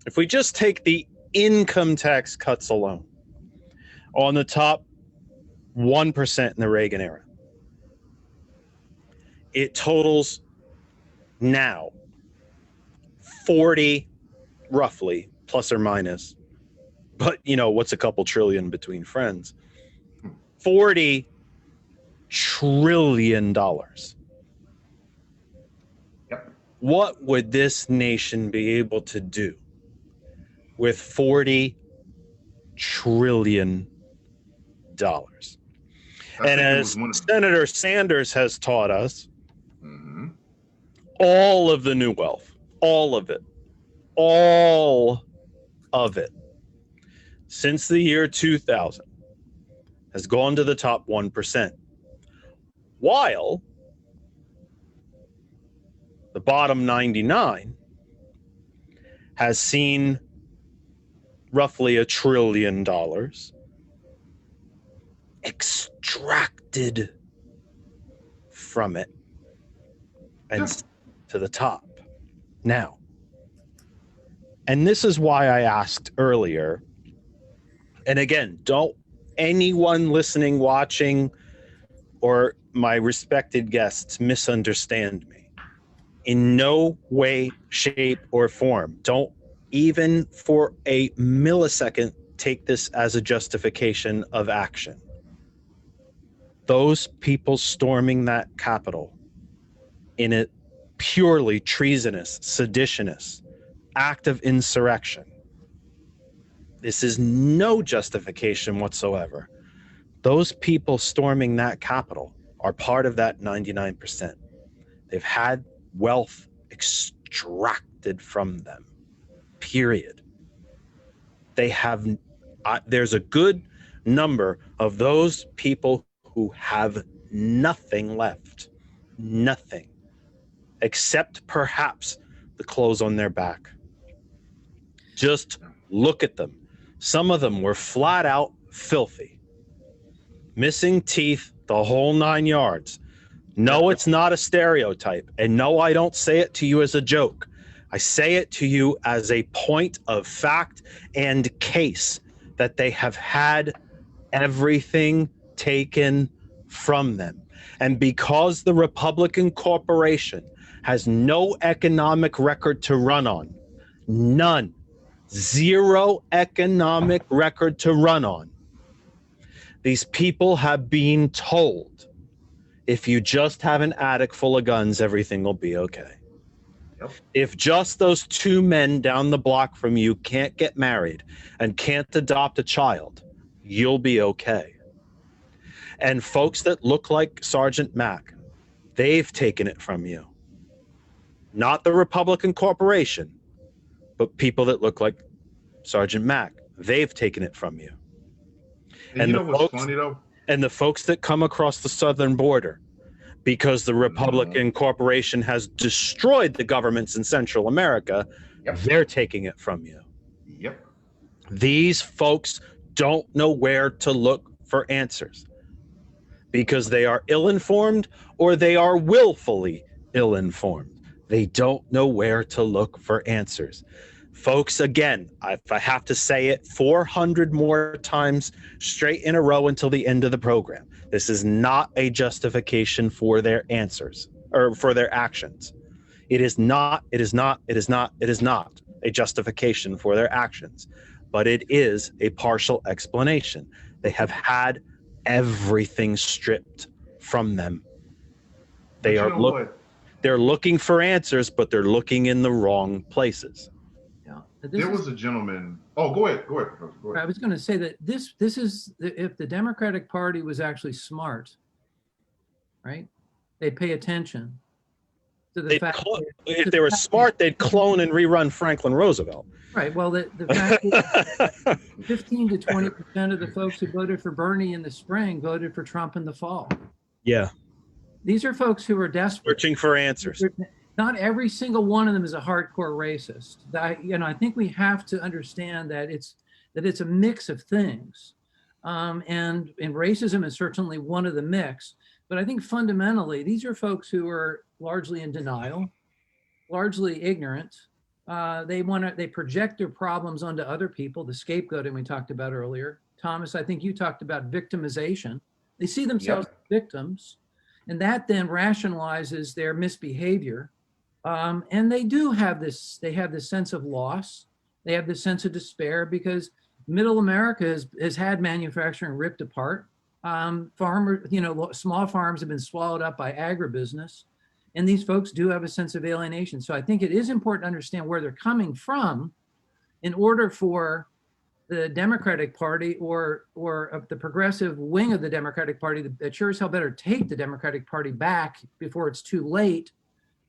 Speaker 2: If we just take the income tax cuts alone, on the top 1% in the Reagan era. It totals now 40, roughly, plus or minus. But, you know, what's a couple trillion between friends? $40 trillion.
Speaker 1: Yep.
Speaker 2: What would this nation be able to do with $40 trillion? And as Senator Sanders has taught us, all of the new wealth, all of it, since the year 2000 has gone to the top 1%, while the bottom 99 has seen roughly $1 trillion extracted from it and to the top now. And this is why I asked earlier, and again, don't anyone listening, watching, or my respected guests misunderstand me. In no way, shape, or form. Don't even for a millisecond take this as a justification of action. Those people storming that Capitol in a purely treasonous, seditionous act of insurrection. This is no justification whatsoever. Those people storming that Capitol are part of that 99%. They've had wealth extracted from them, period. They have, there's a good number of those people who have nothing left, nothing, except perhaps the clothes on their back. Just look at them. Some of them were flat out filthy, missing teeth, the whole 9 yards. No, it's not a stereotype. And no, I don't say it to you as a joke. I say it to you as a point of fact and case that they have had everything taken from them. And because the Republican corporation has no economic record to run on, none, zero economic record to run on, these people have been told, if you just have an attic full of guns, everything will be okay. Yep. If just those two men down the block from you can't get married and can't adopt a child, you'll be okay. And folks that look like Sergeant Mack, they've taken it from you. Not the Republican corporation, but people that look like Sergeant Mack, they've taken it from you.
Speaker 1: And you know what's funny though?
Speaker 2: And the folks that come across the southern border, because the Republican corporation has destroyed the governments in Central America, they're taking it from you.
Speaker 1: Yep.
Speaker 2: These folks don't know where to look for answers because they are ill-informed or they are willfully ill-informed. They don't know where to look for answers. Folks, again, if I have to say it 400 more times straight in a row until the end of the program, this is not a justification for their answers or for their actions. It is not a justification for their actions, but it is a partial explanation. They have had everything stripped from them. They're looking for answers, but they're looking in the wrong places.
Speaker 1: There was a gentleman. Oh, go ahead. Go ahead.
Speaker 4: I was going to say that this is, if the Democratic Party was actually smart, right? They'd pay attention to the fact.
Speaker 2: If they were smart, they'd clone and rerun Franklin Roosevelt.
Speaker 4: Right. Well, the fact that 15 to 20% of the folks who voted for Bernie in the spring voted for Trump in the fall.
Speaker 2: Yeah.
Speaker 4: These are folks who are desperate.
Speaker 2: Searching for answers.
Speaker 4: Not every single one of them is a hardcore racist. I think we have to understand that it's a mix of things, and racism is certainly one of the mix. But I think fundamentally, these are folks who are largely in denial, largely ignorant. They project their problems onto other people, the scapegoating we talked about earlier. Thomas, I think you talked about victimization. They see themselves as victims, and that then rationalizes their misbehavior. And they do have this, they have this sense of loss. They have this sense of despair because middle America has had manufacturing ripped apart. Farmers, small farms have been swallowed up by agribusiness. And these folks do have a sense of alienation. So I think it is important to understand where they're coming from in order for the Democratic Party or the progressive wing of the Democratic Party that sure as hell better take the Democratic Party back before it's too late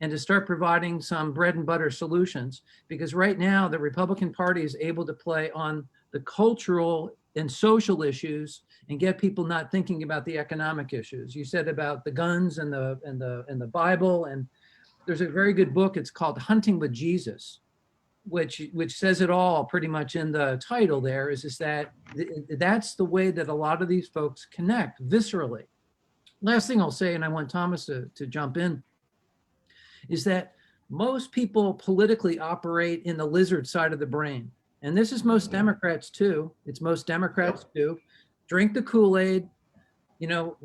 Speaker 4: and to start providing some bread and butter solutions. Because right now the Republican Party is able to play on the cultural and social issues and get people not thinking about the economic issues. You said about the guns and the Bible, and there's a very good book. It's called Hunting with Jesus, which says it all pretty much in the title. There is that that's the way that a lot of these folks connect viscerally. Last thing I'll say, and I want Thomas to jump in, is that most people politically operate in the lizard side of the brain. And this is most Democrats too. It's most Democrats too. Drink the Kool-Aid.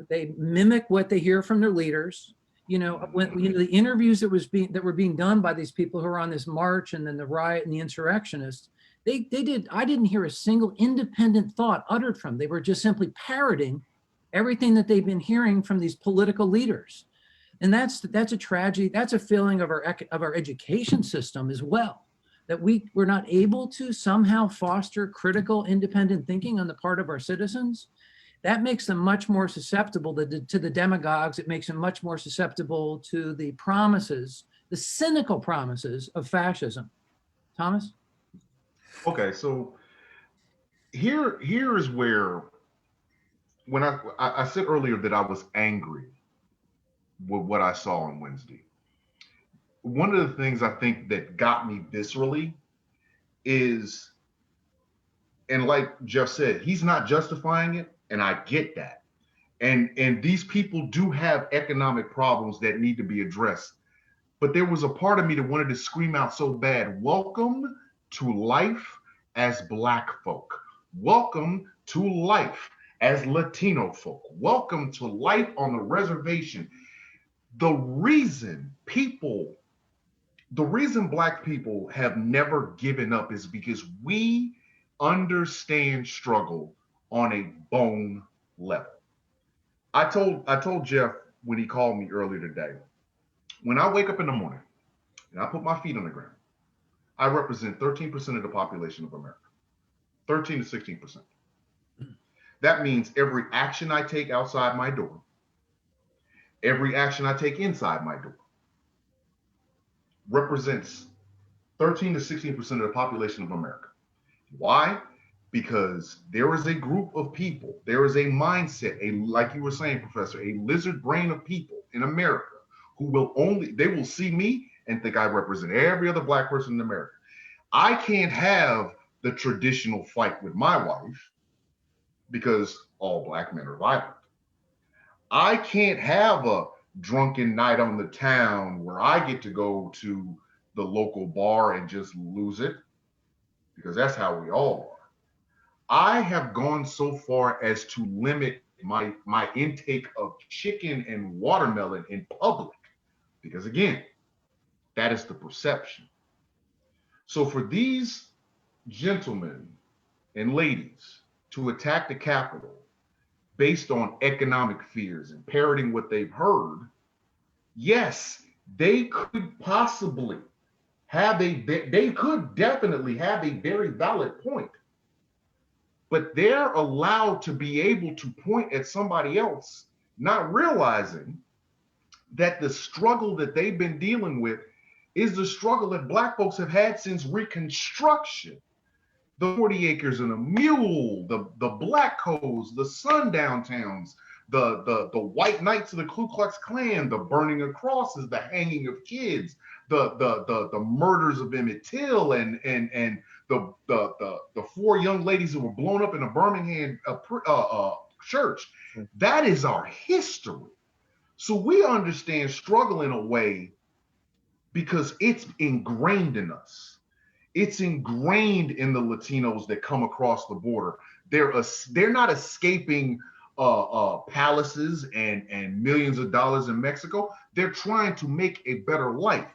Speaker 4: They mimic what they hear from their leaders. When the interviews that were being done by these people who are on this march and then the riot and the insurrectionists, I didn't hear a single independent thought uttered from them. They were just simply parroting everything that they've been hearing from these political leaders. And that's a tragedy. That's a failing of our education system as well, that we're not able to somehow foster critical, independent thinking on the part of our citizens. That makes them much more susceptible to the demagogues. It makes them much more susceptible to the promises, the cynical promises of fascism. Thomas?
Speaker 1: Okay, so here is where, when I said earlier that I was angry with what I saw on Wednesday. One of the things I think that got me viscerally is, and like Jeff said, he's not justifying it, and I get that. And these people do have economic problems that need to be addressed. But there was a part of me that wanted to scream out so bad, welcome to life as Black folk. Welcome to life as Latino folk. Welcome to life on the reservation. The reason Black people have never given up is because we understand struggle on a bone level. I told Jeff when he called me earlier today, when I wake up in the morning and I put my feet on the ground, I represent 13% of the population of America, 13 to 16%. That means every action I take outside my door, every action I take inside my door represents 13 to 16% of the population of America. Why? Because there is a group of people, there is a mindset, like you were saying, Professor, a lizard brain of people in America who they will see me and think I represent every other Black person in America. I can't have the traditional fight with my wife because all Black men are violent. I can't have a drunken night on the town where I get to go to the local bar and just lose it, because that's how we all are. I have gone so far as to limit my intake of chicken and watermelon in public, because again, that is the perception. So for these gentlemen and ladies to attack the Capitol based on economic fears and parroting what they've heard, yes, they could possibly have they could definitely have a very valid point, but they're allowed to be able to point at somebody else, not realizing that the struggle that they've been dealing with is the struggle that Black folks have had since Reconstruction. The 40 acres and a mule, the Black Codes, the sundown towns, the white knights of the Ku Klux Klan, the burning of crosses, the hanging of kids, the murders of Emmett Till, and the four young ladies who were blown up in a Birmingham church. That is our history. So we understand struggle in a way because it's ingrained in us. It's ingrained in the Latinos that come across the border. They're not escaping palaces and millions of dollars in Mexico. They're trying to make a better life.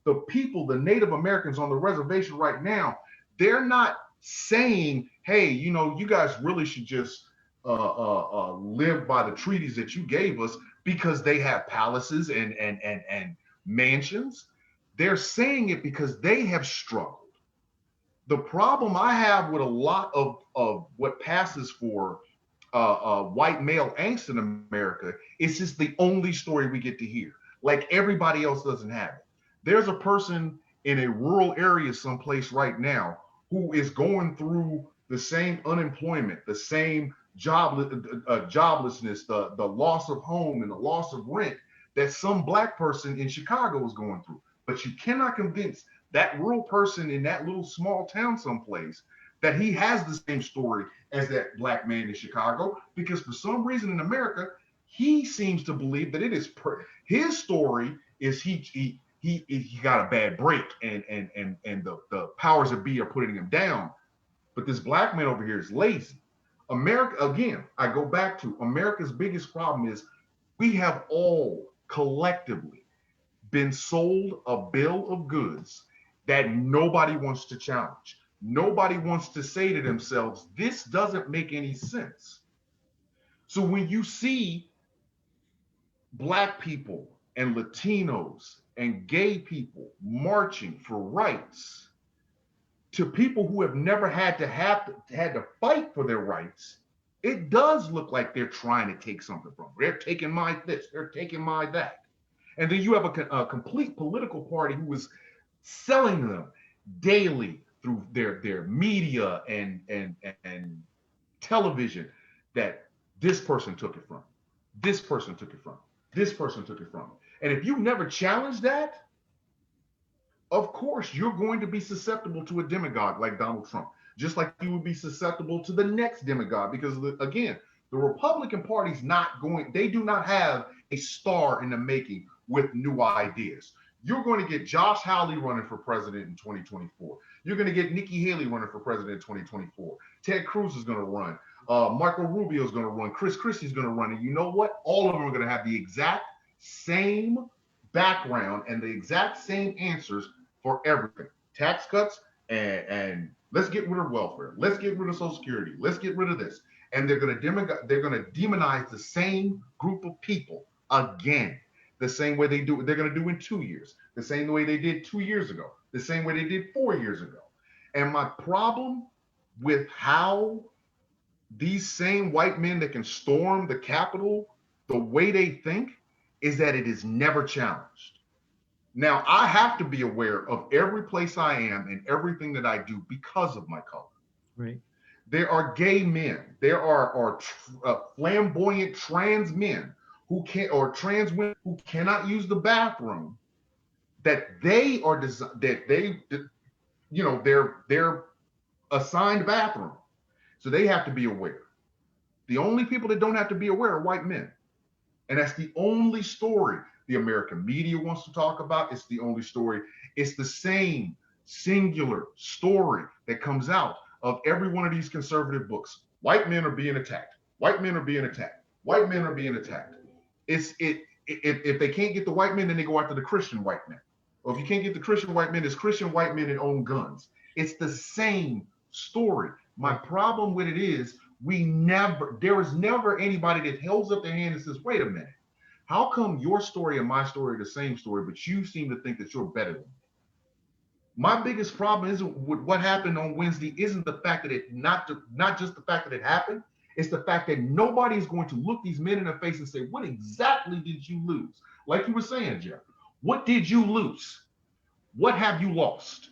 Speaker 1: The people, the Native Americans on the reservation right now, they're not saying, hey, you guys really should just live by the treaties that you gave us because they have palaces and mansions. They're saying it because they have struggled. The problem I have with a lot of what passes for white male angst in America is just the only story we get to hear. Like everybody else doesn't have it. There's a person in a rural area someplace right now who is going through the same unemployment, the same joblessness, the loss of home and the loss of rent that some black person in Chicago is going through. But you cannot convince that rural person in that little small town someplace that he has the same story as that black man in Chicago, because for some reason in America, he seems to believe that it is his story is he got a bad break and the powers that be are putting him down. But this black man over here is lazy. America, again, I go back to America's biggest problem is we have all collectively been sold a bill of goods that nobody wants to challenge. Nobody wants to say to themselves, this doesn't make any sense. So when you see black people and Latinos and gay people marching for rights to people who have never had to fight for their rights, it does look like they're trying to take something from them. They're taking my this, they're taking my that. And then you have a complete political party who is selling them daily through their media and television that this person took it from, this person took it from, this person took it from. And if you never challenge that, of course, you're going to be susceptible to a demagogue like Donald Trump, just like you would be susceptible to the next demagogue, because again, the Republican Party's not going, they do not have a star in the making with new ideas. You're going to get Josh Hawley running for president in 2024. You're going to get Nikki Haley running for president in 2024. Ted Cruz is going to run. Marco Rubio is going to run. Chris Christie is going to run. And you know what? All of them are going to have the exact same background and the exact same answers for everything. Tax cuts and let's get rid of welfare. Let's get rid of Social Security. Let's get rid of this. And they're going to demonize the same group of people again. The same way they're going to do in 2 years, the same way they did 2 years ago, the same way they did 4 years ago. And my problem with how these same white men that can storm the Capitol, the way they think, is that it is never challenged. Now, I have to be aware of every place I am and everything that I do because of my color.
Speaker 4: Right.
Speaker 1: There are gay men. There are flamboyant trans men who can, or trans women who cannot use the bathroom, that they are they're assigned bathroom. So they have to be aware. The only people that don't have to be aware are white men. And that's the only story the American media wants to talk about. It's the only story. It's the same singular story that comes out of every one of these conservative books. White men are being attacked. White men are being attacked. White men are being attacked. If they can't get the white men, then they go after the Christian white men. Or if you can't get the Christian white men, it's Christian white men that own guns. It's the same story. My problem with it is there is never anybody that holds up their hand and says, wait a minute, how come your story and my story are the same story, but you seem to think that you're better than me? My biggest problem isn't with what happened on Wednesday, isn't the fact that it not just the fact that it happened. It's the fact that nobody is going to look these men in the face and say, what exactly did you lose? Like you were saying, Jeff, what did you lose? What have you lost?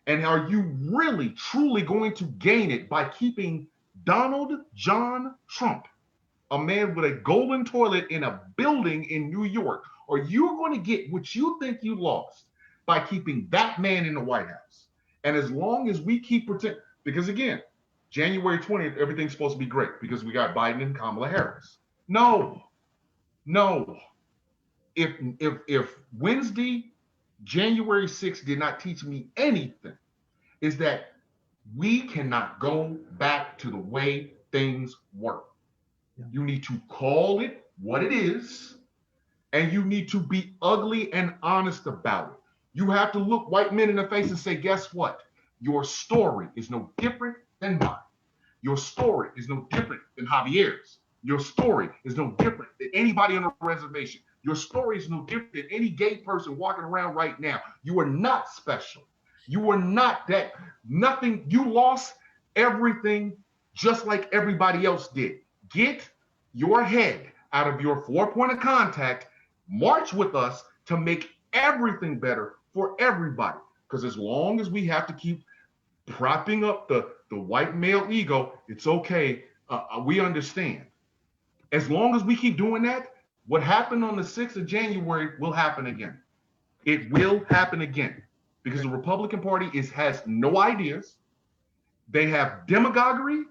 Speaker 1: And are you really, truly going to gain it by keeping Donald John Trump, a man with a golden toilet in a building in New York, or you're going to get what you think you lost by keeping that man in the White House? And as long as we keep pretending, because again, January 20th, everything's supposed to be great because we got Biden and Kamala Harris. No. If Wednesday, January 6th did not teach me anything, is that we cannot go back to the way things were. Yeah. You need to call it what it is, and you need to be ugly and honest about it. You have to look white men in the face and say, guess what? Your story is no different than mine. Your story is no different than Javier's. Your story is no different than anybody on a reservation. Your story is no different than any gay person walking around right now. You are not special. You are not that, nothing. You lost everything just like everybody else did. Get your head out of your 4 point of contact, march with us to make everything better for everybody. Because as long as we have to keep propping up the white male ego, it's okay. We understand. As long as we keep doing that, what happened on the 6th of January will happen again. It will happen again because the Republican Party has no ideas. They have demagoguery.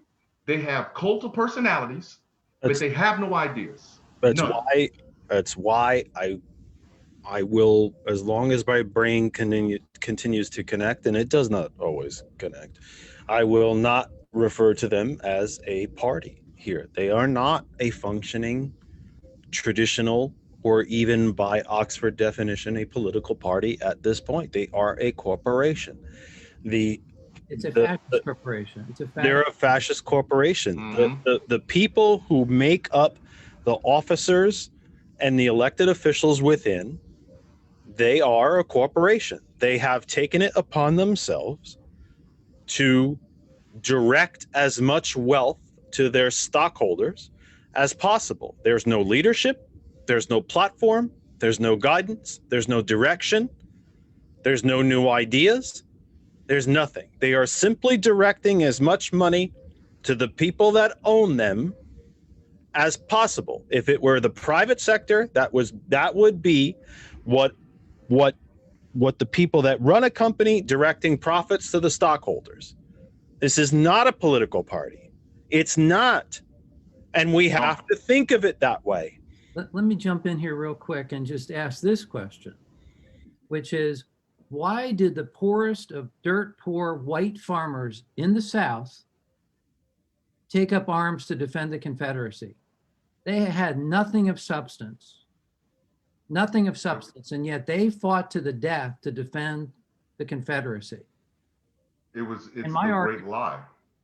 Speaker 1: They have cult of personalities, but they have no ideas.
Speaker 2: That's why I will, as long as my brain continues to connect, and it does not always connect, I will not refer to them as a party here. They are not a functioning, traditional, or even by Oxford definition, a political party at this point. They are a corporation.
Speaker 4: It's a fascist corporation.
Speaker 2: They're a fascist corporation.
Speaker 1: Mm-hmm.
Speaker 2: The people who make up the officers and the elected officials within, they are a corporation. They have taken it upon themselves to direct as much wealth to their stockholders as possible. There's no leadership, there's no platform, there's no guidance, there's no direction, there's no new ideas, there's nothing. They are simply directing as much money to the people that own them as possible. If it were the private sector, that would be what the people that run a company directing profits to the stockholders. This is not a political party. It's not. And we have to think of it that way.
Speaker 4: Let me jump in here real quick and just ask this question, which is, why did the poorest of dirt poor white farmers in the South take up arms to defend the Confederacy? They had nothing of substance, and yet they fought to the death to defend the Confederacy.
Speaker 1: It's the great lie.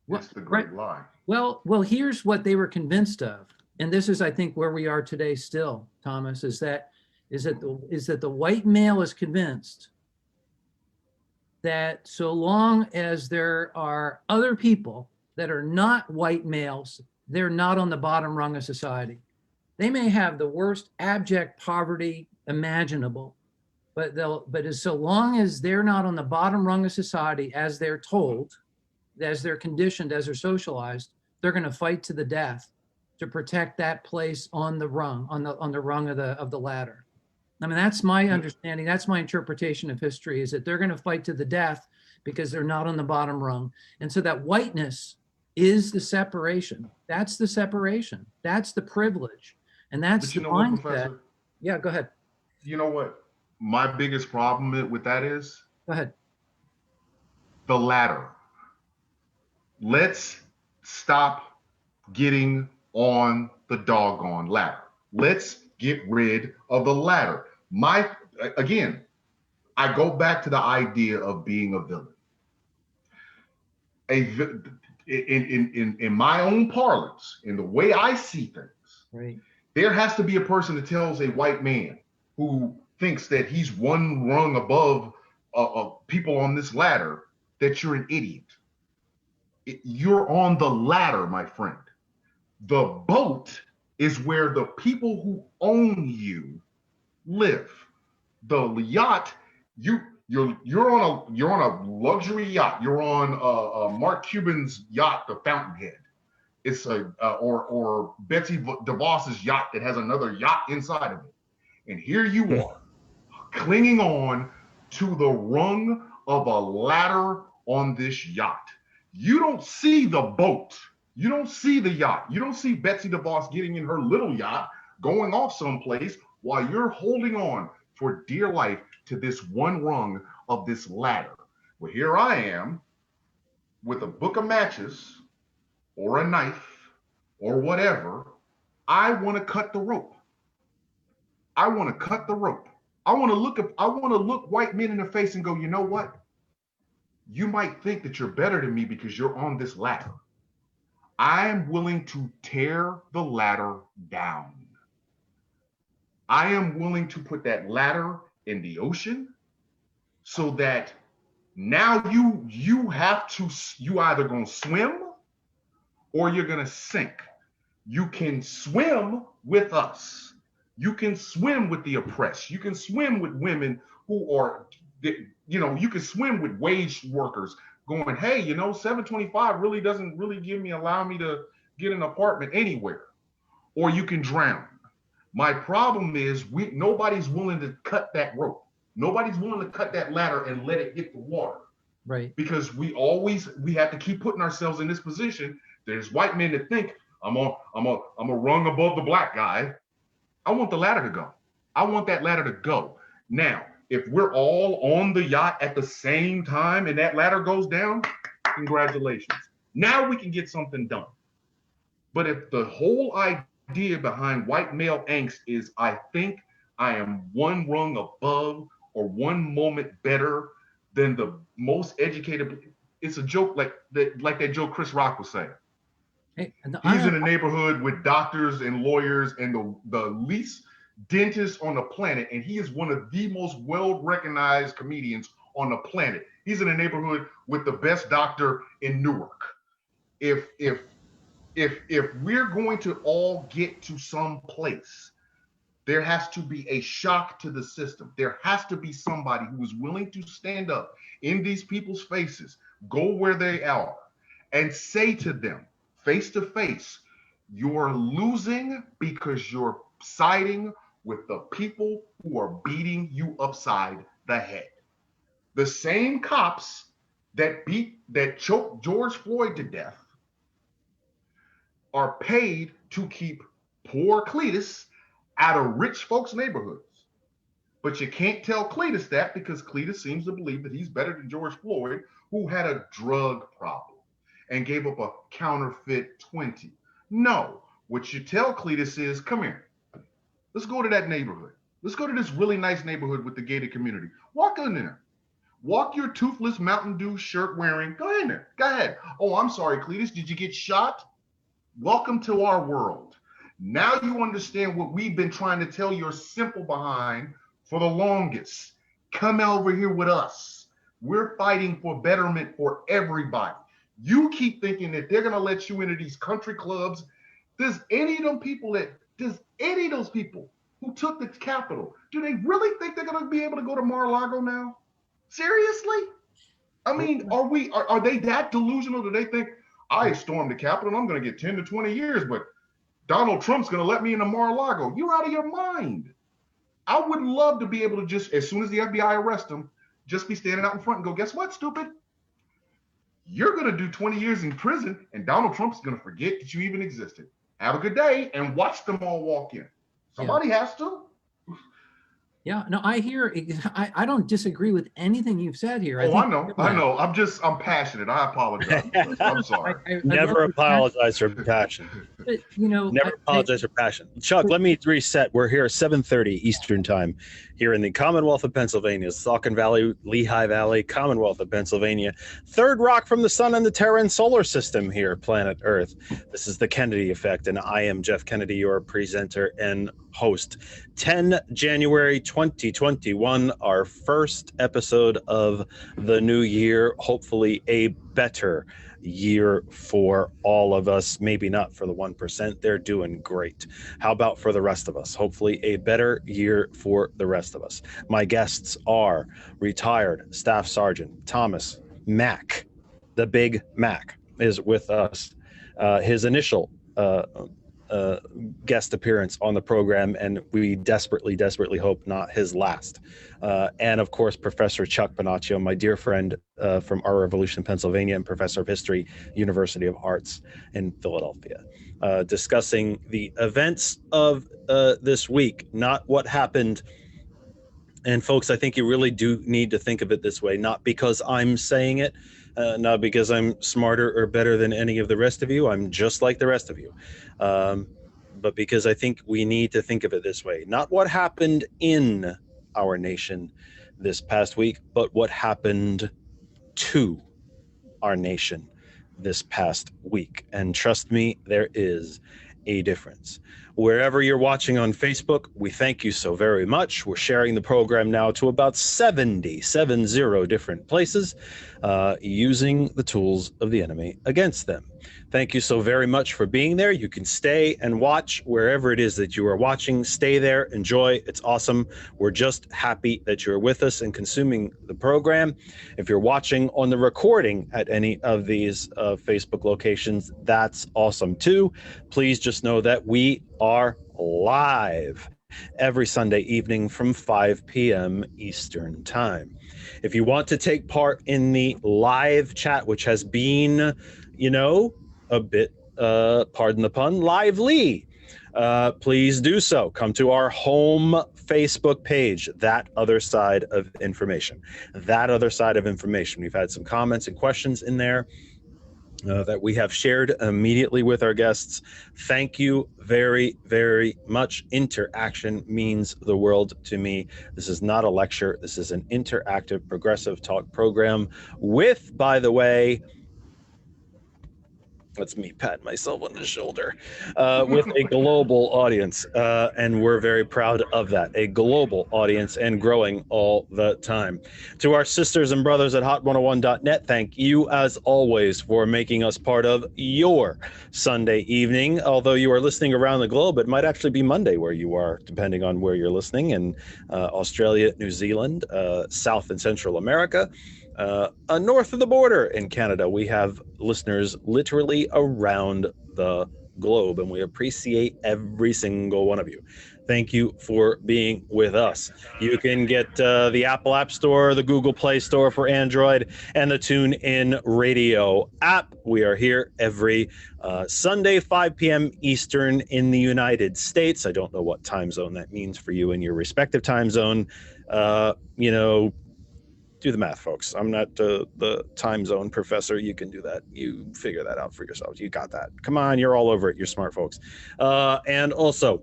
Speaker 1: It's the great lie.
Speaker 4: Well, here's what they were convinced of, and this is, I think, where we are today still, Thomas, is that the white male is convinced that so long as there are other people that are not white males, they're not on the bottom rung of society. They may have the worst abject poverty imaginable, but as so long as they're not on the bottom rung of society, as they're told, as they're conditioned, as they're socialized, they're going to fight to the death to protect that place on the rung, on the rung of the ladder. I mean, that's my understanding. That's my interpretation of history, is that they're going to fight to the death because they're not on the bottom rung. And so that whiteness is the separation. That's the separation. That's the privilege. And that's the mindset. Professor, yeah, go ahead.
Speaker 1: You know what my biggest problem with that is?
Speaker 4: Go ahead.
Speaker 1: The ladder. Let's stop getting on the doggone ladder. Let's get rid of the ladder. Again, I go back to the idea of being a villain. In my own parlance, in the way I see things,
Speaker 4: right,
Speaker 1: there has to be a person that tells a white man who thinks that he's one rung above people on this ladder that you're an idiot. You're on the ladder, my friend. The boat is where the people who own you live. The yacht, you're on a luxury yacht. You're on Mark Cuban's yacht, the Fountainhead. It's or Betsy DeVos's yacht that has another yacht inside of it. And here you are, clinging on to the rung of a ladder on this yacht. You don't see the boat. You don't see the yacht. You don't see Betsy DeVos getting in her little yacht, going off someplace while you're holding on for dear life to this one rung of this ladder. Well, here I am with a book of matches or a knife or whatever, I want to cut the rope. I want to cut the rope. I want to look white men in the face and go, you know what? You might think that you're better than me because you're on this ladder. I am willing to tear the ladder down. I am willing to put that ladder in the ocean so that now you either gonna swim or you're gonna sink. You can swim with us. You can swim with the oppressed. You can swim with women who are, you can swim with wage workers going, hey, $725 really doesn't really allow me to get an apartment anywhere. Or you can drown. My problem is nobody's willing to cut that rope. Nobody's willing to cut that ladder and let it hit the water.
Speaker 4: Right.
Speaker 1: Because we have to keep putting ourselves in this position. There's white men that think I'm a rung above the black guy. I want the ladder to go. I want that ladder to go. Now, if we're all on the yacht at the same time and that ladder goes down, congratulations. Now we can get something done. But if the whole idea behind white male angst is I think I am one rung above or one moment better than the most educated, it's a joke like that joke Chris Rock was saying.
Speaker 4: Hey,
Speaker 1: he's in a neighborhood with doctors and lawyers and the least dentists on the planet, and he is one of the most well-recognized comedians on the planet. He's in a neighborhood with the best doctor in Newark. If we're going to all get to some place, there has to be a shock to the system. There has to be somebody who is willing to stand up in these people's faces, go where they are, and say to them, face to face, you're losing because you're siding with the people who are beating you upside the head. The same cops that choked George Floyd to death are paid to keep poor Cletus out of rich folks' neighborhoods. But you can't tell Cletus that because Cletus seems to believe that he's better than George Floyd, who had a drug problem and gave up a counterfeit 20. No, what you tell Cletus is, come here. Let's go to that neighborhood. Let's go to this really nice neighborhood with the gated community. Walk in there. Walk your toothless Mountain Dew shirt wearing. Go in there. Go ahead. Oh, I'm sorry, Cletus. Did you get shot? Welcome to our world. Now you understand what we've been trying to tell your simple behind for the longest. Come over here with us. We're fighting for betterment for everybody. You keep thinking that they're going to let you into these country clubs. Does any of those people who took the Capitol, do they really think they're going to be able to go to Mar-a-Lago now? Seriously? I mean, are they that delusional? Do they think I stormed the Capitol and I'm going to get 10 to 20 years, but Donald Trump's going to let me into Mar-a-Lago? You're out of your mind. I would love to be able to just, as soon as the FBI arrests him, just be standing out in front and go, guess what, stupid? You're going to do 20 years in prison and Donald Trump's going to forget that you even existed. Have a good day, and watch them all walk in. Somebody has to.
Speaker 4: Yeah, no, I hear. I don't disagree with anything you've said here.
Speaker 1: I know. I'm passionate. I apologize. I'm sorry.
Speaker 2: Never apologize for passion.
Speaker 4: But,
Speaker 2: never apologize for passion. Chuck, let me reset. We're here at 7:30 Eastern time here in the Commonwealth of Pennsylvania, Saucon Valley, Lehigh Valley, Commonwealth of Pennsylvania. Third rock from the sun in the Terran solar system here, planet Earth. This is the Kennedy Effect, and I am Jeff Kennedy, your presenter and host. 10 January 2021, our first episode of the new year. Hopefully a better year for all of us. Maybe not for the 1%. They're doing great. How about for the rest of us? Hopefully a better year for the rest of us. My guests are retired Staff Sergeant Thomas Mack. The Big Mac is with us. His initial guest appearance on the program, and we desperately hope not his last. And of course, Professor Chuck Pennachio, my dear friend from Our Revolution, Pennsylvania, and Professor of History, University of Arts in Philadelphia, discussing the events of this week, not what happened And folks, I think you really do need to think of it this way, not because I'm saying it, not because I'm smarter or better than any of the rest of you. I'm just like the rest of you. But because I think we need to think of it this way, not what happened in our nation this past week, but what happened to our nation this past week. And trust me, there is a difference. Wherever you're watching on Facebook, we thank you so very much. We're sharing the program now to about 70 different places, using the tools of the enemy against them. Thank you so very much for being there. You can stay and watch wherever it is that you are watching. Stay there, enjoy. It's awesome. We're just happy that you're with us and consuming the program. If you're watching on the recording at any of these Facebook locations, that's awesome too. Please just know that we are live every Sunday evening from 5 p.m. Eastern Time. If you want to take part in the live chat, which has been, a bit, pardon the pun, lively, please do so. Come to our home Facebook page, That Other Side of Information. That Other Side of Information. We've had some comments and questions in there that we have shared immediately with our guests. Thank you very, very much. Interaction means the world to me. This is not a lecture. This is an interactive, progressive talk program with, by the way, that's me patting myself on the shoulder, with a global audience, and we're very proud of that. A global audience and growing all the time. To our sisters and brothers at hot101.net, thank you as always for making us part of your Sunday evening. Although you are listening around the globe, it might actually be Monday where you are, depending on where you're listening in Australia, New Zealand, South and Central America. North of the border in Canada, we have listeners literally around the globe, and we appreciate every single one of you. Thank you for being with us. You can get the Apple App Store, the Google Play Store for Android, and the TuneIn Radio app. We are here every Sunday, 5 p.m. Eastern in the United States. I don't know what time zone that means for you in your respective time zone. Do the math, folks. I'm not the time zone professor. You can do that. You figure that out for yourselves. You got that. Come on, you're all over it. You're smart folks. And also,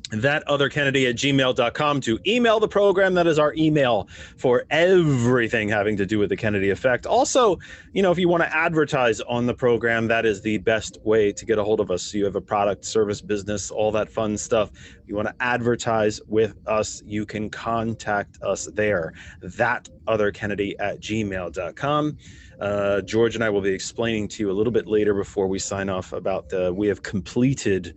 Speaker 2: thatotherkennedy@gmail.com to email the program. That is our email for everything having to do with the Kennedy effect. Also, if you want to advertise on the program, that is the best way to get a hold of us. So you have a product, service, business, all that fun stuff. You want to advertise with us, you can contact us there. thatotherkennedy@gmail.com. George and I will be explaining to you a little bit later before we sign off about we have completed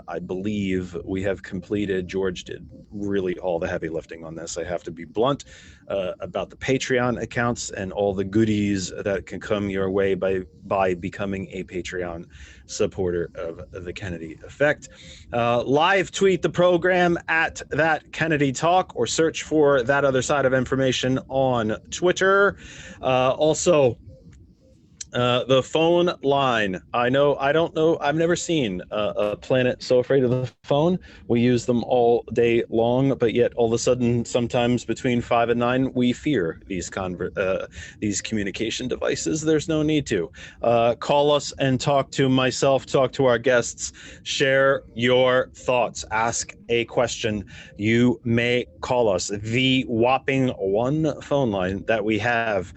Speaker 2: I believe we have completed, George did really all the heavy lifting on this. I have to be blunt about the Patreon accounts and all the goodies that can come your way by becoming a Patreon supporter of the Kennedy Effect. Live tweet the program at That Kennedy Talk or search for That Other Side of Information on Twitter. Also, the phone line. I don't know. I've never seen a planet so afraid of the phone. We use them all day long, but yet all of a sudden, sometimes between 5 and 9, we fear these communication devices. There's no need to. Call us and talk to myself, talk to our guests, share your thoughts, ask a question. You may call us. The whopping one phone line that we have,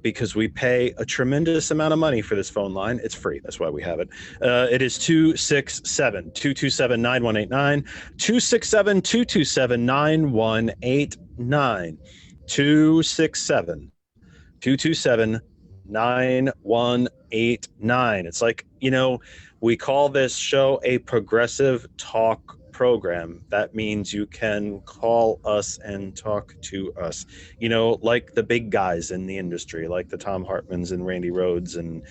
Speaker 2: because we pay a tremendous amount of money for this phone line. It's free. That's why we have it. It is 267-227-9189, 267-227-9189, 267-227-9189. It's like, we call this show a progressive talk program. That means you can call us and talk to us, like the big guys in the industry, like the Tom Hartmans and Randy Rhodes and,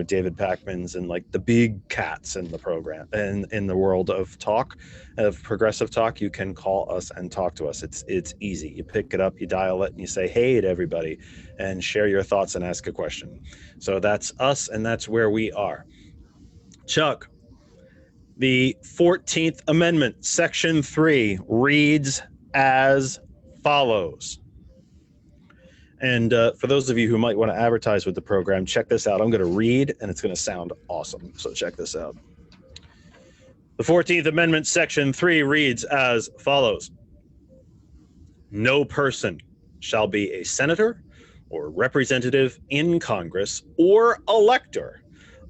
Speaker 2: David Packmans and like the big cats in the program and in the world of talk, of progressive talk. You can call us and talk to us. It's easy. You pick it up, you dial it, and you say, hey to everybody and share your thoughts and ask a question. So that's us, and that's where we are. Chuck, the 14th Amendment, Section 3, reads as follows. And for those of you who might want to advertise with the program, check this out. I'm going to read, and it's going to sound awesome. So check this out. The 14th Amendment, Section 3 reads as follows. No person shall be a senator or representative in Congress or elector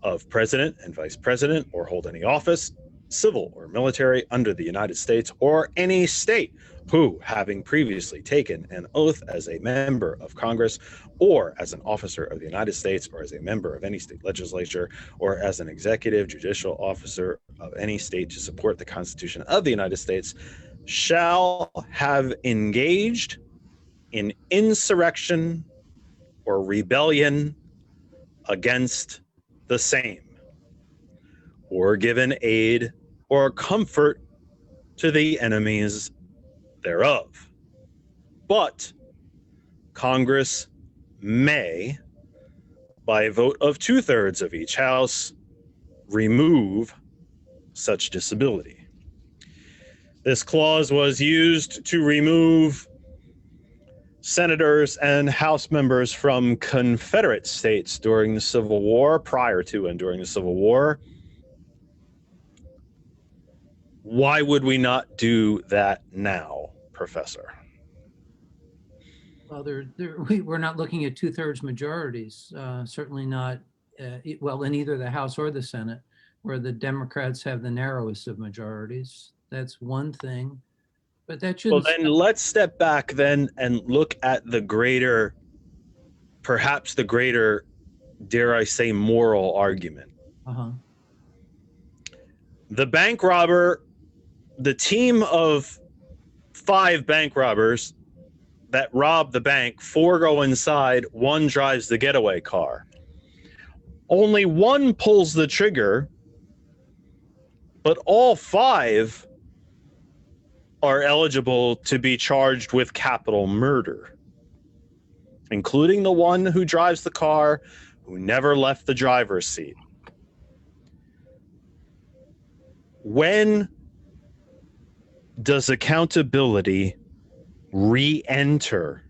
Speaker 2: of president and vice president or hold any office, civil or military, under the United States or any state who, having previously taken an oath as a member of Congress or as an officer of the United States or as a member of any state legislature or as an executive judicial officer of any state to support the Constitution of the United States, shall have engaged in insurrection or rebellion against the same, or given aid or comfort to the enemies thereof. But Congress may, by a vote of 2/3 of each house, remove such disability. This clause was used to remove senators and House members from Confederate states during the Civil War, prior to and during the Civil War. Why would we not do that now, Professor?
Speaker 4: Well, we're not looking at 2/3 majorities, certainly not, well, in either the House or the Senate, where the Democrats have the narrowest of majorities. That's one thing, but that shouldn't.
Speaker 2: Well, then let's step back then and look at the greater, perhaps the greater, dare I say, moral argument. The bank robber, the team of 5 bank robbers that rob the bank, 4 go inside, 1 drives the getaway car. Only 1 pulls the trigger, but all 5 are eligible to be charged with capital murder, including the one who drives the car, who never left the driver's seat. When does accountability re-enter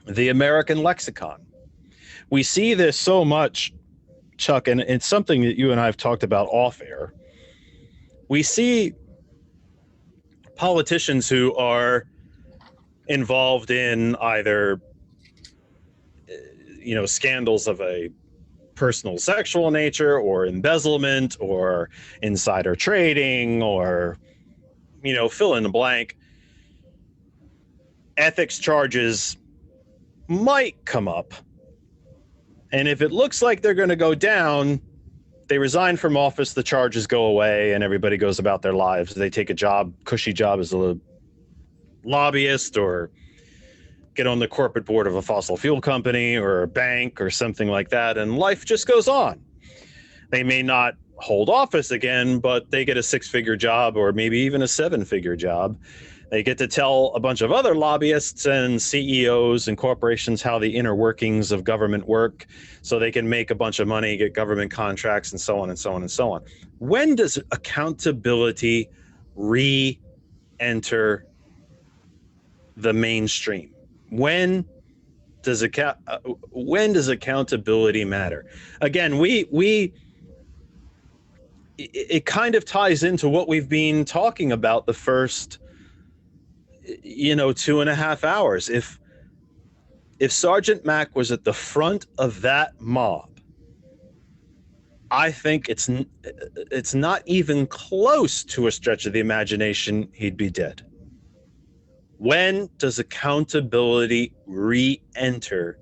Speaker 2: the American lexicon? We see this so much, Chuck, and it's something that you and I have talked about off air. We see politicians who are involved in either, scandals of a personal sexual nature or embezzlement or insider trading or, fill in the blank. Ethics charges might come up. And if it looks like they're going to go down, they resign from office, the charges go away, and everybody goes about their lives. They take a job, cushy job as a lobbyist, or get on the corporate board of a fossil fuel company or a bank or something like that, and life just goes on. They may not hold office again, but they get a 6-figure job or maybe even a 7-figure job. They get to tell a bunch of other lobbyists and CEOs and corporations how the inner workings of government work so they can make a bunch of money, get government contracts, and so on and so on and so on. When does accountability re-enter the mainstream? When does accountability matter? Again, it kind of ties into what we've been talking about the first 2.5 hours. If Sergeant Mack was at the front of that mob, I think it's not even close to a stretch of the imagination he'd be dead. When does accountability re-enter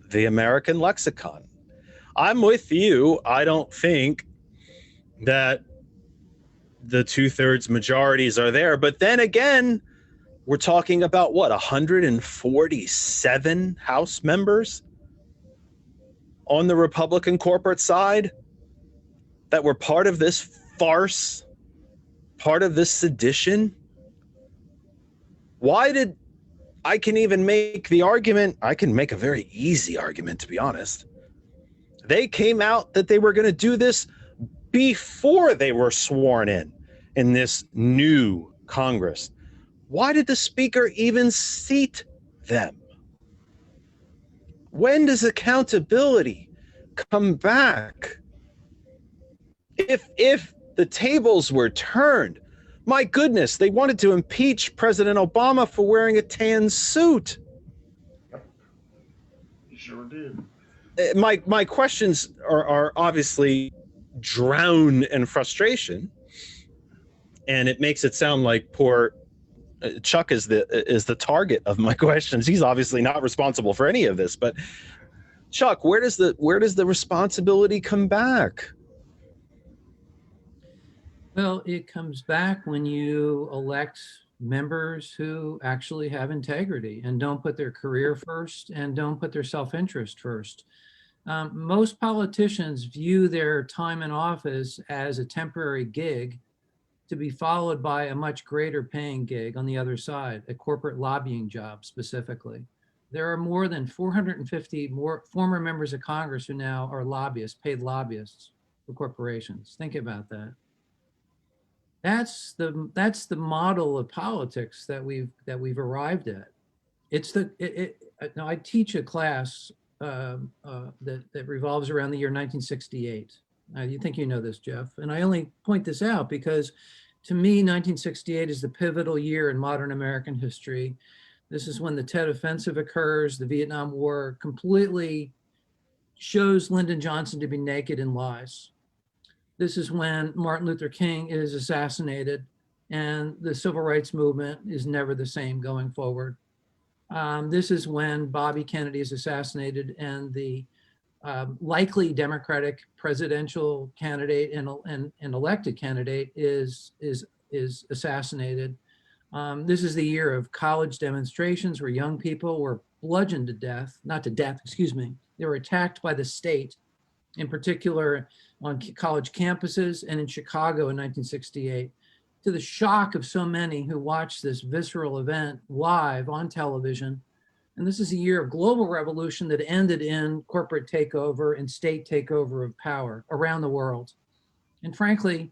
Speaker 2: the American lexicon? I'm with you. I don't think that the 2/3 majorities are there. But then again, we're talking about 147 House members on the Republican corporate side that were part of this farce, part of this sedition. I can even make the argument, I can make a very easy argument, to be honest. They came out that they were going to do this before they were sworn in. in this new Congress. Why did the Speaker even seat them? When does accountability come back? If the tables were turned, my goodness, they wanted to impeach President Obama for wearing a tan suit.
Speaker 1: You sure did.
Speaker 2: My questions are obviously drowned in frustration, and it makes it sound like poor Chuck is the target of my questions. He's obviously not responsible for any of this, but Chuck, where does the responsibility come back?
Speaker 4: Well, it comes back when you elect members who actually have integrity and don't put their career first and don't put their self-interest first. Most politicians view their time in office as a temporary gig to be followed by a much greater paying gig on the other side, a corporate lobbying job specifically. There are more than 450 former members of Congress who now are lobbyists, paid lobbyists for corporations. Think about that. That's the model of politics that we've arrived at. It's now I teach a class that revolves around the year 1968. You think you know this, Jeff, and I only point this out because to me, 1968 is the pivotal year in modern American history. This is when the Tet Offensive occurs. The Vietnam War completely shows Lyndon Johnson to be naked in lies. This is when Martin Luther King is assassinated and the civil rights movement is never the same going forward. This is when Bobby Kennedy is assassinated and the likely Democratic presidential candidate and elected candidate is assassinated. This is the year of college demonstrations where young people were bludgeoned to death, not to death, excuse me. They were attacked by the state, in particular on college campuses and in Chicago in 1968, to the shock of so many who watched this visceral event live on television. And this is a year of global revolution that ended in corporate takeover and state takeover of power around the world. And frankly,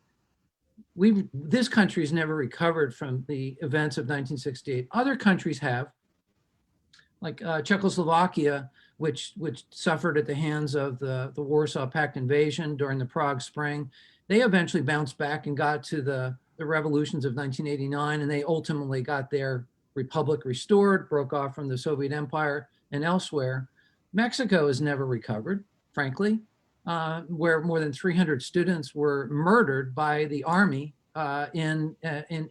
Speaker 4: this country has never recovered from the events of 1968. Other countries have, like Czechoslovakia, which suffered at the hands of the Warsaw Pact invasion during the Prague Spring. They eventually bounced back and got to the revolutions of 1989, and they ultimately got their republic restored, broke off from the Soviet Empire and elsewhere. Mexico has never recovered, frankly, where more than 300 students were murdered by the army in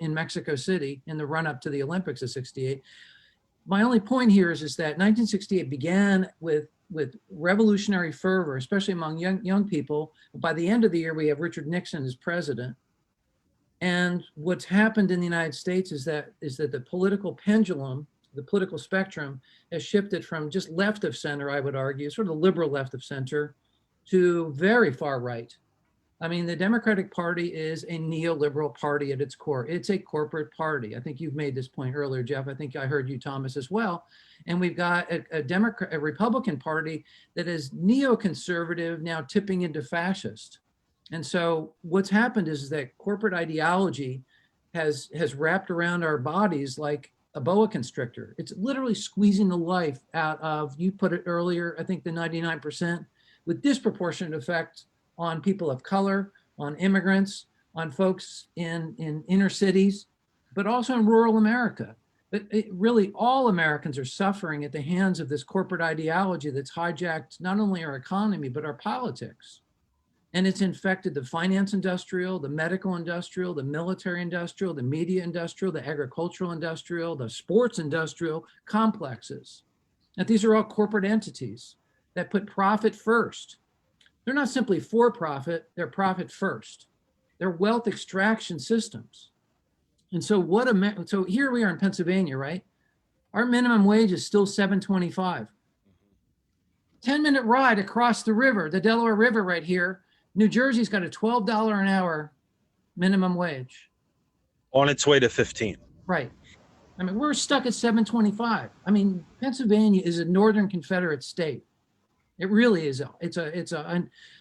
Speaker 4: Mexico City in the run-up to the Olympics of '68. My only point here is that 1968 began with revolutionary fervor, especially among young people. By the end of the year, we have Richard Nixon as president. And what's happened in the United States is that the political pendulum, the political spectrum, has shifted from just left of center, I would argue, sort of the liberal left of center, to very far right. I mean, the Democratic Party is a neoliberal party at its core. It's a corporate party. I think you've made this point earlier, Jeff. I think I heard you, Thomas, as well. And we've got a Republican Party that is neoconservative, now tipping into fascist. And so what's happened is that corporate ideology has wrapped around our bodies like a boa constrictor. It's literally squeezing the life out of, you put it earlier, I think the 99%, with disproportionate effect on people of color, on immigrants, on folks in inner cities, but also in rural America. But really all Americans are suffering at the hands of this corporate ideology that's hijacked not only our economy, but our politics. And it's infected the finance industrial, the medical industrial, the military industrial, the media industrial, the agricultural industrial, the sports industrial complexes. Now, these are all corporate entities that put profit first. They're not simply for profit, they're profit first. They're wealth extraction systems. And so so here we are in Pennsylvania, right? Our minimum wage is still $7.25. 10-minute ride across the river, the Delaware River right here. New Jersey's got a $12 an hour minimum wage.
Speaker 2: On its way to 15.
Speaker 4: Right. I mean, we're stuck at $7.25. I mean, Pennsylvania is a Northern Confederate state. It really is.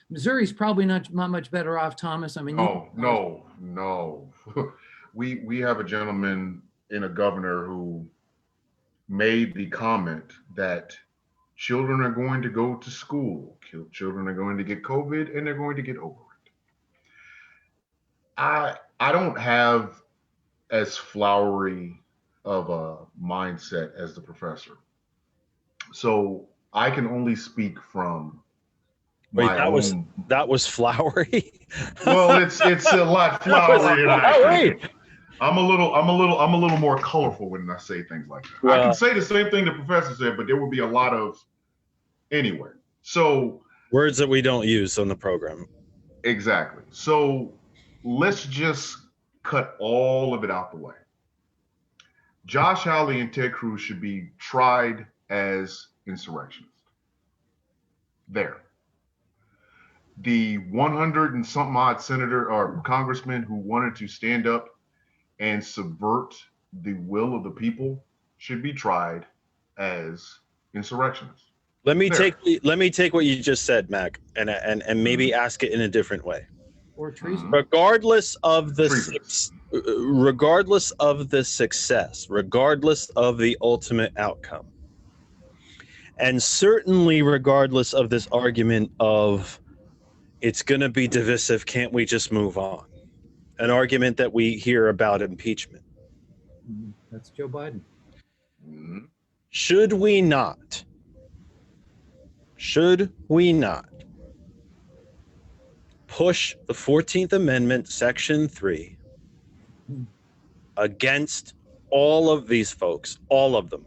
Speaker 4: Missouri's probably not much better off, Thomas. I mean,
Speaker 1: no. we have a gentleman in a governor who made the comment that children are going to go to school, children are going to get COVID, and they're going to get over it. I don't have as flowery of a mindset as the professor, so I can only speak from my own.
Speaker 2: That was flowery.
Speaker 1: Well, it's a lot flowery than I think. I'm a little more colorful when I say things like that. Well, I can say the same thing the professor said, but there would be a lot of anyway. So
Speaker 2: words that we don't use on the program.
Speaker 1: Exactly. So let's just cut all of it out the way. Josh Hawley and Ted Cruz should be tried as insurrectionists. There. The 100 and something odd senator or congressman who wanted to stand up and subvert the will of the people should be tried as insurrectionists.
Speaker 2: Let me take what you just said, Mac, and maybe ask it in a different way.
Speaker 4: Or treason.
Speaker 2: Regardless of the success, regardless of the ultimate outcome, and certainly regardless of this argument of it's going to be divisive, can't we just move on? An argument that we hear about impeachment.
Speaker 4: That's Joe Biden.
Speaker 2: Should we not push the 14th Amendment, Section 3, against all of these folks, all of them?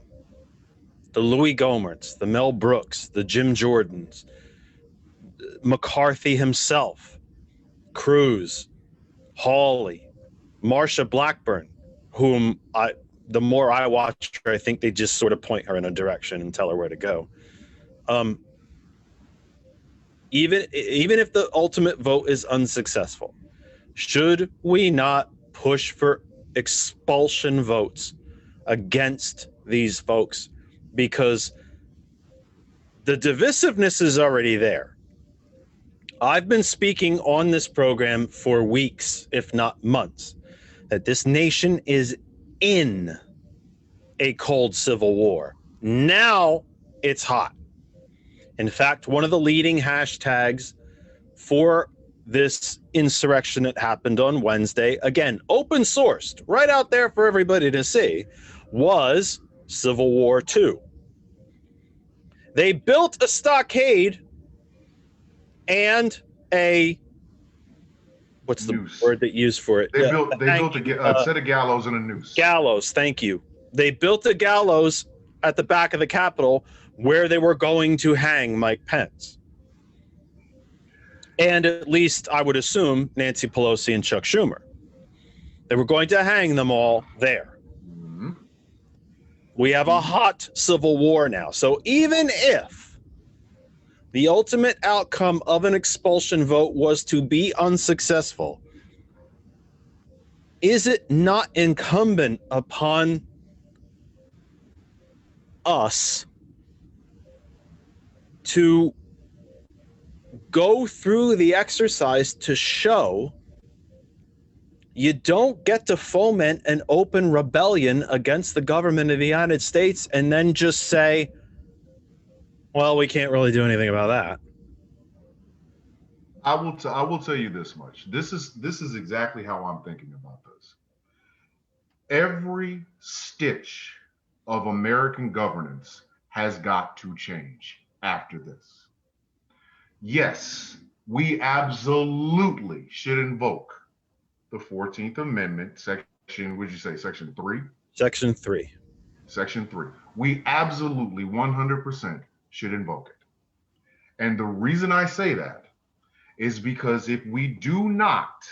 Speaker 2: The Louis Gohmerts, the Mel Brooks, the Jim Jordans, McCarthy himself, Cruz, Hawley, Marsha Blackburn, whom the more I watch her, I think they just sort of point her in a direction and tell her where to go. Even if the ultimate vote is unsuccessful, should we not push for expulsion votes against these folks? Because the divisiveness is already there. I've been speaking on this program for weeks, if not months, that this nation is in a cold civil war. Now it's hot. In fact, one of the leading hashtags for this insurrection that happened on Wednesday, again, open sourced, right out there for everybody to see, was Civil War II. They built a stockade and a, what's the
Speaker 1: noose.
Speaker 2: Word that used for it?
Speaker 1: They built a set of gallows and a noose.
Speaker 2: Gallows, thank you. They built a gallows at the back of the Capitol where they were going to hang Mike Pence. And at least I would assume Nancy Pelosi and Chuck Schumer. They were going to hang them all there. Mm-hmm. We have a hot civil war now. So even if the ultimate outcome of an expulsion vote was to be unsuccessful, is it not incumbent upon us to go through the exercise to show you don't get to foment an open rebellion against the government of the United States and then just say, well, we can't really do anything about that?
Speaker 1: I will tell you this much. This is exactly how I'm thinking about this. Every stitch of American governance has got to change after this. Yes, we absolutely should invoke the 14th Amendment, section, would you say, section 3?
Speaker 2: Section 3.
Speaker 1: Section 3. We absolutely 100% should invoke it. And the reason I say that is because if we do not,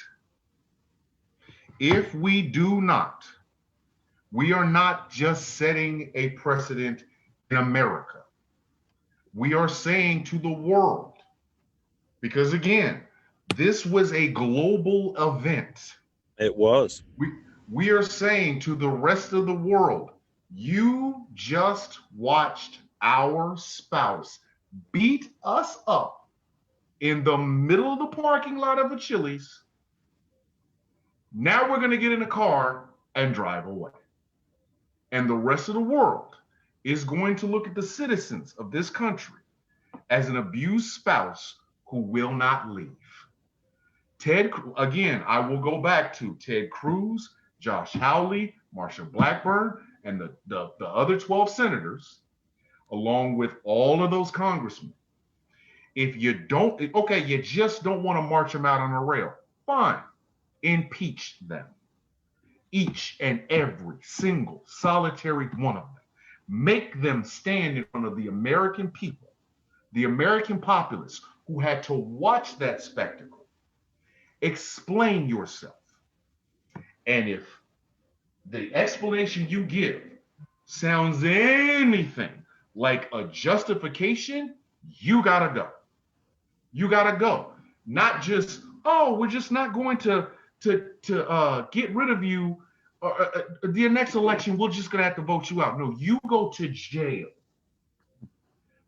Speaker 1: we are not just setting a precedent in America. We are saying to the world, because again, this was a global event.
Speaker 2: It was.
Speaker 1: We are saying to the rest of the world, you just watched our spouse beat us up in the middle of the parking lot of a Chili's Now we're going to get in a car and drive away. And the rest of the world is going to look at the citizens of this country as an abused spouse who will not leave. Again, I will go back to Ted Cruz, Josh Hawley, Marsha Blackburn, and the other 12 senators, along with all of those congressmen. If you don't, okay, you just don't want to march them out on a rail. Fine. Impeach them. Each and every single solitary one of them. Make them stand in front of the American people, the American populace who had to watch that spectacle. Explain yourself. And if the explanation you give sounds anything like a justification, you gotta go. You gotta go. Not just, oh, we're just not going to get rid of you. The next election, we're just gonna have to vote you out. No, you go to jail.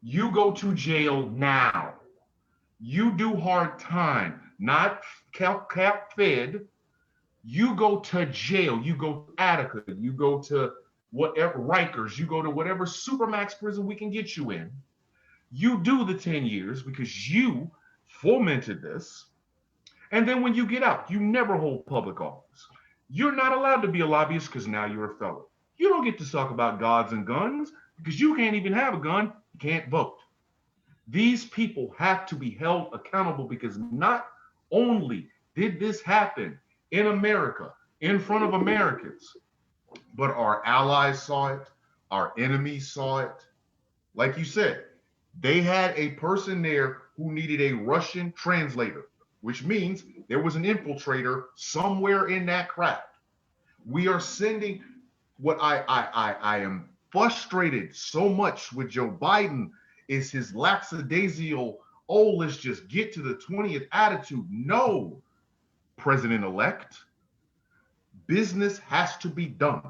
Speaker 1: You go to jail now. You do hard time, not cap fed. You go to jail. You go to Attica. You go to whatever Rikers. You go to whatever supermax prison we can get you in. You do the 10 years because you fomented this. And then when you get out, you never hold public office. You're not allowed to be a lobbyist because now you're a felon. You don't get to talk about gods and guns because you can't even have a gun. You can't vote. These people have to be held accountable because not only did this happen in America, in front of Americans, but our allies saw it, our enemies saw it. Like you said, they had a person there who needed a Russian translator, which means there was an infiltrator somewhere in that craft. We are sending what I am frustrated so much with Joe Biden is his lackadaisical, oh, let's just get to the 20th attitude. No, President-elect, business has to be done.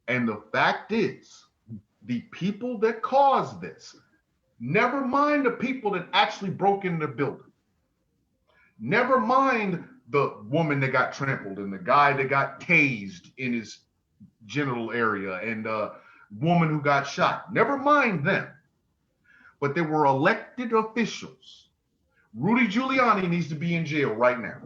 Speaker 1: And the fact is, the people that caused this, never mind the people that actually broke into the building, never mind the woman that got trampled and the guy that got tased in his genital area and the woman who got shot, never mind them. But there were elected officials. Rudy Giuliani needs to be in jail right now.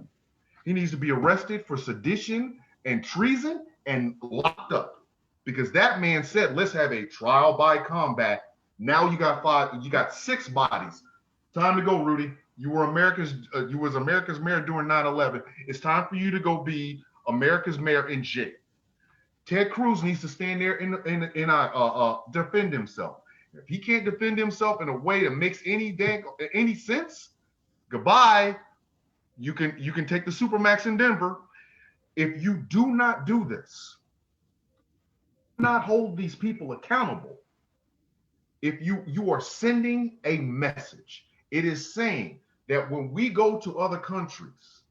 Speaker 1: He needs to be arrested for sedition and treason and locked up because that man said, let's have a trial by combat. Now you got 6 bodies. Time to go, Rudy. You was America's mayor during 9/11. It's time for you to go be America's mayor in jail. Ted Cruz needs to stand there and defend himself. If he can't defend himself in a way that makes any sense, goodbye. You can take the Supermax in Denver. If you do not do this, not hold these people accountable, if you are sending a message, it is saying that when we go to other countries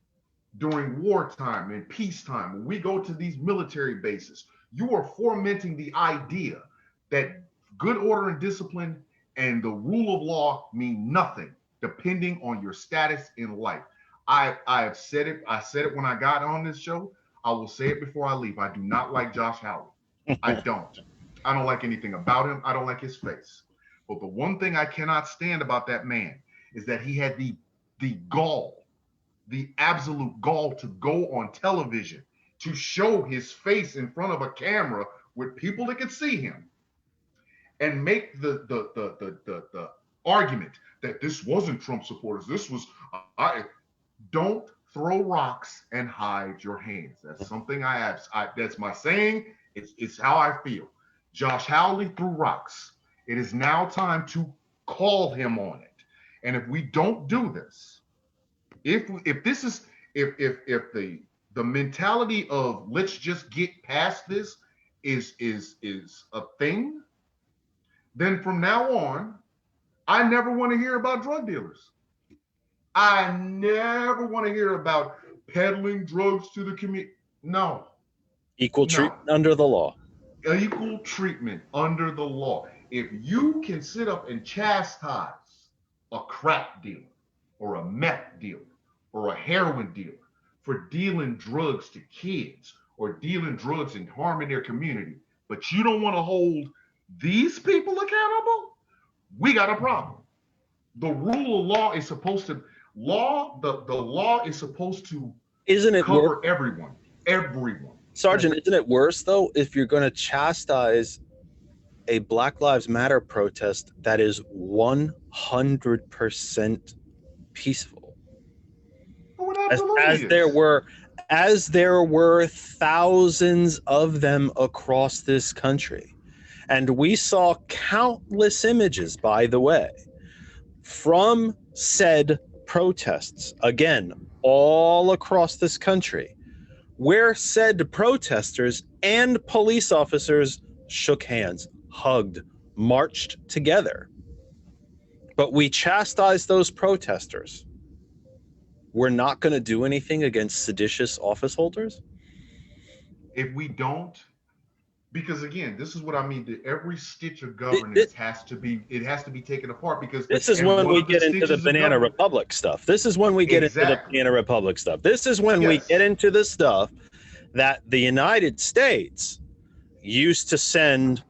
Speaker 1: during wartime and peacetime, when we go to these military bases, you are fomenting the idea that good order and discipline and the rule of law mean nothing depending on your status in life. I have said it. I said it when I got on this show. I will say it before I leave. I do not like Josh Hawley. I don't. I don't like anything about him. I don't like his face. But the one thing I cannot stand about that man is that he had the gall, the absolute gall to go on television to show his face in front of a camera with people that could see him and make the argument that this wasn't Trump supporters. This was don't throw rocks and hide your hands. That's something I have. That's my saying. It's how I feel. Josh Hawley threw rocks. It is now time to call him on it. And if we don't do this, if the mentality of let's just get past this is a thing, then from now on, I never want to hear about drug dealers. I never want to hear about peddling drugs to the community. No.
Speaker 2: Equal treatment under the law.
Speaker 1: Equal treatment under the law. If you can sit up and chastise a crack dealer or a meth dealer or a heroin dealer for dealing drugs to kids or dealing drugs and harming their community, but you don't want to hold these people accountable, we got a problem. The rule of law is supposed to the law is supposed to cover everyone.
Speaker 2: Sergeant, isn't it worse though if you're going to chastise a Black Lives Matter protest that is 100% peaceful? As there were thousands of them across this country. And we saw countless images, by the way, from said protests, again, all across this country, where said protesters and police officers shook hands, hugged, marched together. But we chastised those protesters. We're not going to do anything against seditious office holders?
Speaker 1: If we don't, because again, this is what I mean, that every stitch of governance has to be taken apart, because
Speaker 2: this is when we get into the Banana Republic stuff. This is when we get into the Banana Republic stuff. This is when we get into the stuff that the United States used to send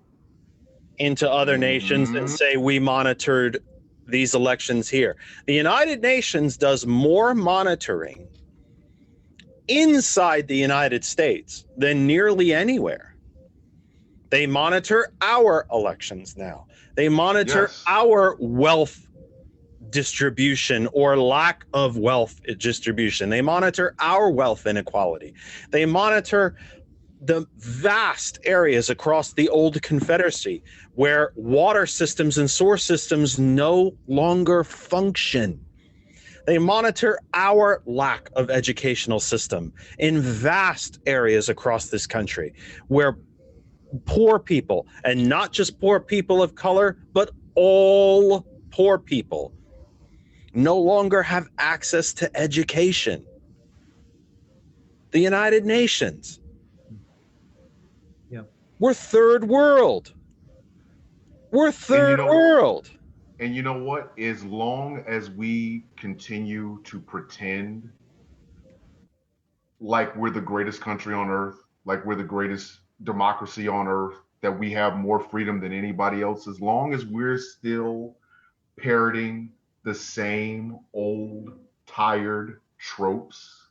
Speaker 2: into other nations and say, we monitored these elections here. The United Nations does more monitoring inside the United States than nearly anywhere. They monitor our elections now. They monitor our wealth distribution or lack of wealth distribution. They monitor our wealth inequality. They monitor the vast areas across the old Confederacy where water systems and sewer systems no longer function. They monitor our lack of educational system in vast areas across this country where poor people, and not just poor people of color, but all poor people, no longer have access to education. The United Nations. We're third world. We're third world.
Speaker 1: And you know what? As long as we continue to pretend like we're the greatest country on earth, like we're the greatest democracy on earth, that we have more freedom than anybody else, as long as we're still parroting the same old, tired tropes,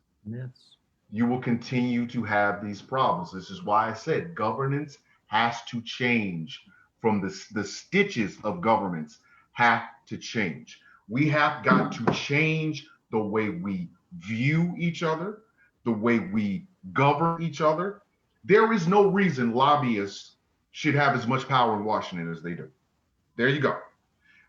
Speaker 1: you will continue to have these problems. This is why I said governance has to change. From the stitches of governments have to change. We have got to change the way we view each other, the way we govern each other. There is no reason lobbyists should have as much power in Washington as they do. There you go.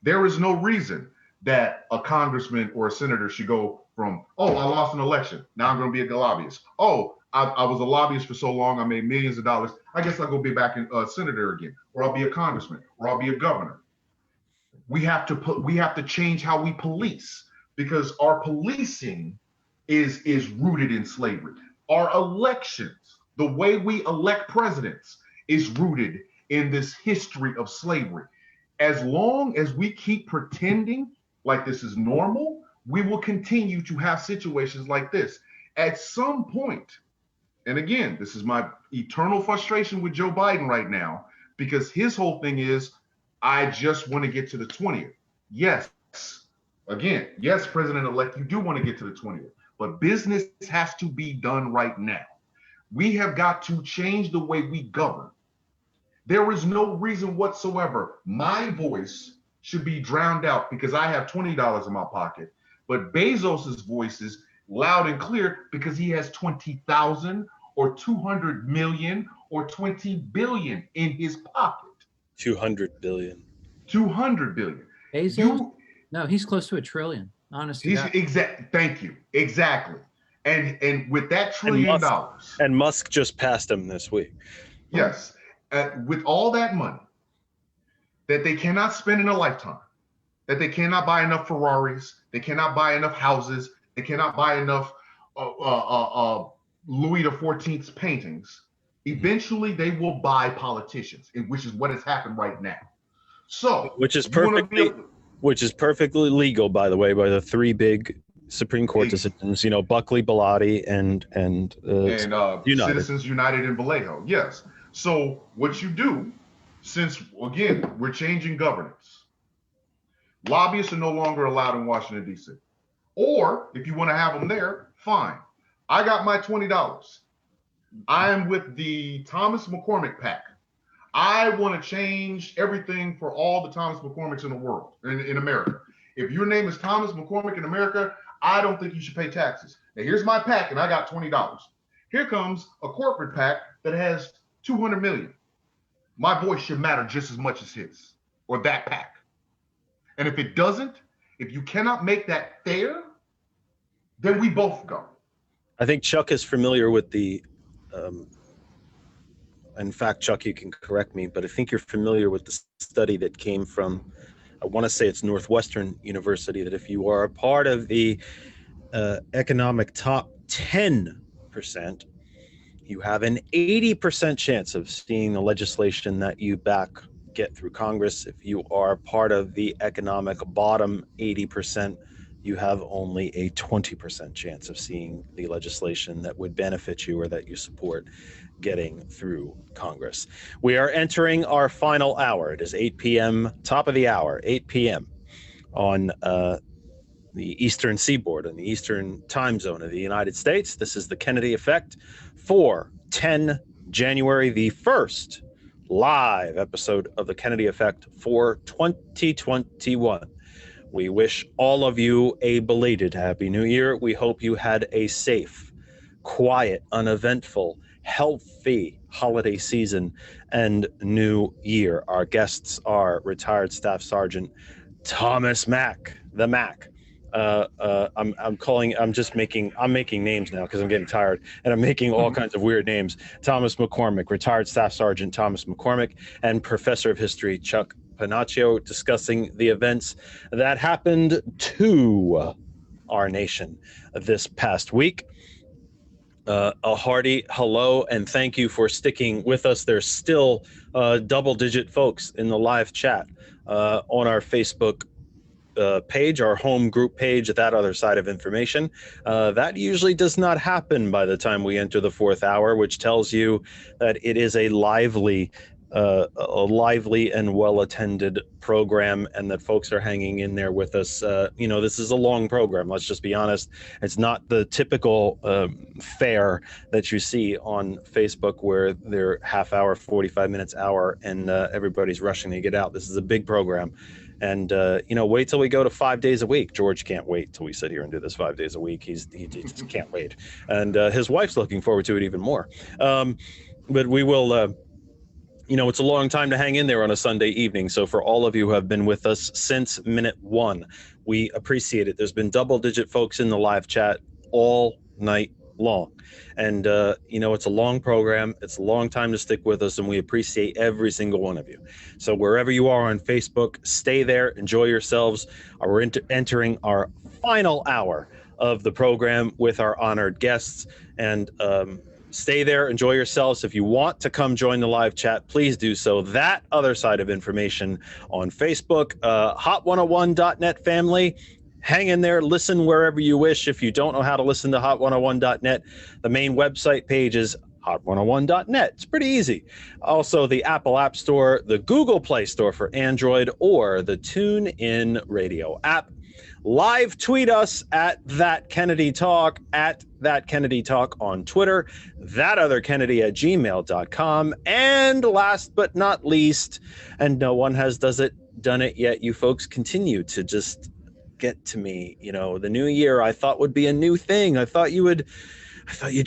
Speaker 1: There is no reason that a congressman or a senator should go from, oh, I lost an election, now I'm going to be a lobbyist. Oh, I was a lobbyist for so long, I made millions of dollars, I guess I'll go be back in senator again, or I'll be a congressman, or I'll be a governor. We have to change how we police, because our policing is rooted in slavery. Our elections, the way we elect presidents, is rooted in this history of slavery. As long as we keep pretending like this is normal, we will continue to have situations like this. At some point, and again, this is my eternal frustration with Joe Biden right now, because his whole thing is, I just want to get to the 20th. Yes, again, yes, President-elect, you do want to get to the 20th, but business has to be done right now. We have got to change the way we govern. There is no reason whatsoever my voice should be drowned out because I have $20 in my pocket, but Bezos's voice is loud and clear because he has 20,000 or 200 million or 20 billion in his pocket.
Speaker 2: 200 billion.
Speaker 1: 200 billion.
Speaker 4: Bezos? No, he's close to $1 trillion. Honestly.
Speaker 1: Thank you. Exactly. And with that $1 trillion,
Speaker 2: and Musk just passed him this week.
Speaker 1: Yes. With all that money that they cannot spend in a lifetime, that they cannot buy enough Ferraris, they cannot buy enough houses, they cannot buy enough Louis XIV's paintings. Eventually, they will buy politicians, which is what has happened right now. So,
Speaker 2: which is perfectly legal, by the way, by the three big Supreme Court decisions, Buckley, Bilotti, and United.
Speaker 1: Citizens United in Vallejo. Yes. So what you do, since again we're changing governance, lobbyists are no longer allowed in Washington D.C. Or if you want to have them there, fine. I got my $20. I am with the Thomas McCormick PAC. I want to change everything for all the Thomas McCormicks in the world, in America. If your name is Thomas McCormick in America, I don't think you should pay taxes. Now here's my PAC and I got $20. Here comes a corporate PAC that has 200 million. My voice should matter just as much as his or that PAC. And if it doesn't, if you cannot make that fair, then we both go.
Speaker 2: I think Chuck is familiar with the, in fact, Chuck, you can correct me, but I think you're familiar with the study that came from, I want to say it's Northwestern University, that if you are a part of the economic top 10%, you have an 80% chance of seeing the legislation that you back get through Congress. If you are part of the economic bottom 80%, you have only a 20% chance of seeing the legislation that would benefit you or that you support getting through Congress. We are entering our final hour. It is 8 p.m., top of the hour, 8 p.m. on the Eastern Seaboard and the Eastern Time Zone of the United States. This is the Kennedy Effect for 10 January, the first live episode of the Kennedy Effect for 2021. We wish all of you a belated Happy New Year. We hope you had a safe, quiet, uneventful, healthy holiday season and new year. Our guests are retired Staff Sergeant Thomas Mack, the Mack. I'm making names now because I'm getting tired, and I'm making all kinds of weird names. Thomas McCormick, retired Staff Sergeant Thomas McCormick, and Professor of History Chuck Pennachio, discussing the events that happened to our nation this past week. A hearty hello and thank you for sticking with us. There's still double-digit folks in the live chat on our Facebook page, our home group page, That Other Side of Information. That usually does not happen by the time we enter the fourth hour, which tells you that it is a lively and well-attended program, and that folks are hanging in there with us. This is a long program. Let's just be honest. It's not the typical fare that you see on Facebook where they're half hour, 45 minutes, hour, and everybody's rushing to get out. This is a big program. And, wait till we go to 5 days a week. George can't wait till we sit here and do this 5 days a week. He just can't wait. And his wife's looking forward to it even more. But we will... it's a long time to hang in there on a Sunday evening. So for all of you who have been with us since minute one, we appreciate it. There's been double-digit folks in the live chat all night long. And, it's a long program. It's a long time to stick with us, and we appreciate every single one of you. So wherever you are on Facebook, stay there, enjoy yourselves. We're entering our final hour of the program with our honored guests. And, stay there, enjoy yourselves. If you want to come join the live chat, please do so. That Other Side of Information on Facebook, hot101.net family. Hang in there, listen wherever you wish. If you don't know how to listen to hot101.net, the main website page is hot101.net. It's pretty easy. Also, the Apple App Store, the Google Play Store for Android, or the TuneIn Radio app. Live tweet us at That Kennedy Talk, at That Kennedy Talk on Twitter, thatotherkennedy@gmail.com. And last but not least, and no one has done it yet, you folks continue to just get to me. The new year I thought would be a new thing. I thought you'd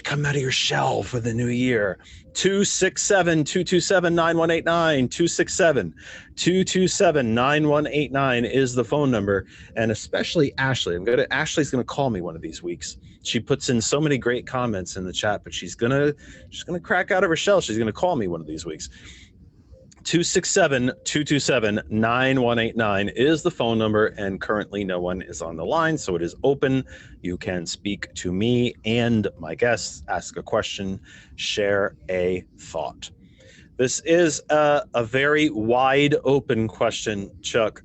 Speaker 2: come out of your shell for the new year. 267-227-9189, 267-227-9189 is the phone number. And especially Ashley. Ashley's gonna call me one of these weeks. She puts in so many great comments in the chat, but she's gonna crack out of her shell. She's gonna call me one of these weeks. 267-227-9189 is the phone number, and currently no one is on the line, so it is open. You can speak to me and my guests, ask a question, share a thought. This is a very wide open question, Chuck,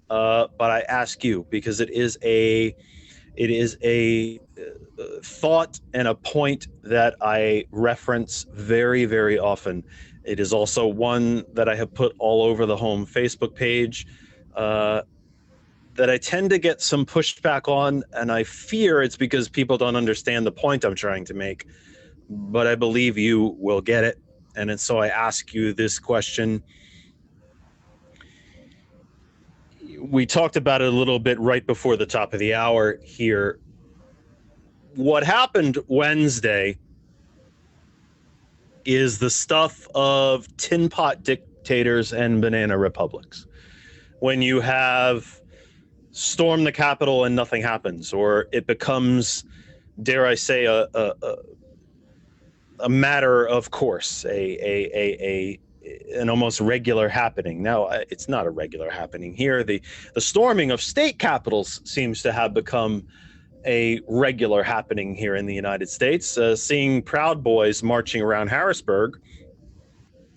Speaker 2: but I ask you because it is It is a thought and a point that I reference very, very often. It is also one that I have put all over the home Facebook page that I tend to get some pushback on, and I fear it's because people don't understand the point I'm trying to make. But I believe you will get it. And so I ask you this question. We talked about it a little bit right before the top of the hour here. What happened Wednesday is the stuff of tin pot dictators and banana republics. When you have storm the Capitol and nothing happens, or it becomes, dare I say, a matter of course, an almost regular happening. Now, it's not a regular happening here. The storming of state capitals seems to have become a regular happening here in the United States. Seeing Proud Boys marching around Harrisburg,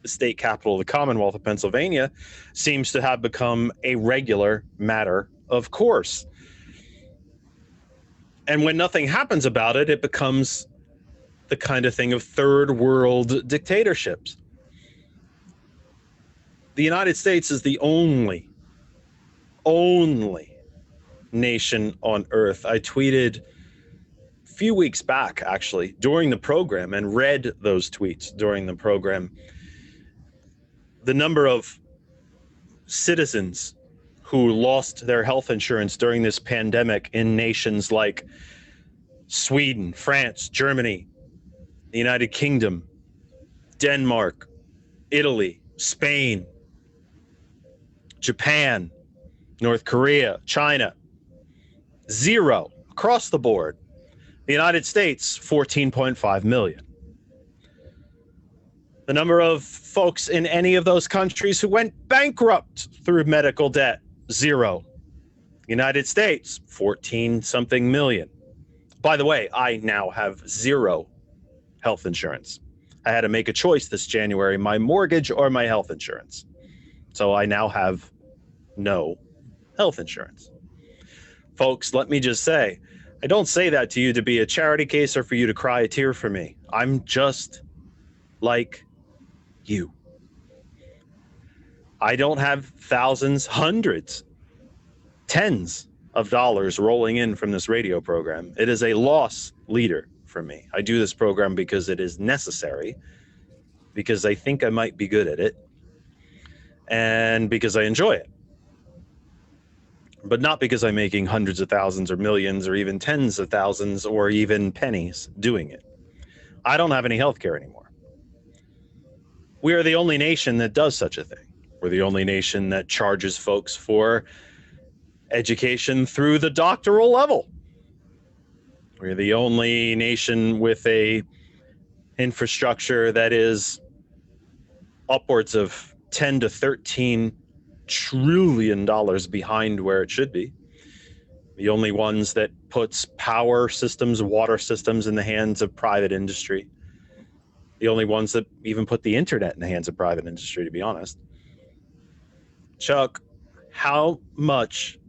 Speaker 2: the state capital of the Commonwealth of Pennsylvania, seems to have become a regular matter of course. And when nothing happens about it, it becomes the kind of thing of third world dictatorships. The United States is the only nation on earth. I tweeted a few weeks back, actually, during the program, and read those tweets during the program. The number of citizens who lost their health insurance during this pandemic in nations like Sweden, France, Germany, the United Kingdom, Denmark, Italy, Spain, Japan, North Korea, China, 0 across the board. The United States, 14.5 million. The number of folks in any of those countries who went bankrupt through medical debt, 0. United States, 14 something million. By the way, I now have 0 health insurance. I had to make a choice this January, my mortgage or my health insurance. So I now have no health insurance. Folks, let me just say, I don't say that to you to be a charity case or for you to cry a tear for me. I'm just like you. I don't have thousands, hundreds, tens of dollars rolling in from this radio program. It is a loss leader for me. I do this program because it is necessary, because I think I might be good at it, and because I enjoy it. But not because I'm making hundreds of thousands or millions or even tens of thousands or even pennies doing it. I don't have any health care anymore. We are the only nation that does such a thing. We're the only nation that charges folks for education through the doctoral level. We're the only nation with a infrastructure that is upwards of 10 to 13 trillion dollars behind where it should be. The only ones that puts power systems, water systems in the hands of private industry. The only ones that even put the internet in the hands of private industry, to be honest. Chuck, how much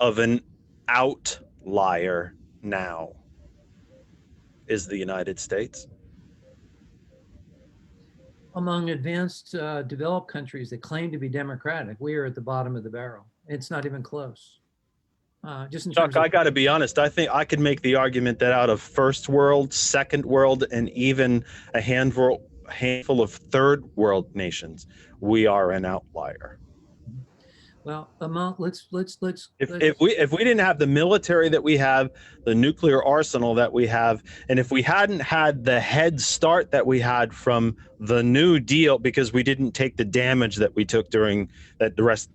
Speaker 2: of an outlier now is the United States?
Speaker 4: Among advanced developed countries that claim to be democratic, we are at the bottom of the barrel. It's not even close. Just in terms
Speaker 2: Chuck,
Speaker 4: of,
Speaker 2: I got to be honest. I think I could make the argument that out of first world, second world, and even a handful of third world nations, we are an outlier.
Speaker 4: well, let's
Speaker 2: If we didn't have the military that we have, the nuclear arsenal that we have, and if we hadn't had the head start that we had from the New Deal, because we didn't take the damage that we took during that, the rest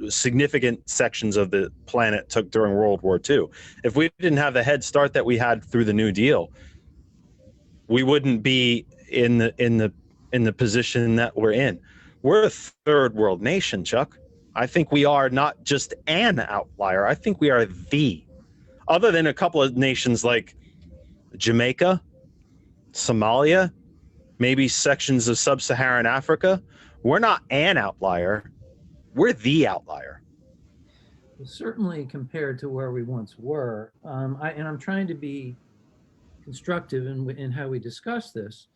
Speaker 2: significant sections of the planet took during World War II. If we didn't have the head start that we had through the New Deal, we wouldn't be in the position that we're in. We're a third world nation, Chuck. I think we are not just an outlier. I think we are the, other than a couple of nations like Jamaica, Somalia, maybe sections of sub-Saharan Africa. We're not an outlier. We're the outlier.
Speaker 4: Certainly compared to where we once were. I'm trying to be constructive in how we discuss this.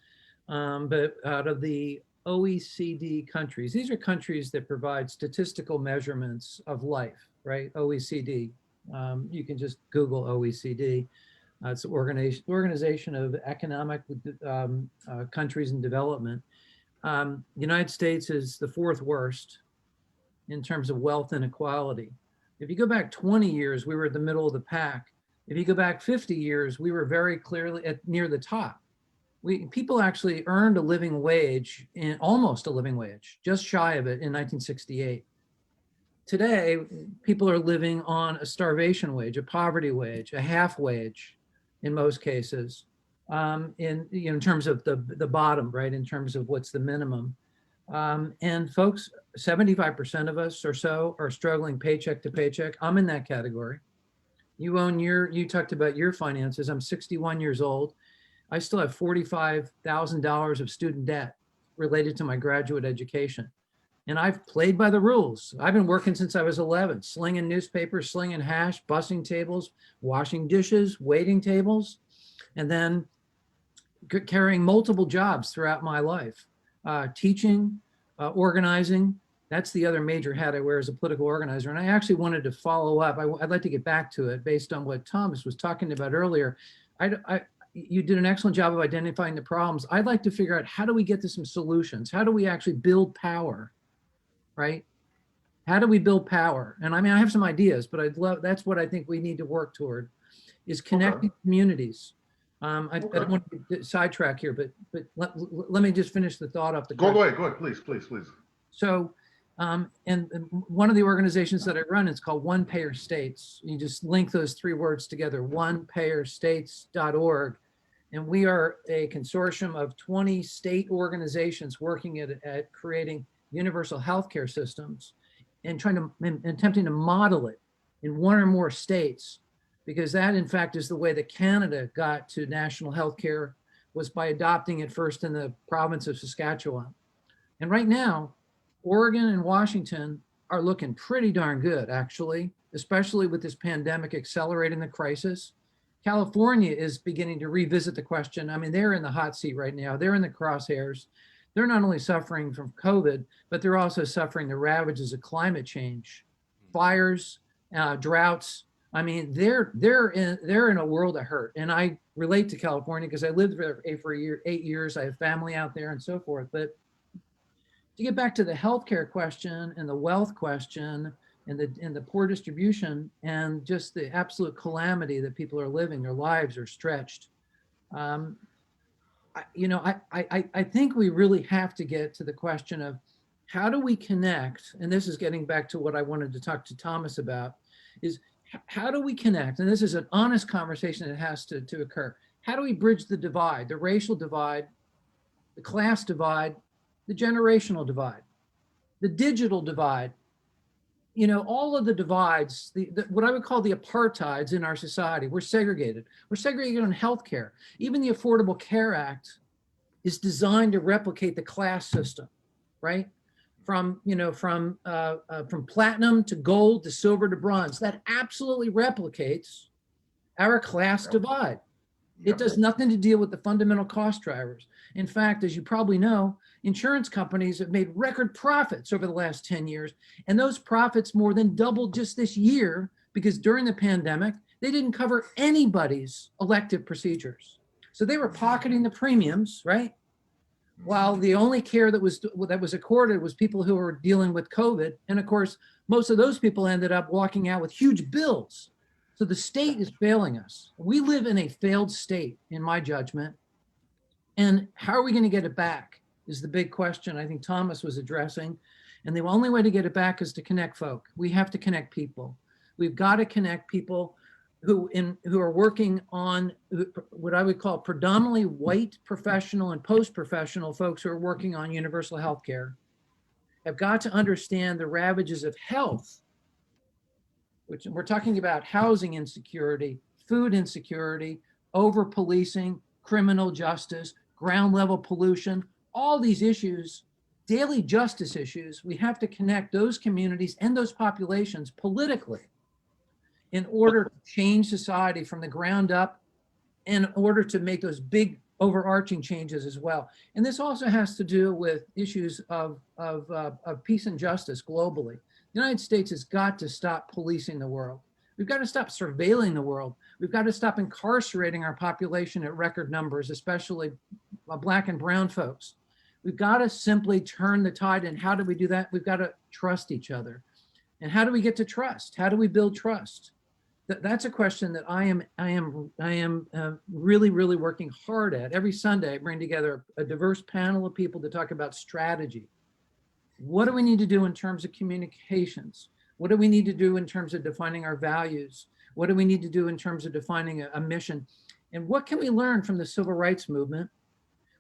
Speaker 4: But out of the OECD countries, these are countries that provide statistical measurements of life, right? OECD. You can just Google OECD. It's an organization of economic countries in development. The United States is the fourth worst in terms of wealth inequality. If you go back 20 years, we were at the middle of the pack. If you go back 50 years, we were very clearly near the top. People actually earned a living wage, almost a living wage, just shy of it in 1968. Today, people are living on a starvation wage, a poverty wage, a half wage in most cases, in terms of the bottom, right, in terms of what's the minimum. And folks, 75% of us or so are struggling paycheck to paycheck. I'm in that category. You talked about your finances. I'm 61 years old. I still have $45,000 of student debt related to my graduate education. And I've played by the rules. I've been working since I was 11, slinging newspapers, slinging hash, bussing tables, washing dishes, waiting tables, and then carrying multiple jobs throughout my life. Teaching, organizing. That's the other major hat I wear as a political organizer. And I actually wanted to follow up. I'd like to get back to it based on what Thomas was talking about earlier. You did an excellent job of identifying the problems. I'd like to figure out, how do we get to some solutions? How do we actually build power, right? How do we build power? And I mean, I have some ideas, but that's what I think we need to work toward, is connecting communities. I don't want to sidetrack here, but let me just finish the thought off the
Speaker 1: Go ahead, please.
Speaker 4: So, and one of the organizations that I run, it's called One Payer States. You just link those three words together, onepayerstates.org. And we are a consortium of 20 state organizations working at creating universal healthcare systems and attempting to model it in one or more states, because that in fact is the way that Canada got to national healthcare, was by adopting it first in the province of Saskatchewan. And right now, Oregon and Washington are looking pretty darn good, actually, especially with this pandemic accelerating the crisis. California is beginning to revisit the question. I mean, they're in the hot seat right now. They're in the crosshairs. They're not only suffering from COVID, but they're also suffering the ravages of climate change, fires, droughts. I mean, they're in a world of hurt. And I relate to California because I lived there for 8 years. I have family out there and so forth. But to get back to the healthcare question and the wealth question and the poor distribution and just the absolute calamity that people are living, their lives are stretched. I think we really have to get to the question of, how do we connect? And this is getting back to what I wanted to talk to Thomas about, is how do we connect? And this is an honest conversation that has to occur. How do we bridge the divide, the racial divide, the class divide, the generational divide, the digital divide? All of the divides, what I would call the apartheids in our society. We're segregated. We're segregated on healthcare. Even the Affordable Care Act is designed to replicate the class system, right? From platinum to gold to silver to bronze. That absolutely replicates our class divide. It does nothing to deal with the fundamental cost drivers. In fact, as you probably know, insurance companies have made record profits over the last 10 years. And those profits more than doubled just this year, because during the pandemic, they didn't cover anybody's elective procedures. So they were pocketing the premiums, right? While the only care that was accorded was people who were dealing with COVID. And of course, most of those people ended up walking out with huge bills. So the state is failing us. We live in a failed state, in my judgment. And how are we going to get it back is the big question I think Thomas was addressing. And the only way to get it back is to connect folk. We have to connect people. We've got to connect people who are working on what I would call predominantly white professional and post-professional folks who are working on universal health care, have got to understand the ravages of health, which we're talking about: housing insecurity, food insecurity, over-policing, criminal justice, ground level pollution, all these issues, daily justice issues. We have to connect those communities and those populations politically. in order to change society from the ground up, in order to make those big overarching changes as well. And this also has to do with issues of peace and justice globally. The United States has got to stop policing the world. We've got to stop surveilling the world. We've got to stop incarcerating our population at record numbers, especially Black and brown folks. We've got to simply turn the tide. And how do we do that? We've got to trust each other. And how do we get to trust? How do we build trust? That's a question that I am really, really working hard at. Every Sunday, I bring together a diverse panel of people to talk about strategy. What do we need to do in terms of communications? What do we need to do in terms of defining our values? What do we need to do in terms of defining a mission? And what can we learn from the civil rights movement?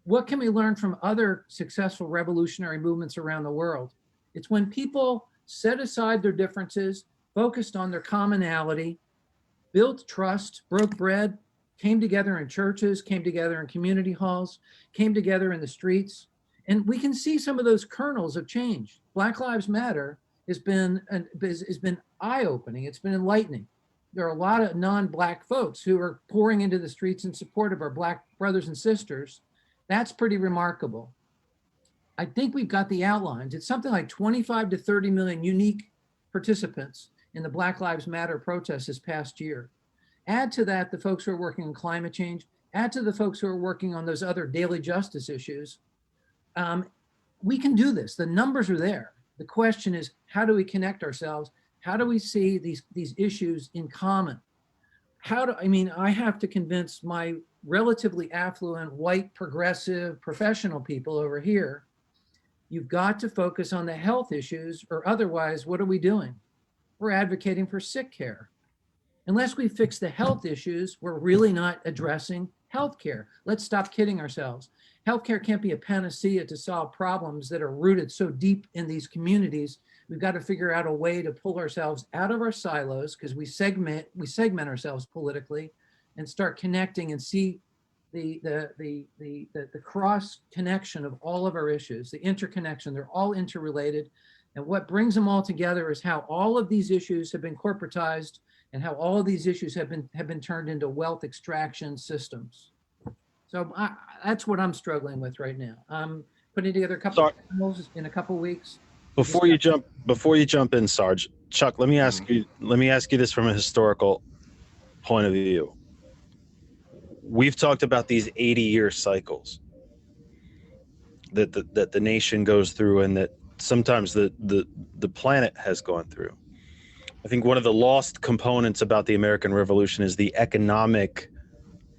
Speaker 4: What can we learn from other successful revolutionary movements around the world? It's when people set aside their differences, focused on their commonality, built trust, broke bread, came together in churches, came together in community halls, came together in the streets. And we can see some of those kernels of change. Black Lives Matter has been eye-opening. It's been enlightening. There are a lot of non-Black folks who are pouring into the streets in support of our Black brothers and sisters. That's pretty remarkable. I think we've got the outlines. It's something like 25 to 30 million unique participants in the Black Lives Matter protests this past year. Add to that the folks who are working on climate change, add to the folks who are working on those other daily justice issues. We can do this. The numbers are there. The question is, how do we connect ourselves? How do we see these issues in common? I have to convince my relatively affluent, white, progressive, professional people over here, you've got to focus on the health issues, or otherwise, what are we doing? We're advocating for sick care. Unless we fix the health issues, we're really not addressing healthcare. Let's stop kidding ourselves. Healthcare can't be a panacea to solve problems that are rooted so deep in these communities. We've got to figure out a way to pull ourselves out of our silos, because we segment ourselves politically, and start connecting and see the cross connection of all of our issues, the interconnection. They're all interrelated. And what brings them all together is how all of these issues have been corporatized, and how all of these issues have been turned into wealth extraction systems. So that's what I'm struggling with right now. I'm putting together a couple of panels in a couple of weeks.
Speaker 2: Before you jump in, Sarge, Chuck, let me ask you this from a historical point of view. We've talked about these 80-year cycles that the nation goes through, and that sometimes the planet has gone through. I think one of the lost components about the American Revolution is the economic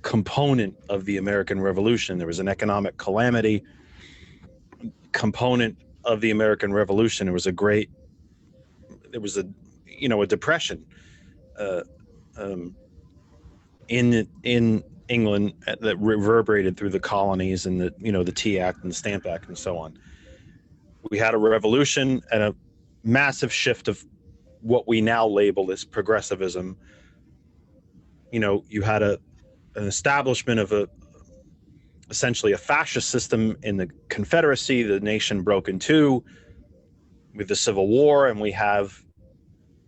Speaker 2: component of the American Revolution. There was an economic calamity component of the American Revolution. There was a depression in England that reverberated through the colonies, and the Tea Act and the Stamp Act and so on. We had a revolution and a massive shift of what we now label as progressivism. You had an establishment of essentially a fascist system in the Confederacy. The nation broke in two with the Civil War, and we have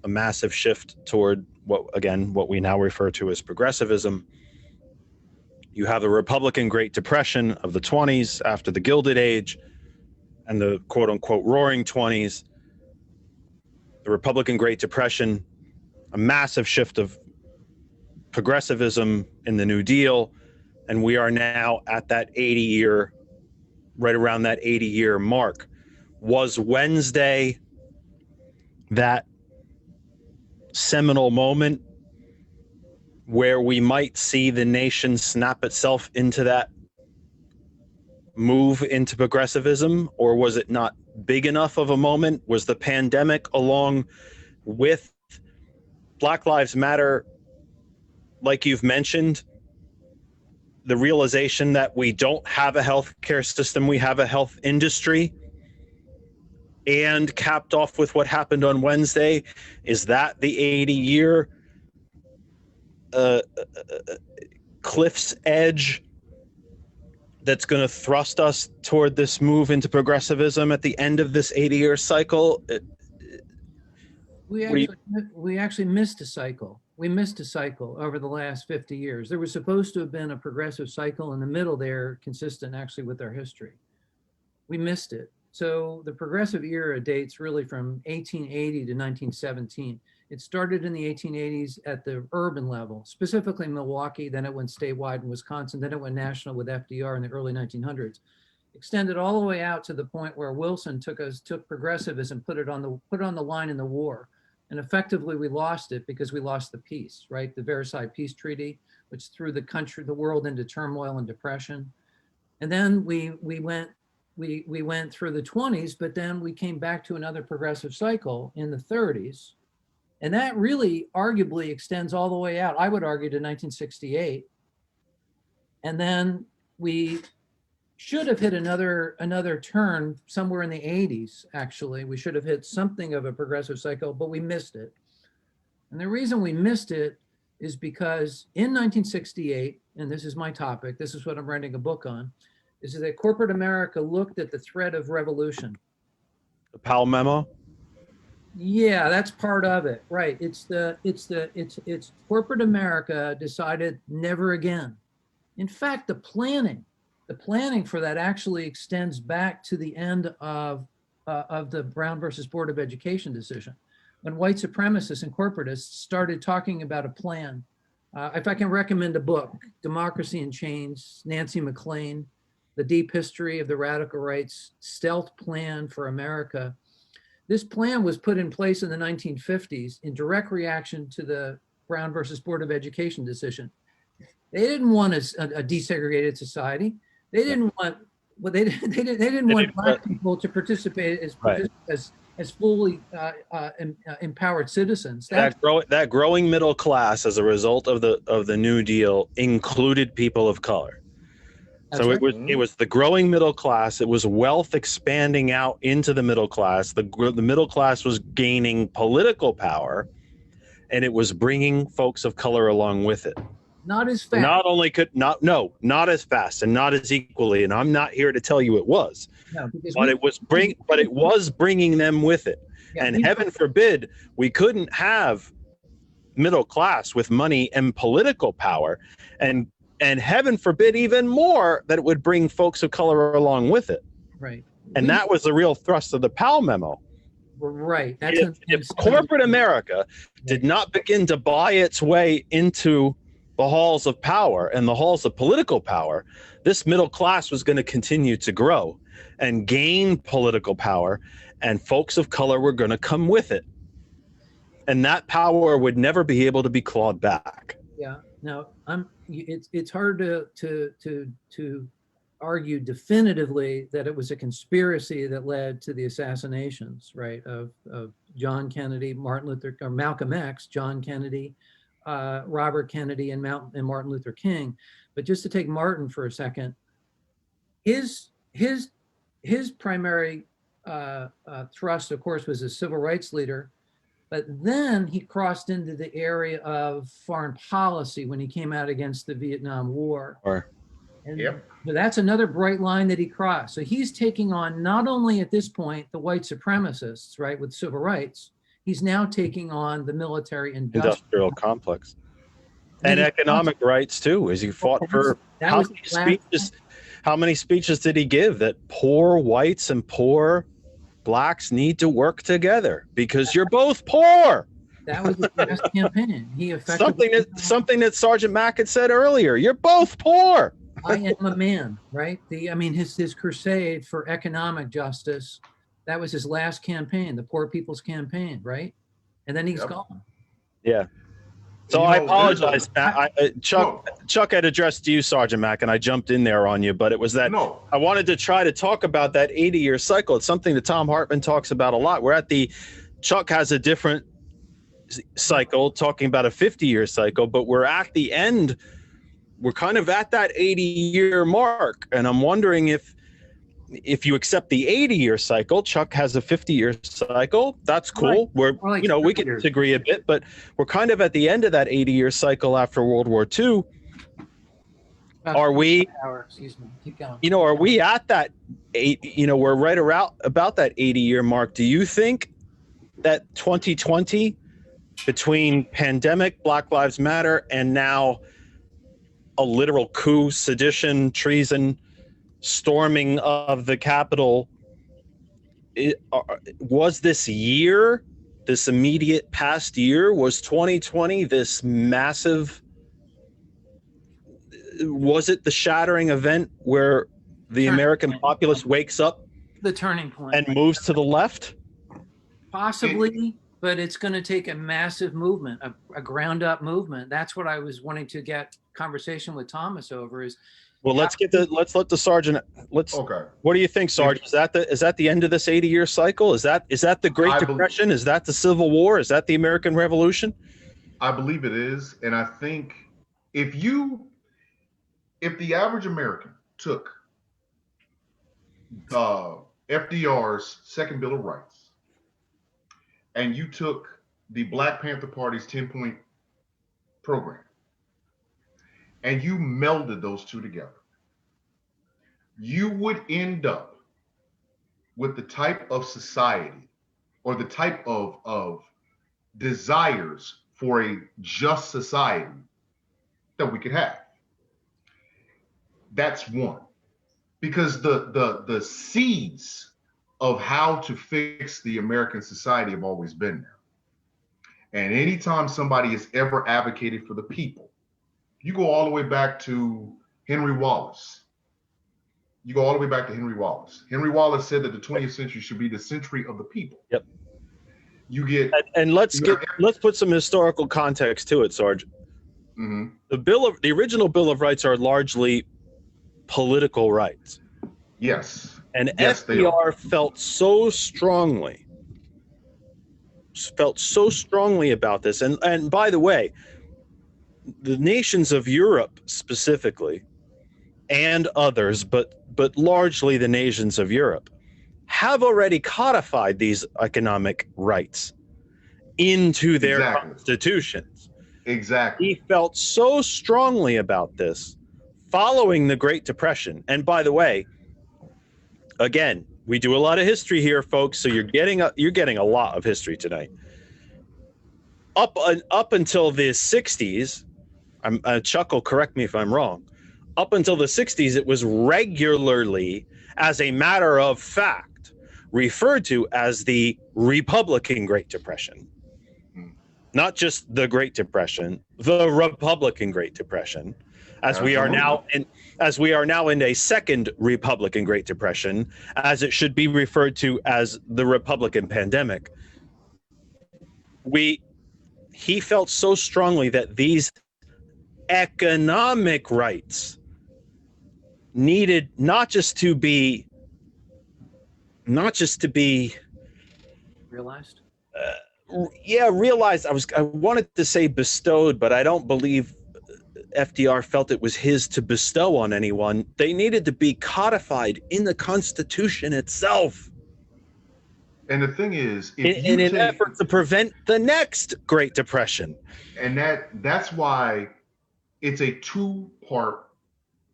Speaker 2: a massive shift toward what we now refer to as progressivism. You have the Republican Great Depression of the 20s after the Gilded Age, and the quote unquote roaring 20s. The Republican Great Depression, a massive shift of progressivism in the New Deal, and we are now at that 80-year, right around that 80-year mark. Was Wednesday that seminal moment where we might see the nation snap itself into that move into progressivism, or was it not big enough of a moment? Was the pandemic, along with Black Lives Matter, like you've mentioned, the realization that we don't have a healthcare system, we have a health industry, and capped off with what happened on Wednesday? Is that the 80-year cliff's edge that's going to thrust us toward this move into progressivism at the end of this 80-year cycle?
Speaker 4: We actually missed a cycle. We missed a cycle over the last 50 years. There was supposed to have been a progressive cycle in the middle there, consistent actually with our history. We missed it. So the progressive era dates really from 1880 to 1917. It started in the 1880s at the urban level, specifically Milwaukee, then it went statewide in Wisconsin, then it went national with FDR in the early 1900s. Extended all the way out to the point where Wilson took progressivism, put it on the line in the war. And effectively we lost it because we lost the peace, right? The Versailles Peace Treaty, which threw the world into turmoil and depression. And then we went through the 20s, but then we came back to another progressive cycle in the 30s. And that really arguably extends all the way out, I would argue, to 1968. And then we should have hit another turn somewhere in the 80s, actually. We should have hit something of a progressive cycle, but we missed it. And the reason we missed it is because in 1968, and this is my topic, this is what I'm writing a book on, is that corporate America looked at the threat of revolution.
Speaker 2: The Powell memo?
Speaker 4: Yeah, that's part of it, right? It's corporate America decided never again. In fact, the planning for that actually extends back to the end of the Brown versus Board of Education decision, when white supremacists and corporatists started talking about a plan. If I can recommend a book, Democracy in Chains, Nancy McLean, The Deep History of the Radical Right's Stealth Plan for America. This plan was put in place in the 1950s in direct reaction to the Brown versus Board of Education decision. They didn't want a desegregated society. They didn't want Black people to participate as fully empowered citizens.
Speaker 2: That growing middle class as a result of the New Deal included people of color. So it was the growing middle class. It was wealth expanding out into the middle class. The middle class was gaining political power, and it was bringing folks of color along with it.
Speaker 4: Not as fast.
Speaker 2: Not as fast and not as equally. And I'm not here to tell you it was, but it was bringing them with it. Yeah, and heaven forbid we couldn't have middle class with money and political power, and heaven forbid even more that it would bring folks of color along with it.
Speaker 4: Right.
Speaker 2: And that was the real thrust of the Powell memo.
Speaker 4: Right.
Speaker 2: If corporate America did not begin to buy its way into the halls of power and the halls of political power, this middle class was going to continue to grow and gain political power, and folks of color were going to come with it. And that power would never be able to be clawed back.
Speaker 4: Yeah. Now, it's hard to argue definitively that it was a conspiracy that led to the assassinations, right, of John Kennedy, Malcolm X, John Kennedy, Robert Kennedy, and Martin Luther King. But just to take Martin for a second, his primary thrust, of course, was a civil rights leader. But then he crossed into the area of foreign policy when he came out against the Vietnam War. And so that's another bright line that he crossed. So he's taking on not only at this point the white supremacists, right, with civil rights, he's now taking on the military industrial
Speaker 2: complex and economic rights too, as he fought for. How many speeches did he give that poor whites and poor Blacks need to work together because you're both poor?
Speaker 4: That was the last campaign. He effectively
Speaker 2: something that Sergeant Mack had said earlier. You're both poor.
Speaker 4: I am a man, right? His crusade for economic justice, that was his last campaign, the Poor People's Campaign, right? And then he's gone.
Speaker 2: Yeah. So I apologize, Matt. Chuck had addressed you, Sergeant Mack, and I jumped in there on you, but it was that I wanted to try to talk about that 80-year cycle. It's something that Tom Hartman talks about a lot. Chuck has a different cycle, talking about a 50-year cycle, but we're at the end. We're kind of at that 80-year mark, and I'm wondering if you accept the 80-year cycle, Chuck has a 50-year cycle. That's cool. Right. We can disagree a bit, but we're kind of at the end of that 80-year cycle after World War II. Are we?
Speaker 4: Excuse me. Keep going.
Speaker 2: Are we at that we're right around about that 80-year mark? Do you think that 2020, between pandemic, Black Lives Matter, and now a literal coup, sedition, treason, storming of the Capitol, was this year, this immediate past year, was 2020 this massive, was it the shattering event where the American populace wakes up,
Speaker 4: the turning point,
Speaker 2: and moves to the left?
Speaker 4: Possibly, but it's going to take a massive movement, a ground up movement. That's what I was wanting to get conversation with Thomas over is.
Speaker 2: Well, let's let the sergeant.
Speaker 1: Okay.
Speaker 2: What do you think, Sergeant? Is that the end of this 80-year cycle? Is that the Great Depression? Is that the Civil War? Is that the American Revolution?
Speaker 1: I believe it is, and I think if the average American took FDR's Second Bill of Rights and you took the Black Panther Party's 10-point program and you melded those two together, you would end up with the type of society or the type of desires for a just society that we could have. That's one. Because the seeds of how to fix the American society have always been there. And anytime somebody has ever advocated for the people, you go all the way back to Henry Wallace. Henry Wallace said that the 20th century should be the century of the people.
Speaker 2: Yep.
Speaker 1: You get
Speaker 2: and let's put some historical context to it, Sergeant.
Speaker 1: Mm-hmm.
Speaker 2: The original Bill of Rights are largely political rights.
Speaker 1: Yes.
Speaker 2: And FDR felt so strongly about this. And by the way, the nations of Europe specifically, and others, but largely the nations of Europe, have already codified these economic rights into their constitutions.
Speaker 1: Exactly.
Speaker 2: He felt so strongly about this following the Great Depression. And by the way, again, we do a lot of history here, folks, so you're getting a lot of history tonight. Up until the 60s, Chuck will correct me if I'm wrong, up until the 60s, it was regularly, as a matter of fact, referred to as the Republican Great Depression. Not just the Great Depression, the Republican Great Depression, as we are now in a second Republican Great Depression, as it should be referred to as the Republican pandemic. He felt so strongly that these economic rights needed not just to be
Speaker 4: realized.
Speaker 2: Realized. I wanted to say bestowed, but I don't believe FDR felt it was his to bestow on anyone. They needed to be codified in the Constitution itself.
Speaker 1: And the thing is,
Speaker 2: in an effort to prevent the next Great Depression.
Speaker 1: And that's why it's a two-part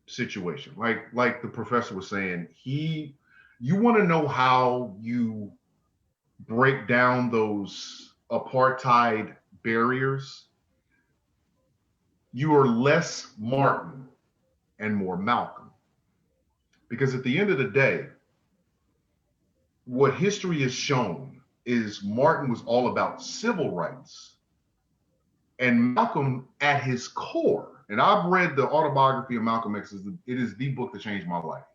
Speaker 1: situation. Like the professor was saying, you want to know how you break down those apartheid barriers. You are less Martin and more Malcolm. Because at the end of the day, what history has shown is Martin was all about civil rights, and Malcolm at his core, and I've read the autobiography of Malcolm X, it is the book that changed my life.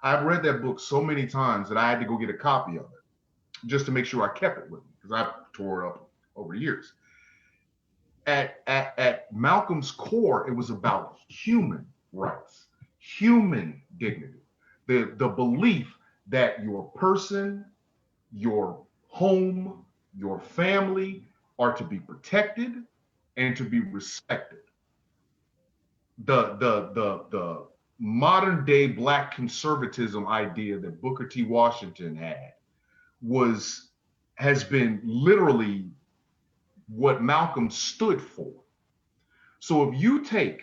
Speaker 1: I've read that book so many times that I had to go get a copy of it just to make sure I kept it with me, because I tore it up over the years. At Malcolm's core, it was about human rights, human dignity, the belief that your person, your home, your family are to be protected and to be respected. The modern day Black conservatism idea that Booker T. Washington had has been literally what Malcolm stood for. So if you take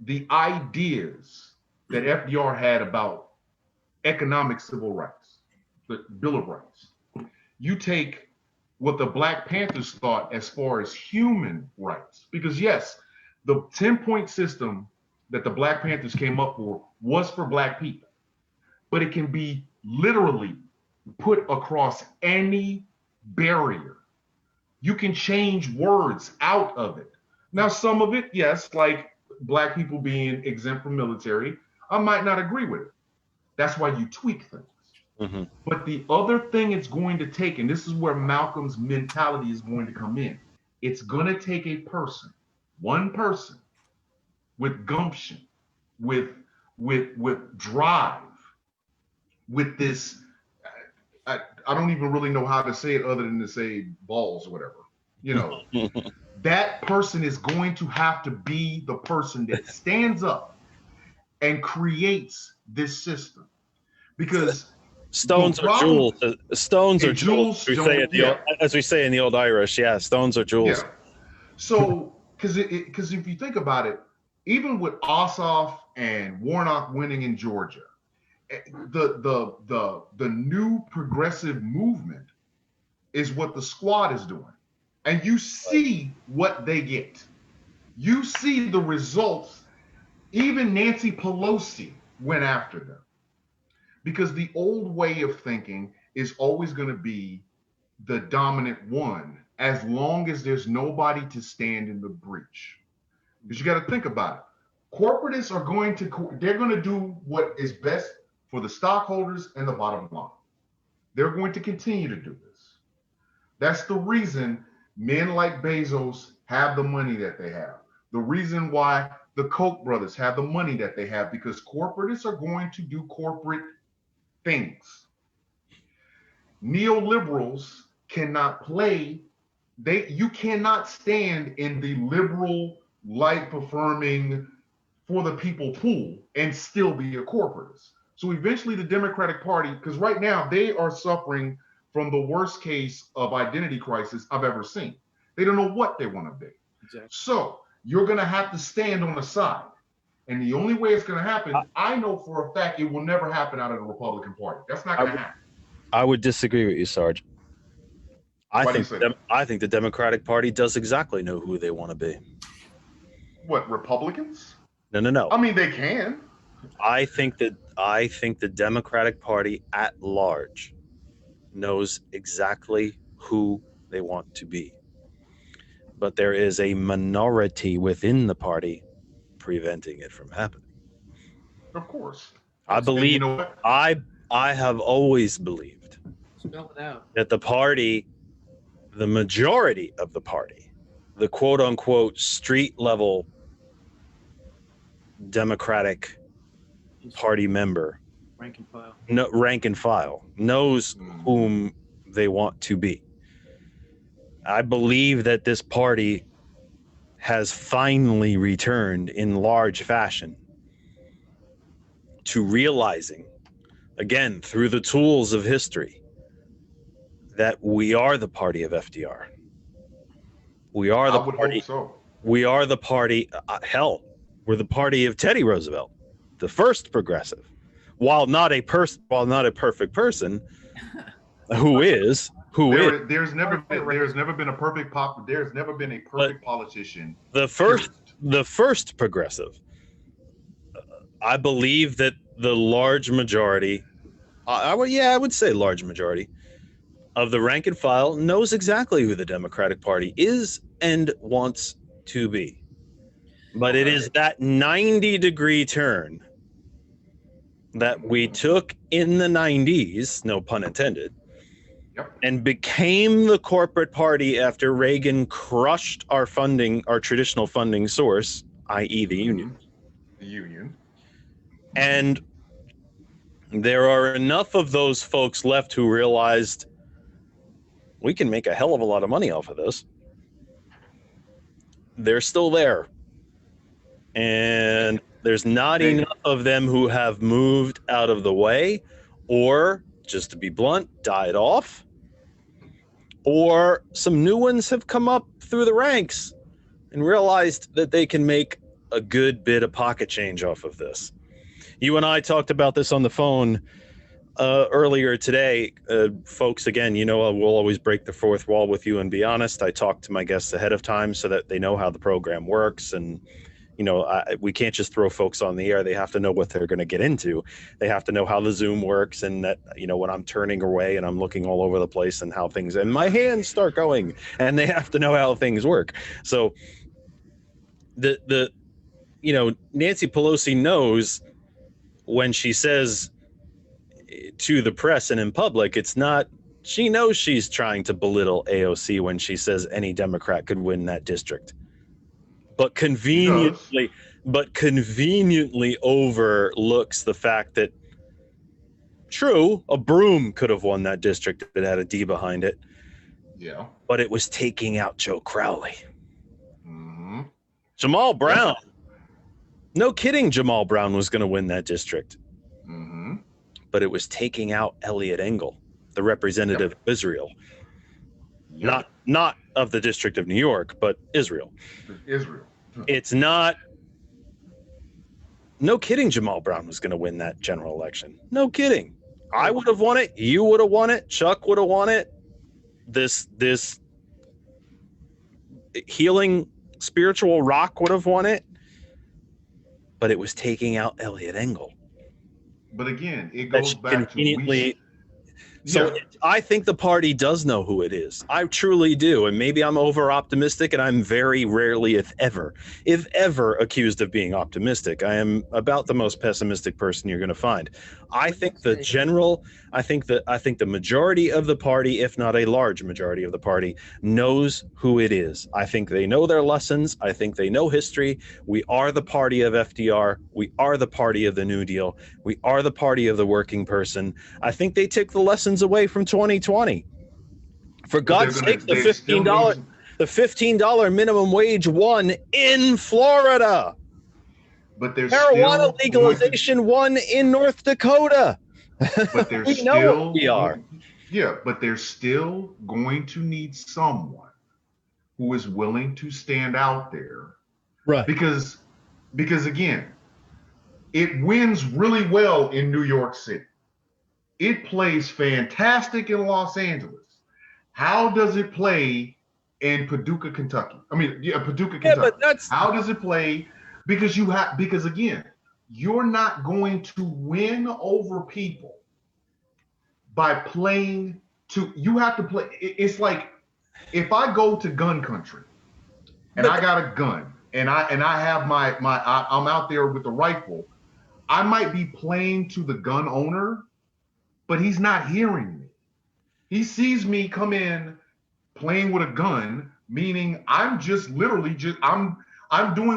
Speaker 1: the ideas that FDR had about economic civil rights, the Bill of Rights, you take what the Black Panthers thought as far as human rights. Because yes, the 10-point system that the Black Panthers came up for was for Black people, but it can be literally put across any barrier. You can change words out of it. Now, some of it, yes, like Black people being exempt from military, I might not agree with it. That's why you tweak things.
Speaker 2: Mm-hmm.
Speaker 1: But the other thing it's going to take, and this is where Malcolm's mentality is going to come in, it's going to take a person, one person, with gumption, with drive, with this, I don't even really know how to say it other than to say balls or whatever. You know, that person is going to have to be the person that stands up and creates this system. Because
Speaker 2: stones are jewels. Stones are jewels. As we say in the old Irish, yeah, stones are jewels.
Speaker 1: Yeah. So, because if you think about it, even with Ossoff and Warnock winning in Georgia, the new progressive movement is what the squad is doing, and you see what they get. You see the results. Even Nancy Pelosi went after them. Because the old way of thinking is always going to be the dominant one, as long as there's nobody to stand in the breach. Because you got to think about it. Corporatists are going to do what is best for the stockholders and the bottom line. They're going to continue to do this. That's the reason men like Bezos have the money that they have. The reason why the Koch brothers have the money that they have, because corporatists are going to do corporate things. Neoliberals cannot play. You cannot stand in the liberal, life-affirming, for the people pool and still be a corporatist. So eventually the Democratic Party, because right now they are suffering from the worst case of identity crisis I've ever seen. They don't know what they want to be. Exactly. So you're going to have to stand on the side. And the only way it's going to happen, I know for a fact, it will never happen out of the Republican Party. That's not going to happen.
Speaker 2: I would disagree with you, Sarge. I think the Democratic Party does exactly know who they want to be.
Speaker 1: What, Republicans?
Speaker 2: No.
Speaker 1: I mean, they can.
Speaker 2: I think the Democratic Party at large knows exactly who they want to be. But there is a minority within the party preventing it from happening.
Speaker 1: Of course.
Speaker 2: I believe, you know what? I have always believed that the party, the majority of the party, the quote unquote street level Democratic Party member, rank and file, knows whom they want to be. I believe that this party has finally returned in large fashion to realizing, again, through the tools of history, that we are the party of FDR. We are the party. Hope so. We are the party. Hell, we're the party of Teddy Roosevelt, the first progressive. While not a perfect person, there's never been a perfect politician. The first progressive. I believe that the large majority, I would say large majority of the rank and file knows exactly who the Democratic Party is and wants to be. But it is that 90-degree turn that we took in the 90s, no pun intended, and became the corporate party after Reagan crushed our traditional funding source, i.e. the union.
Speaker 1: The union.
Speaker 2: And there are enough of those folks left who realized we can make a hell of a lot of money off of this. They're still there. And there's not enough of them who have moved out of the way, or, just to be blunt, died off. Or some new ones have come up through the ranks and realized that they can make a good bit of pocket change off of this. You and I talked about this on the phone earlier today, folks, again, you know, we'll always break the fourth wall with you and be honest. I talk to my guests ahead of time so that they know how the program works. And, you know, we can't just throw folks on the air. They have to know what they're going to get into. They have to know how the Zoom works, and that, you know, when I'm turning away and I'm looking all over the place and how things, and my hands start going, and they have to know how things work. So you know, Nancy Pelosi knows when she says to the press and in public, it's not, she knows she's trying to belittle AOC when she says any Democrat could win that district, but conveniently overlooks the fact that, true, a broom could have won that district if it had a D behind it.
Speaker 1: Yeah.
Speaker 2: But it was taking out Joe Crowley.
Speaker 1: Mm-hmm.
Speaker 2: Jamal Brown. No kidding, Jamal Brown was going to win that district.
Speaker 1: Mm-hmm.
Speaker 2: But it was taking out Elliot Engel, the representative of Israel.
Speaker 1: Yep.
Speaker 2: Not of the District of New York, but Israel.
Speaker 1: Israel.
Speaker 2: It's not. No kidding, Jamal Brown was going to win that general election. No kidding. I would have won it. You would have won it. Chuck would have won it. This healing spiritual rock would have won it. But it was taking out Elliot Engel.
Speaker 1: But again, it goes back
Speaker 2: conveniently. So I think the party does know who it is. I truly do. And maybe I'm over optimistic, and I'm very rarely, if ever, accused of being optimistic. I am about the most pessimistic person you're going to find. I think the majority of the party, if not a large majority of the party, knows who it is. I think they know their lessons. I think they know history. We are the party of FDR. We are the party of the New Deal. We are the party of the working person. I think they took the lessons away from 2020. For God's sake, the $15 minimum wage won in Florida.
Speaker 1: But there's
Speaker 2: marijuana legalization won in North Dakota.
Speaker 1: But there's
Speaker 2: we know what we are.
Speaker 1: Yeah, but they're still going to need someone who is willing to stand out there.
Speaker 2: Right.
Speaker 1: Because again, it wins really well in New York City. It plays fantastic in Los Angeles. How does it play in Paducah, Kentucky? Paducah, Kentucky.
Speaker 2: But
Speaker 1: how does it play? Because again, you're not going to win over people by playing to. You have to play. It's like if I go to gun country and I got a gun and I have I'm out there with the rifle. I might be playing to the gun owner, but he's not hearing me. He sees me come in playing with a gun, meaning I'm doing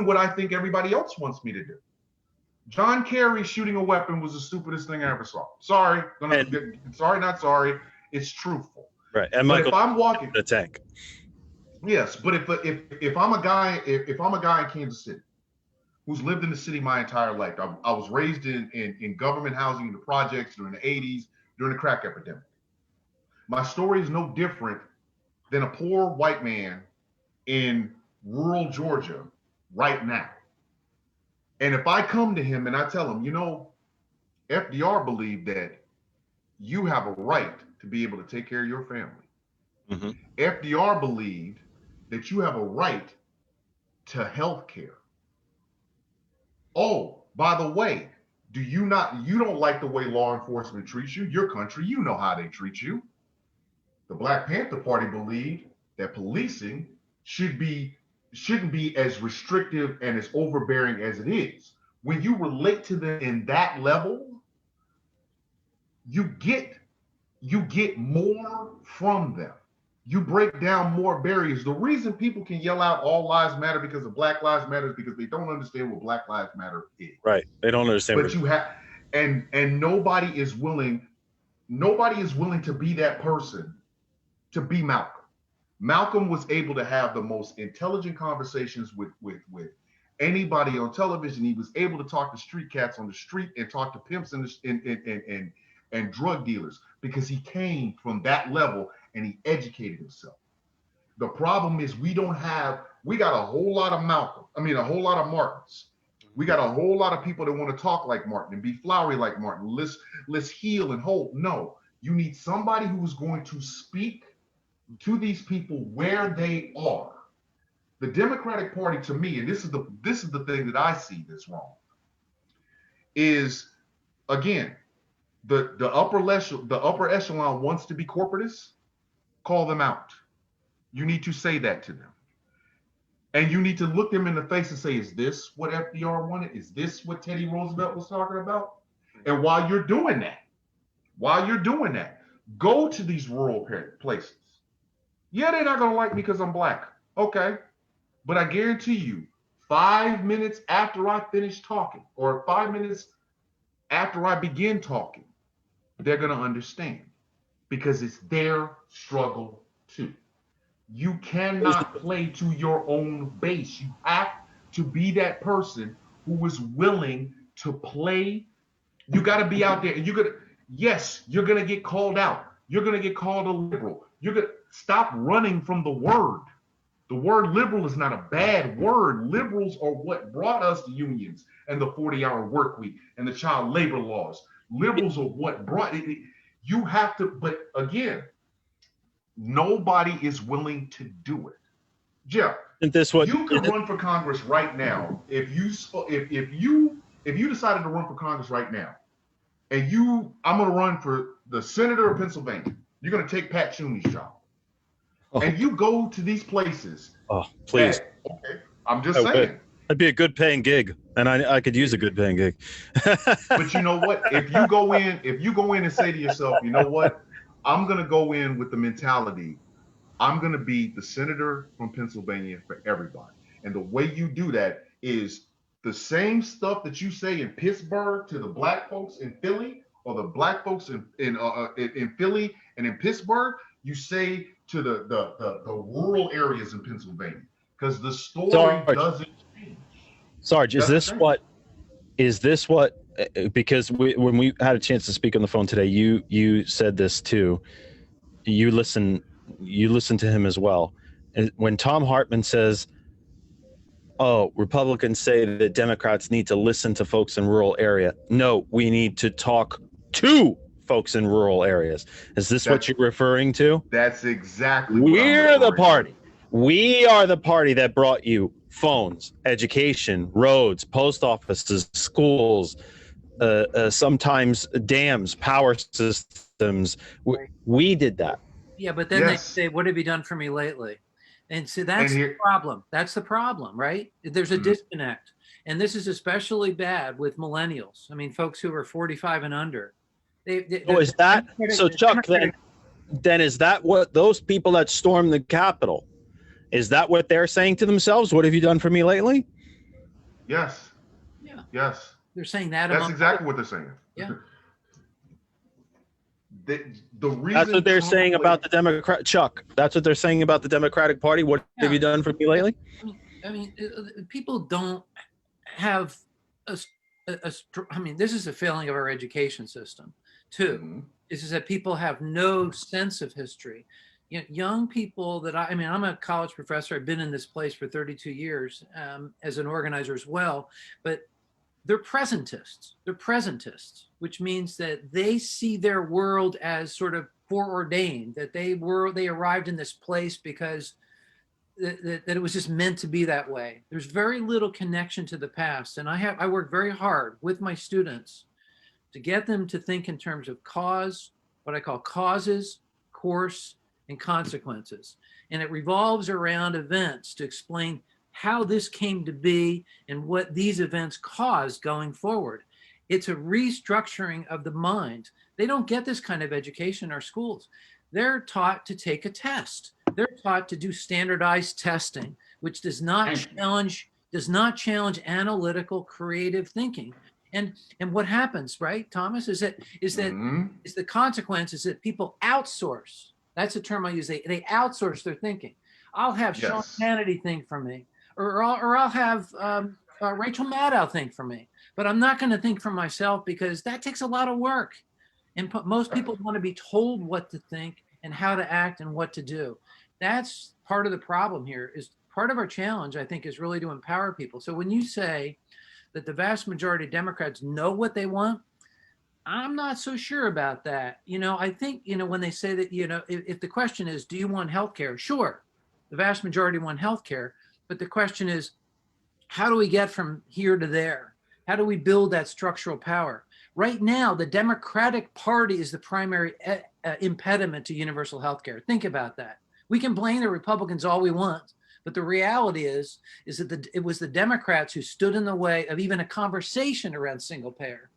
Speaker 1: what I think everybody else wants me to do. John Kerry shooting a weapon was the stupidest thing I ever saw. Sorry, not sorry. It's truthful.
Speaker 2: Right. And
Speaker 1: but
Speaker 2: Michael,
Speaker 1: if I'm walking
Speaker 2: the tank.
Speaker 1: Yes, but if I'm a guy in Kansas City who's lived in the city my entire life, I was raised in government housing in the projects during the 80s, during the crack epidemic. My story is no different than a poor white man in rural Georgia right now. And if I come to him and I tell him, FDR believed that you have a right to be able to take care of your family.
Speaker 2: Mm-hmm.
Speaker 1: FDR believed that you have a right to health care. Oh, by the way, you don't like the way law enforcement treats you? Your country, you know how they treat you. The Black Panther Party believed that policing shouldn't be as restrictive and as overbearing as it is. When you relate to them in that level, you get more from them. You break down more barriers. The reason people can yell out all lives matter because of Black Lives Matter is because they don't understand what Black Lives Matter is.
Speaker 2: Right. They don't understand.
Speaker 1: But you have, and nobody is willing to be that person, to be Malcolm. Malcolm was able to have the most intelligent conversations with anybody on television. He was able to talk to street cats on the street and talk to pimps and drug dealers because he came from that level and he educated himself. The problem is we got a whole lot of Martins, We got a whole lot of people that want to talk like Martin and be flowery like Martin. Let's heal and hold. No, you need somebody who is going to speak to these people where they are. The Democratic Party, to me, and this is the thing that I see that's wrong, is again, the upper echelon wants to be corporatists. Call them out. You need to say that to them. And you need to look them in the face and say, is this what FDR wanted? Is this what Teddy Roosevelt was talking about? And while you're doing that, go to these rural places. Yeah, they're not going to like me because I'm black. Okay. But I guarantee you, 5 minutes after I finish talking, or 5 minutes after I begin talking, they're going to understand, because it's their struggle too. You cannot play to your own base. You have to be that person who is willing to play. You got to be out there, and you're going to get called out. You're going to get called a liberal. You're going to stop running from the word. The word liberal is not a bad word. Liberals are what brought us the unions and the 40-hour work week and the child labor laws. Liberals are what brought it. You have to, but again, nobody is willing to do it. Jeff, you could run for Congress right now if you decided to run for Congress right now, and I'm going to run for the senator of Pennsylvania. You're going to take Pat Toomey's job. Oh. And you go to these places.
Speaker 2: Oh, please.
Speaker 1: Okay, I'm just saying.
Speaker 2: That'd be a good paying gig, and I could use a good paying gig.
Speaker 1: But you know what? If you go in and say to yourself, you know what? I'm going to go in with the mentality, I'm going to be the senator from Pennsylvania for everybody. And the way you do that is the same stuff that you say in Pittsburgh to the black folks in Philly, or the black folks in Philly and in Pittsburgh, you say to the rural areas in Pennsylvania, because the story doesn't change.
Speaker 2: Sarge, is this what? Because when we had a chance to speak on the phone today, you said this too. You listen to him as well. And when Tom Hartman says, "Oh, Republicans say that Democrats need to listen to folks in rural area," no, we need to talk to folks in rural areas. Is this what you're referring to?
Speaker 1: That's exactly.
Speaker 2: We're the party. We are the party that brought you phones, education, roads, post offices, schools, sometimes dams, power systems. We did that.
Speaker 4: Yeah, but then they say, "What have you done for me lately?" And so that's the problem. That's the problem, right? There's a disconnect. And this is especially bad with millennials. I mean, folks who are 45 and under.
Speaker 2: Chuck, then is that what those people that stormed the Capitol, is that what they're saying to themselves? What have you done for me lately?
Speaker 1: Yes.
Speaker 4: Yeah.
Speaker 1: Yes.
Speaker 4: They're saying that.
Speaker 1: That's exactly what they're saying.
Speaker 4: Yeah.
Speaker 1: The reason
Speaker 2: that's what they're saying about the Democrat, Chuck. That's what they're saying about the Democratic Party. What have you done for me lately?
Speaker 4: I mean, people don't have I mean, this is a failing of our education system. Two, is that people have no sense of history. You know, young people that I'm a college professor. I've been in this place for 32 years as an organizer as well, but they're presentists. They're presentists, which means that they see their world as sort of foreordained, that they arrived in this place because that it was just meant to be that way. There's very little connection to the past. And I work very hard with my students to get them to think in terms of what I call causes, course, and consequences. And it revolves around events to explain how this came to be and what these events caused going forward. It's a restructuring of the mind. They don't get this kind of education in our schools. They're taught to take a test. They're taught to do standardized testing, which does not challenge analytical, creative thinking. And what happens, right, Thomas, is the consequence is that people outsource. That's the term I use. They outsource their thinking. I'll have Sean Hannity think for me, or I'll have Rachel Maddow think for me. But I'm not going to think for myself because that takes a lot of work. And most people want to be told what to think and how to act and what to do. That's part of the problem here. Is part of our challenge, I think, is really to empower people. So when you say that the vast majority of Democrats know what they want, I'm not so sure about that. I think, when they say that, if the question is, do you want health care? Sure, the vast majority want health care. But the question is, how do we get from here to there? How do we build that structural power? Right now, the Democratic Party is the primary impediment to universal health care. Think about that. We can blame the Republicans all we want, but the reality is that it was the Democrats who stood in the way of even a conversation around single payer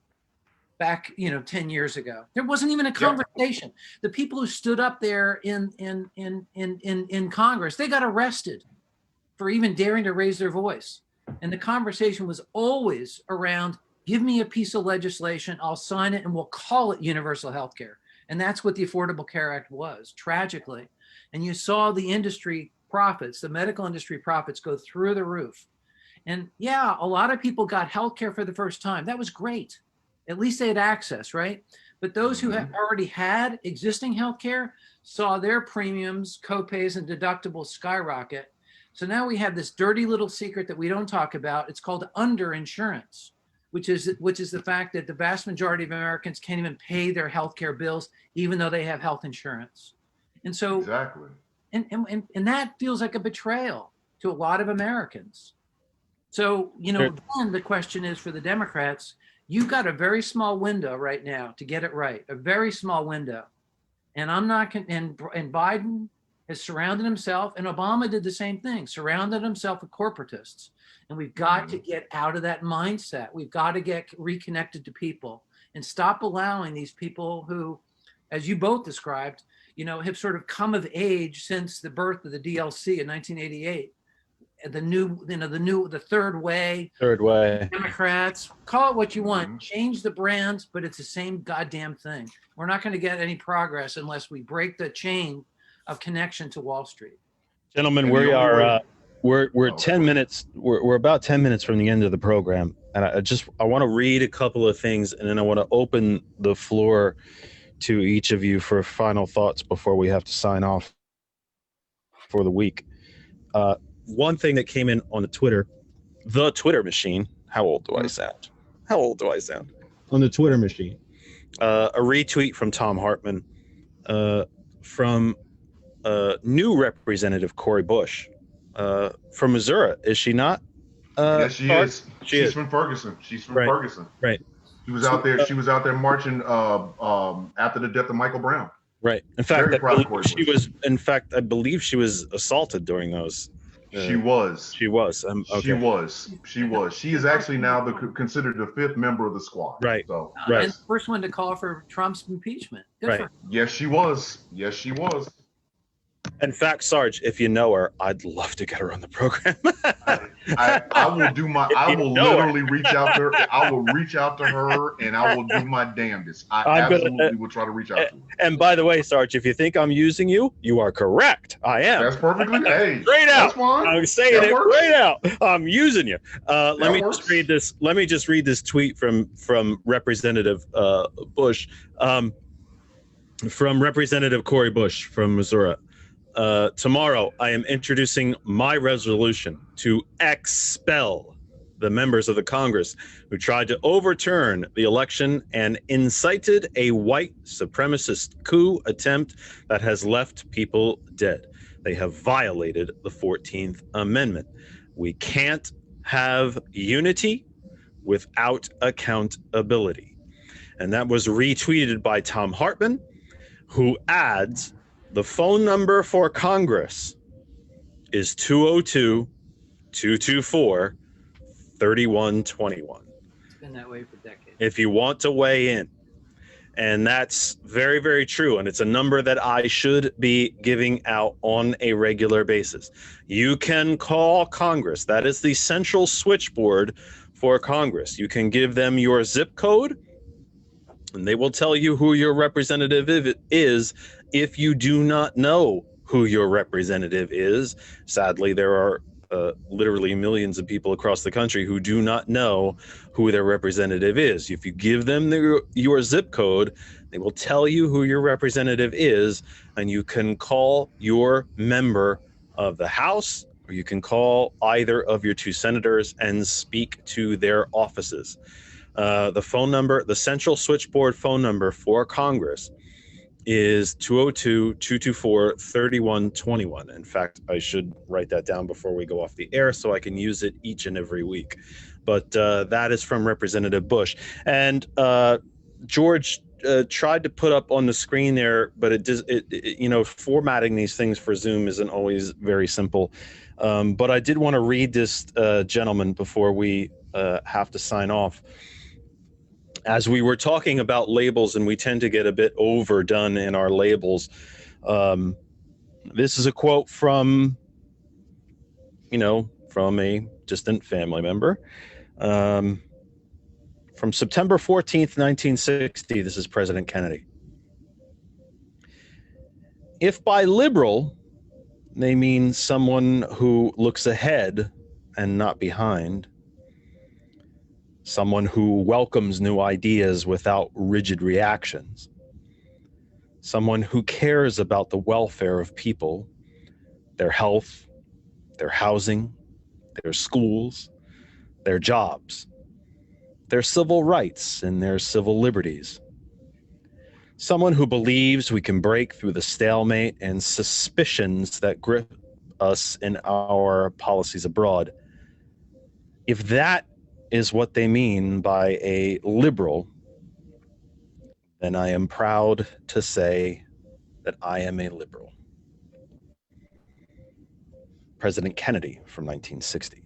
Speaker 4: back 10 years ago. There wasn't even a conversation. The people who stood up there in Congress, they got arrested for even daring to raise their voice. And the conversation was always around, give me a piece of legislation, I'll sign it, and we'll call it universal health care. And that's what the Affordable Care Act was, tragically. And you saw the industry profits, the medical industry profits, go through the roof. And yeah, a lot of people got health care for the first time. That was great. At least they had access, right? But those who had already had existing health care saw their premiums, copays, and deductibles skyrocket. So now we have this dirty little secret that we don't talk about. It's called underinsurance, which is the fact that the vast majority of Americans can't even pay their health care bills, even though they have health insurance. And so
Speaker 1: exactly.
Speaker 4: And that feels like a betrayal to a lot of Americans. So, then the question is for the Democrats, you've got a very small window right now to get it right, a very small window. And and Biden has surrounded himself, and Obama did the same thing, surrounded himself with corporatists. And we've got to get out of that mindset. We've got to get reconnected to people and stop allowing these people who, as you both described, have sort of come of age since the birth of the DLC in 1988. The third way Democrats, call it what you want, change the brands, but it's the same goddamn thing. We're not going to get any progress unless we break the chain of connection to Wall Street.
Speaker 2: Gentlemen, we are we're 10 minutes, we're about 10 minutes from the end of the program, and I want to read a couple of things, and then I want to open the floor to each of you for final thoughts before we have to sign off for the week. One thing that came in on the Twitter machine. How old do I sound? On the Twitter machine. A retweet from Tom Hartman from new Representative Cori Bush from Missouri. Is she not?
Speaker 1: Yes, she is. She's from Ferguson. Ferguson.
Speaker 2: Right.
Speaker 1: She was out there. She was out there marching after the death of Michael Brown.
Speaker 2: Right. In fact, I believe she was assaulted during those.
Speaker 1: She was.
Speaker 2: Okay.
Speaker 1: She was. She is actually now considered the fifth member of the squad.
Speaker 2: Right.
Speaker 1: So,
Speaker 2: right.
Speaker 4: And the first one to call for Trump's impeachment.
Speaker 2: Right.
Speaker 1: Yes, she was.
Speaker 2: In fact, Sarge, if you know her, I'd love to get her on the program.
Speaker 1: I will do my. I will literally reach out to her. I will reach out to her, and I will do my damnedest. I absolutely will try to reach out to her.
Speaker 2: And by the way, Sarge, if you think I'm using you, you are correct. I am.
Speaker 1: That's perfectly. Hey,
Speaker 2: straight out.
Speaker 1: That's fine.
Speaker 2: I'm saying it straight out. I'm using you. Let me just read this. Let me just read this tweet from Representative Bush, from Representative Cori Bush from Missouri. Tomorrow, I am introducing my resolution to expel the members of the Congress who tried to overturn the election and incited a white supremacist coup attempt that has left people dead. They have violated the 14th Amendment. We can't have unity without accountability. And that was retweeted by Tom Hartman, who adds, the phone number for Congress is 202-224-3121.
Speaker 4: It's been that way for decades.
Speaker 2: If you want to weigh in. And that's very, very true. And it's a number that I should be giving out on a regular basis. You can call Congress. That is the central switchboard for Congress. You can give them your zip code, and they will tell you who your representative is. If you do not know who your representative is, sadly, there are literally millions of people across the country who do not know who their representative is. If you give them your zip code, they will tell you who your representative is, and you can call your member of the House or you can call either of your two senators and speak to their offices. The phone number, the central switchboard phone number for Congress is 202-224-3121. In fact, I should write that down before we go off the air so I can use it each and every week. But that is from Representative Bush. And George tried to put up on the screen there, but formatting these things for Zoom isn't always very simple. But I did want to read this gentleman before we have to sign off. As we were talking about labels, and we tend to get a bit overdone in our labels, this is a quote from a distant family member. From September 14th, 1960, this is President Kennedy. If by liberal, they mean someone who looks ahead and not behind, someone who welcomes new ideas without rigid reactions, someone who cares about the welfare of people, their health, their housing, their schools, their jobs, their civil rights and their civil liberties. Someone who believes we can break through the stalemate and suspicions that grip us in our policies abroad. If that is what they mean by a liberal, then I am proud to say that I am a liberal. President Kennedy from 1960.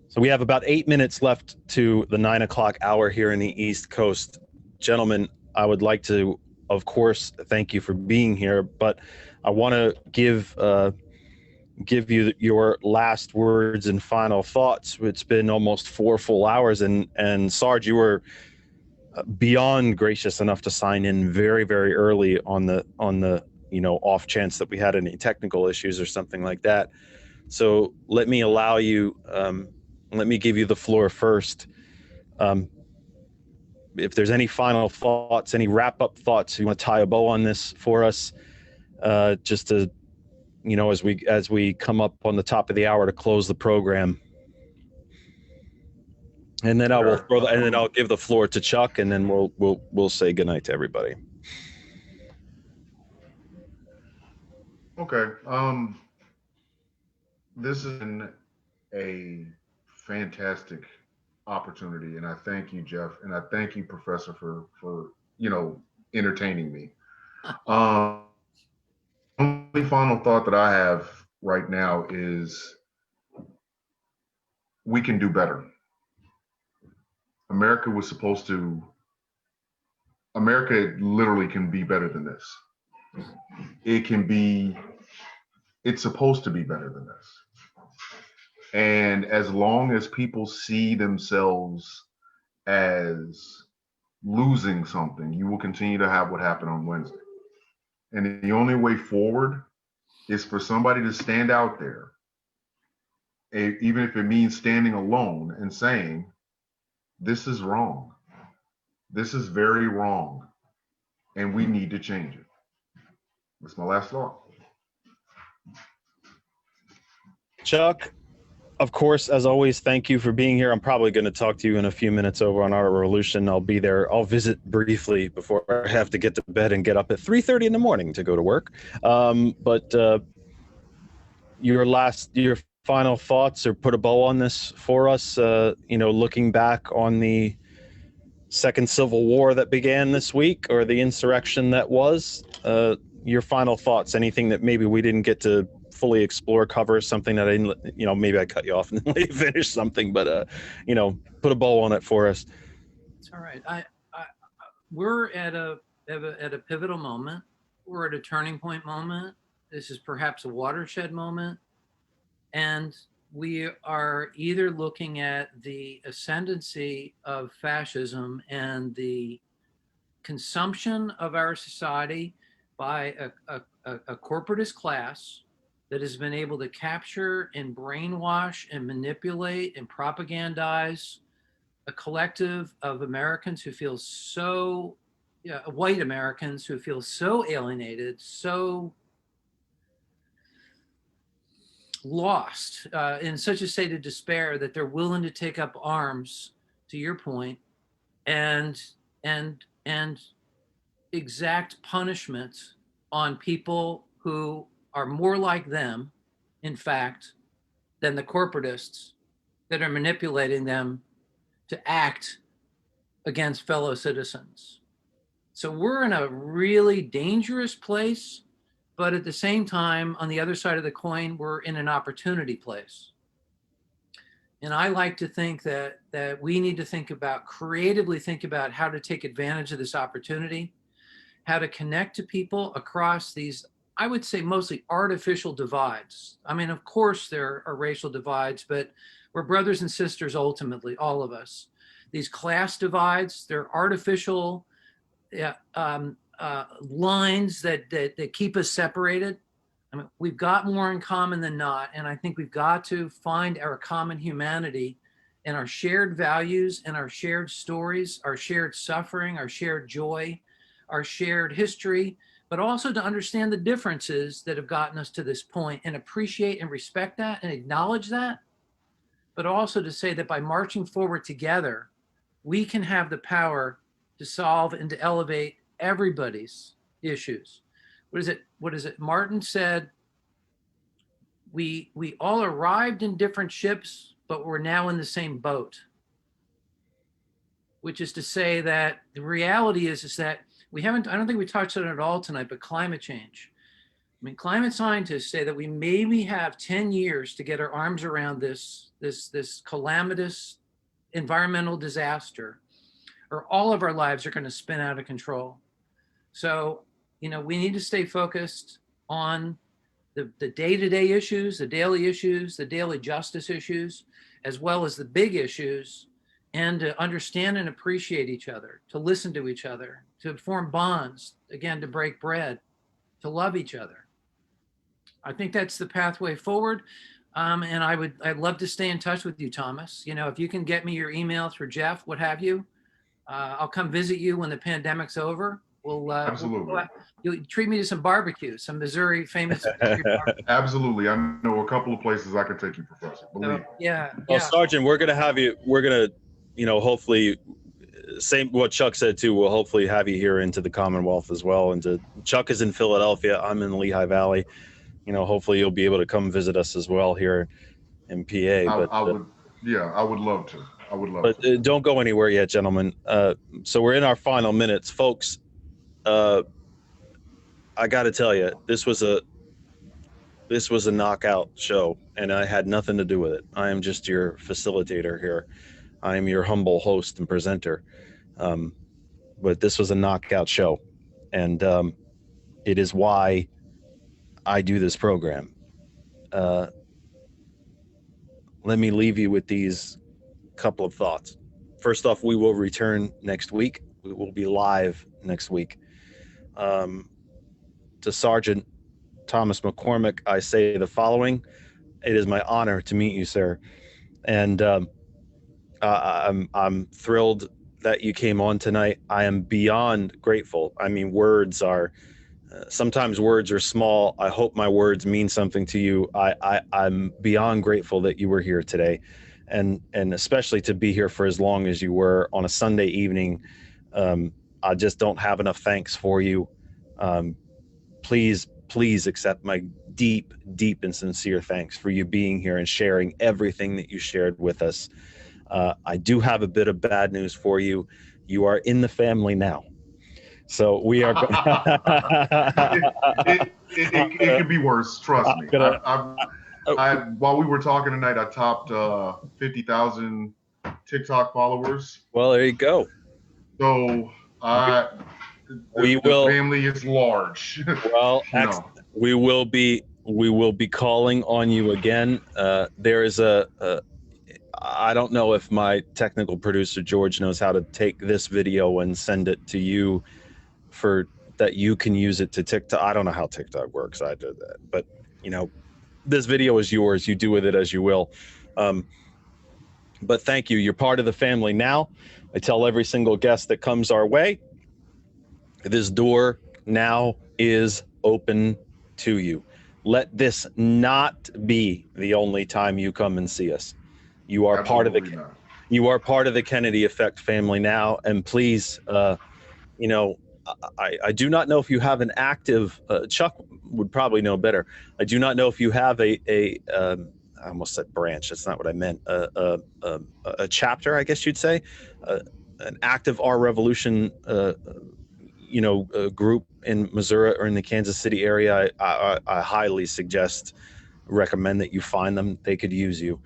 Speaker 2: So we have about 8 minutes left to the 9 o'clock hour here in the East Coast. Gentlemen, I would like to, of course, thank you for being here, but I want to give you your last words and final thoughts. It's been almost 4 full hours, and Sarge, you were beyond gracious enough to sign in very, very early on the off chance that we had any technical issues or something like that. So let me allow you. Let me give you the floor first. If there's any final thoughts, any wrap-up thoughts, you want to tie a bow on this for us, just to, as we come up on the top of the hour to close the program. And then I'll give the floor to Chuck, and then we'll say goodnight to everybody.
Speaker 1: Okay. This has been a fantastic opportunity, and I thank you, Jeff, and I thank you, Professor, for entertaining me. Only final thought that I have right now is we can do better. America literally can be better than this. It's supposed to be better than this. And as long as people see themselves as losing something, you will continue to have what happened on Wednesday. And the only way forward is for somebody to stand out there, even if it means standing alone and saying, this is wrong. This is very wrong. And we need to change it. That's my last thought.
Speaker 2: Chuck, of course, as always, thank you for being here. I'm probably going to talk to you in a few minutes over on Art Revolution. I'll be there. I'll visit briefly before I have to get to bed and get up at 3:30 in the morning to go to work. But your final thoughts, or put a bow on this for us, looking back on the Second Civil War that began this week, or the insurrection that was, your final thoughts, anything that maybe we didn't get to fully explore, cover, something that I didn't, maybe I cut you off and then let you finish something, but put a bow on it for us.
Speaker 4: It's all right. We're at a pivotal moment. We're at a turning point moment. This is perhaps a watershed moment. And we are either looking at the ascendancy of fascism and the consumption of our society by a corporatist class that has been able to capture and brainwash and manipulate and propagandize a collective of Americans who feel so, white Americans who feel so alienated, so lost in such a state of despair that they're willing to take up arms, to your point, and exact punishment on people who are more like them, in fact, than the corporatists that are manipulating them to act against fellow citizens. So we're in a really dangerous place, but at the same time, on the other side of the coin, we're in an opportunity place. And I like to think that we need to creatively think about how to take advantage of this opportunity, how to connect to people across these, I would say, mostly artificial divides. I mean, of course, there are racial divides, but we're brothers and sisters ultimately, all of us. These class divides, they're artificial lines that keep us separated. I mean, we've got more in common than not, and I think we've got to find our common humanity and our shared values and our shared stories, our shared suffering, our shared joy, our shared history, but also to understand the differences that have gotten us to this point and appreciate and respect that and acknowledge that, but also to say that by marching forward together, we can have the power to solve and to elevate everybody's issues. What is it? Martin said, we all arrived in different ships, but we're now in the same boat. Which is to say that the reality is that I don't think we touched on it at all tonight, but climate change. I mean, climate scientists say that we maybe have 10 years to get our arms around this calamitous environmental disaster, or all of our lives are going to spin out of control. So, we need to stay focused on the day-to-day issues, the daily issues, the daily justice issues, as well as the big issues, and to understand and appreciate each other, to listen to each other, to form bonds, again, to break bread, to love each other. I think that's the pathway forward. And I'd love to stay in touch with you, Thomas. If you can get me your email through Jeff, what have you, I'll come visit you when the pandemic's over.
Speaker 1: Absolutely.
Speaker 4: You'll treat me to some barbecue, some Missouri famous barbecue.
Speaker 1: Absolutely. I know a couple of places I can take you, Professor. Believe me.
Speaker 4: Yeah.
Speaker 2: Well, Sergeant, we're going to have you, hopefully, same what Chuck said too, we'll hopefully have you here into the Commonwealth as well. And Chuck is in Philadelphia. I'm in the Lehigh Valley. Hopefully you'll be able to come visit us as well here in PA.
Speaker 1: I would love to. But
Speaker 2: don't go anywhere yet, gentlemen. So we're in our final minutes, folks. I got to tell you, this was a knockout show, and I had nothing to do with it. I am just your facilitator here. I am your humble host and presenter. But this was a knockout show, and it is why I do this program. Let me leave you with these couple of thoughts. First off, we will return next week. We will be live next week. To Sergeant Thomas McCormick, I say the following: it is my honor to meet you, sir, and I'm thrilled that you came on tonight. I am beyond grateful. I mean, words are sometimes words are small. I hope my words mean something to you. I'm beyond grateful that you were here today, and especially to be here for as long as you were on a Sunday evening. I just don't have enough thanks for you. Please accept my deep and sincere thanks for you being here and sharing everything that you shared with us. I do have a bit of bad news for you. You are in the family now. So we are.
Speaker 1: It could be worse. Trust me. While we were talking tonight, I topped 50,000 TikTok followers.
Speaker 2: Well, there you go.
Speaker 1: So the family is large.
Speaker 2: Well, we will be calling on you again. There is I don't know if my technical producer George knows how to take this video and send it to you for that you can use it to TikTok. I don't know how TikTok works. I did that, but this video is yours. You do with it as you will. But thank you. You're part of the family now. I tell every single guest that comes our way, this door now is open to you. Let this not be the only time you come and see us. You are
Speaker 1: Absolutely not.
Speaker 2: You are part of the Kennedy Effect family now, and please, you know, I do not know if you have an active. Chuck would probably know better. I do not know if you have I almost said branch. That's not what I meant. A chapter, I guess you'd say, an active Our Revolution, group in Missouri or in the Kansas City area. I highly recommend that you find them. They could use you.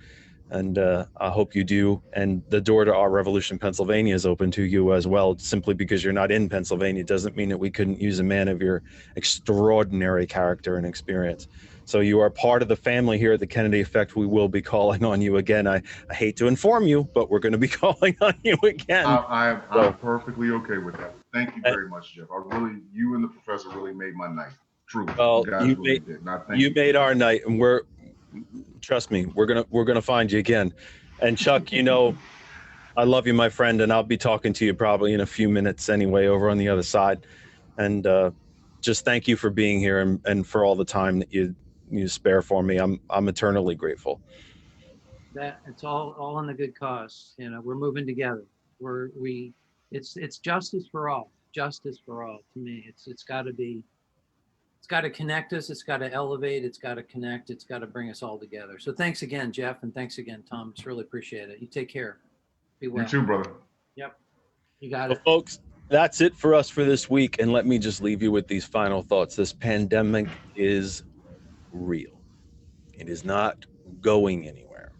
Speaker 2: And I hope you do. And the door to Our Revolution Pennsylvania is open to you as well. Simply because you're not in Pennsylvania doesn't mean that we couldn't use a man of your extraordinary character and experience. So you are part of the family here at the Kennedy Effect. We will be calling on you again. I hate to inform you, but we're going to be calling on you again.
Speaker 1: I'm perfectly okay with that. Thank you very much, Jeff. You and the professor really made my night. Truly.
Speaker 2: Well,
Speaker 1: you
Speaker 2: made our night, and trust me, we're gonna find you again. And Chuck, I love you, my friend, and I'll be talking to you probably in a few minutes anyway over on the other side. And just thank you for being here and for all the time that you spare for me. I'm eternally grateful.
Speaker 4: That it's all in the good cause. We're moving together. It's justice for all. Justice for all. To me, it's got to be. It's got to connect us. It's got to elevate. It's got to connect. It's got to bring us all together. So thanks again, Jeff, and thanks again, Tom. Just really appreciate it. You take care. Be well.
Speaker 1: You too, brother.
Speaker 4: Yep. You got it.
Speaker 2: Folks, that's it for us for this week. And let me just leave you with these final thoughts. This pandemic is real. It is not going anywhere.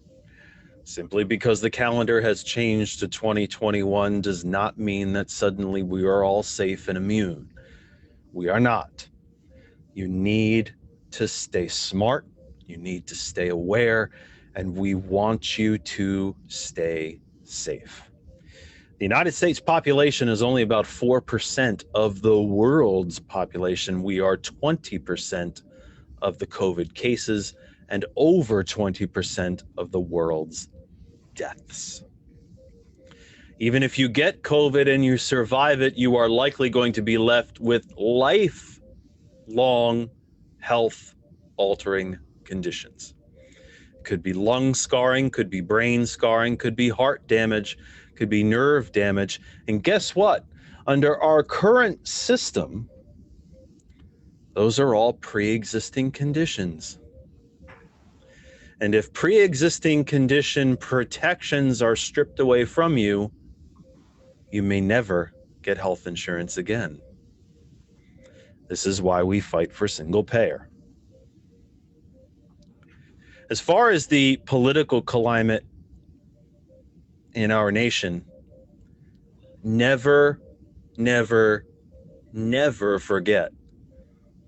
Speaker 2: Simply because the calendar has changed to 2021 does not mean that suddenly we are all safe and immune. We are not. You need to stay smart. You need to stay aware. And we want you to stay safe. The United States population is only about 4% of the world's population. We are 20% of the COVID cases and over 20% of the world's deaths. Even if you get COVID and you survive it, you are likely going to be left with lifelong health-altering conditions. Could be lung scarring, could be brain scarring, could be heart damage, could be nerve damage. And guess what? Under our current system, those are all pre-existing conditions. And if pre-existing condition protections are stripped away from you, you may never get health insurance again. This is why we fight for single payer. As far as the political climate in our nation, never, never, never forget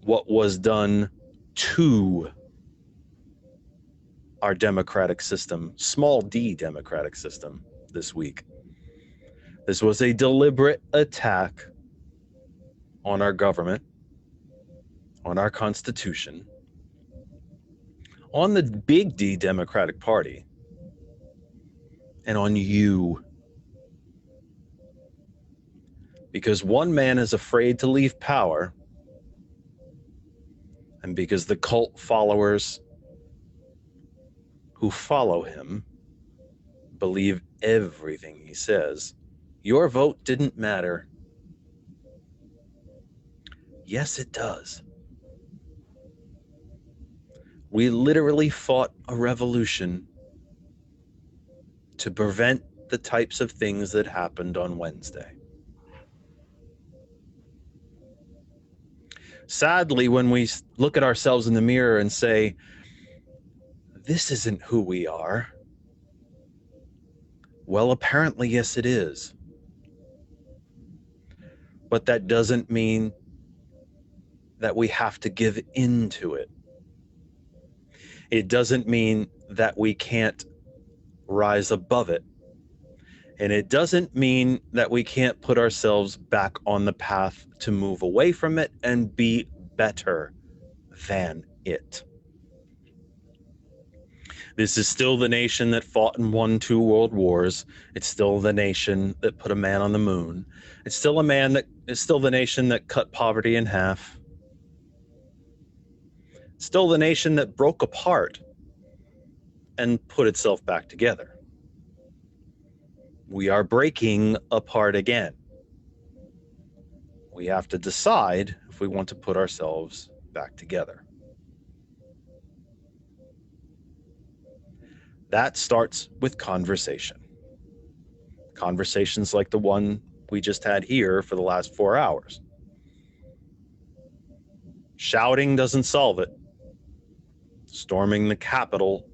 Speaker 2: what was done to our democratic system, small d democratic system, this week. This was a deliberate attack on our government, on our Constitution, on the big D Democratic Party, and on you. Because one man is afraid to leave power, and because the cult followers who follow him believe everything he says, your vote didn't matter. Yes, it does. We literally fought a revolution to prevent the types of things that happened on Wednesday. Sadly, when we look at ourselves in the mirror and say, this isn't who we are, well, apparently, yes, it is. But that doesn't mean that we have to give in to it. It doesn't mean that we can't rise above it. And it doesn't mean that we can't put ourselves back on the path to move away from it and be better than it. This is still the nation that fought and won 2 world wars. It's still the nation that put a man on the moon. It's still the nation that cut poverty in half. It's Still the nation that broke apart and put itself back together. We are breaking apart again. We have to decide if we want to put ourselves back together. That starts with conversation. Conversations like the one we just had here for the last 4 hours. Shouting doesn't solve it. Storming the Capitol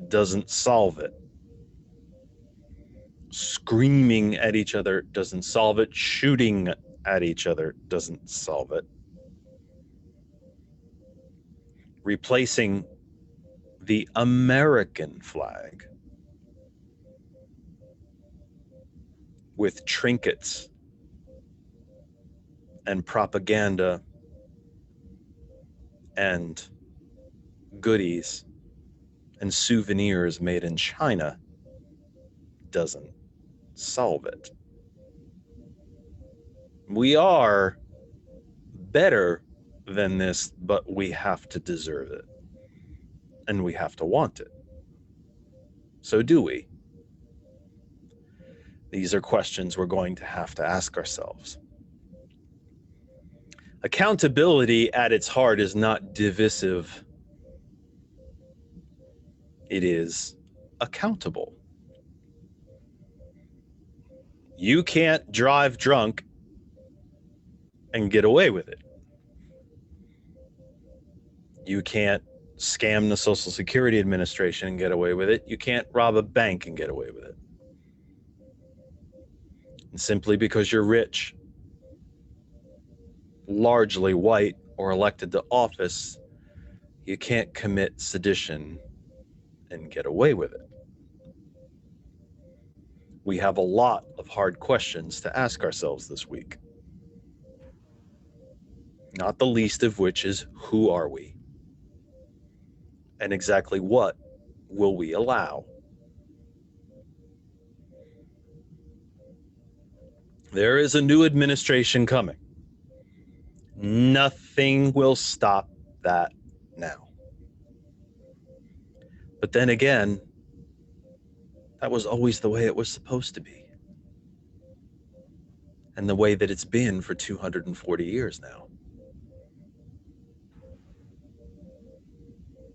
Speaker 2: doesn't solve it. Screaming at each other doesn't solve it. Shooting at each other doesn't solve it. Replacing the American flag with trinkets and propaganda and goodies and souvenirs made in China doesn't solve it. We are better than this, but we have to deserve it. And we have to want it. So do we? These are questions we're going to have to ask ourselves. Accountability at its heart is not divisive. It is accountable. You can't drive drunk and get away with it. You can't scam the Social Security Administration and get away with it. You can't rob a bank and get away with it. And simply because you're rich, largely white, or elected to office, you can't commit sedition and get away with it. We have a lot of hard questions to ask ourselves this week. Not the least of which is, who are we? And exactly what will we allow? There is a new administration coming. Nothing will stop that now. But then again, that was always the way it was supposed to be. And the way that it's been for 240 years now.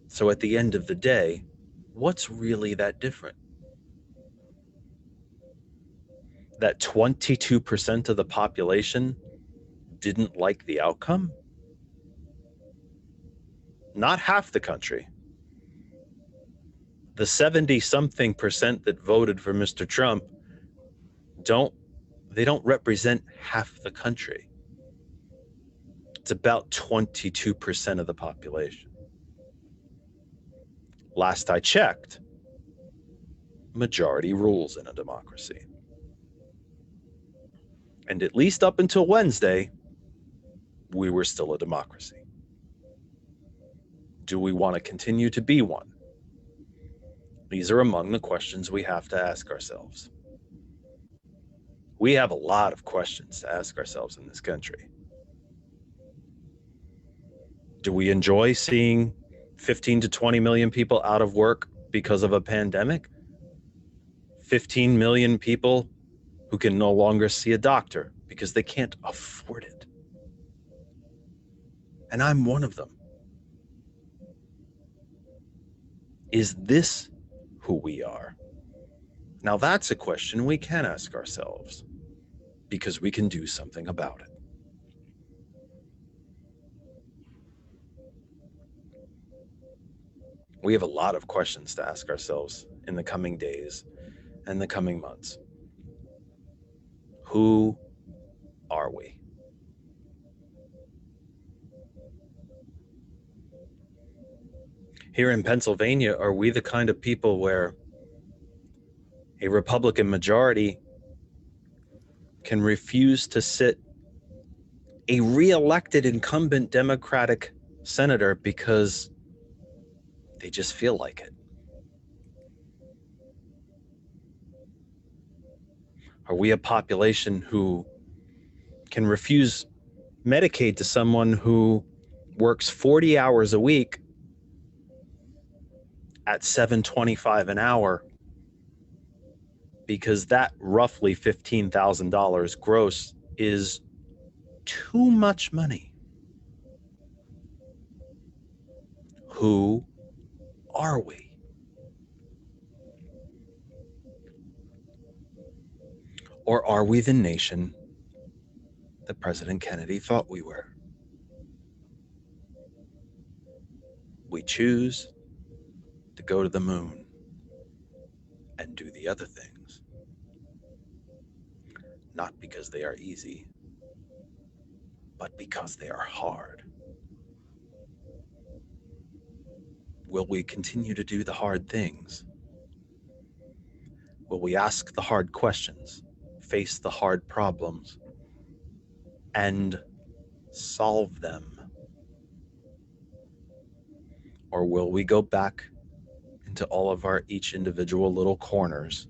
Speaker 2: So at the end of the day, what's really that different? That 22% of the population didn't like the outcome? Not half the country. The 70-something% that voted for Mr. Trump don't represent half the country. It's about 22% of the population. Last I checked, majority rules in a democracy. And at least up until Wednesday, we were still a democracy. Do we want to continue to be one? These are among the questions we have to ask ourselves. We have a lot of questions to ask ourselves in this country. Do we enjoy seeing 15 to 20 million people out of work because of a pandemic? 15 million people who can no longer see a doctor because they can't afford it. And I'm one of them. Is this who we are? Now that's a question we can ask ourselves, because we can do something about it. We have a lot of questions to ask ourselves in the coming days and the coming months. Who are we? Here in Pennsylvania, are we the kind of people where a Republican majority can refuse to sit a re-elected incumbent Democratic senator because they just feel like it? Are we a population who can refuse Medicaid to someone who works 40 hours a week at $7.25 an hour, because that roughly $15,000 gross is too much money. Who are we? Or are we the nation that President Kennedy thought we were? We choose to go to the moon and do the other things, not because they are easy, but because they are hard. Will we continue to do the hard things? Will we ask the hard questions, face the hard problems, and solve them? Or will we go back into all of our each individual little corners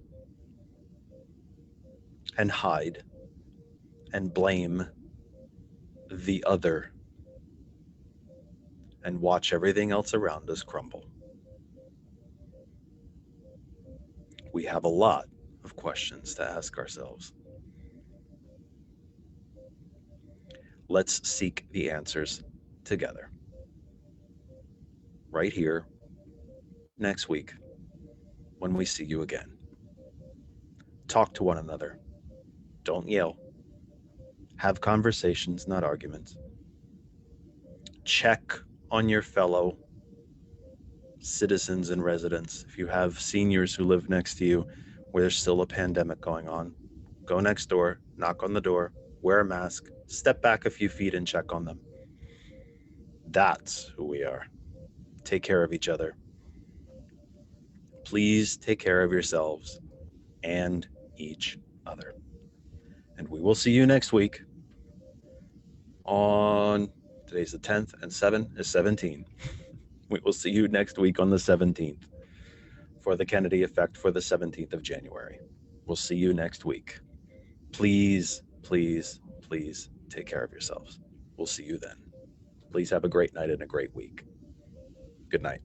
Speaker 2: and hide and blame the other and watch everything else around us crumble? We have a lot of questions to ask ourselves. Let's seek the answers together. Right here, next week, when we see you again. Talk to one another. Don't yell. Have conversations, not arguments. Check on your fellow citizens and residents. If you have seniors who live next to you where there's still a pandemic going on, go next door, knock on the door, wear a mask, step back a few feet and check on them. That's who we are. Take care of each other. Please take care of yourselves and each other. And we will see you next week on, today's the 10th and 7 is 17. We will see you next week on the 17th for the Kennedy Effect for the 17th of January. We'll see you next week. Please, please, please take care of yourselves. We'll see you then. Please have a great night and a great week. Good night.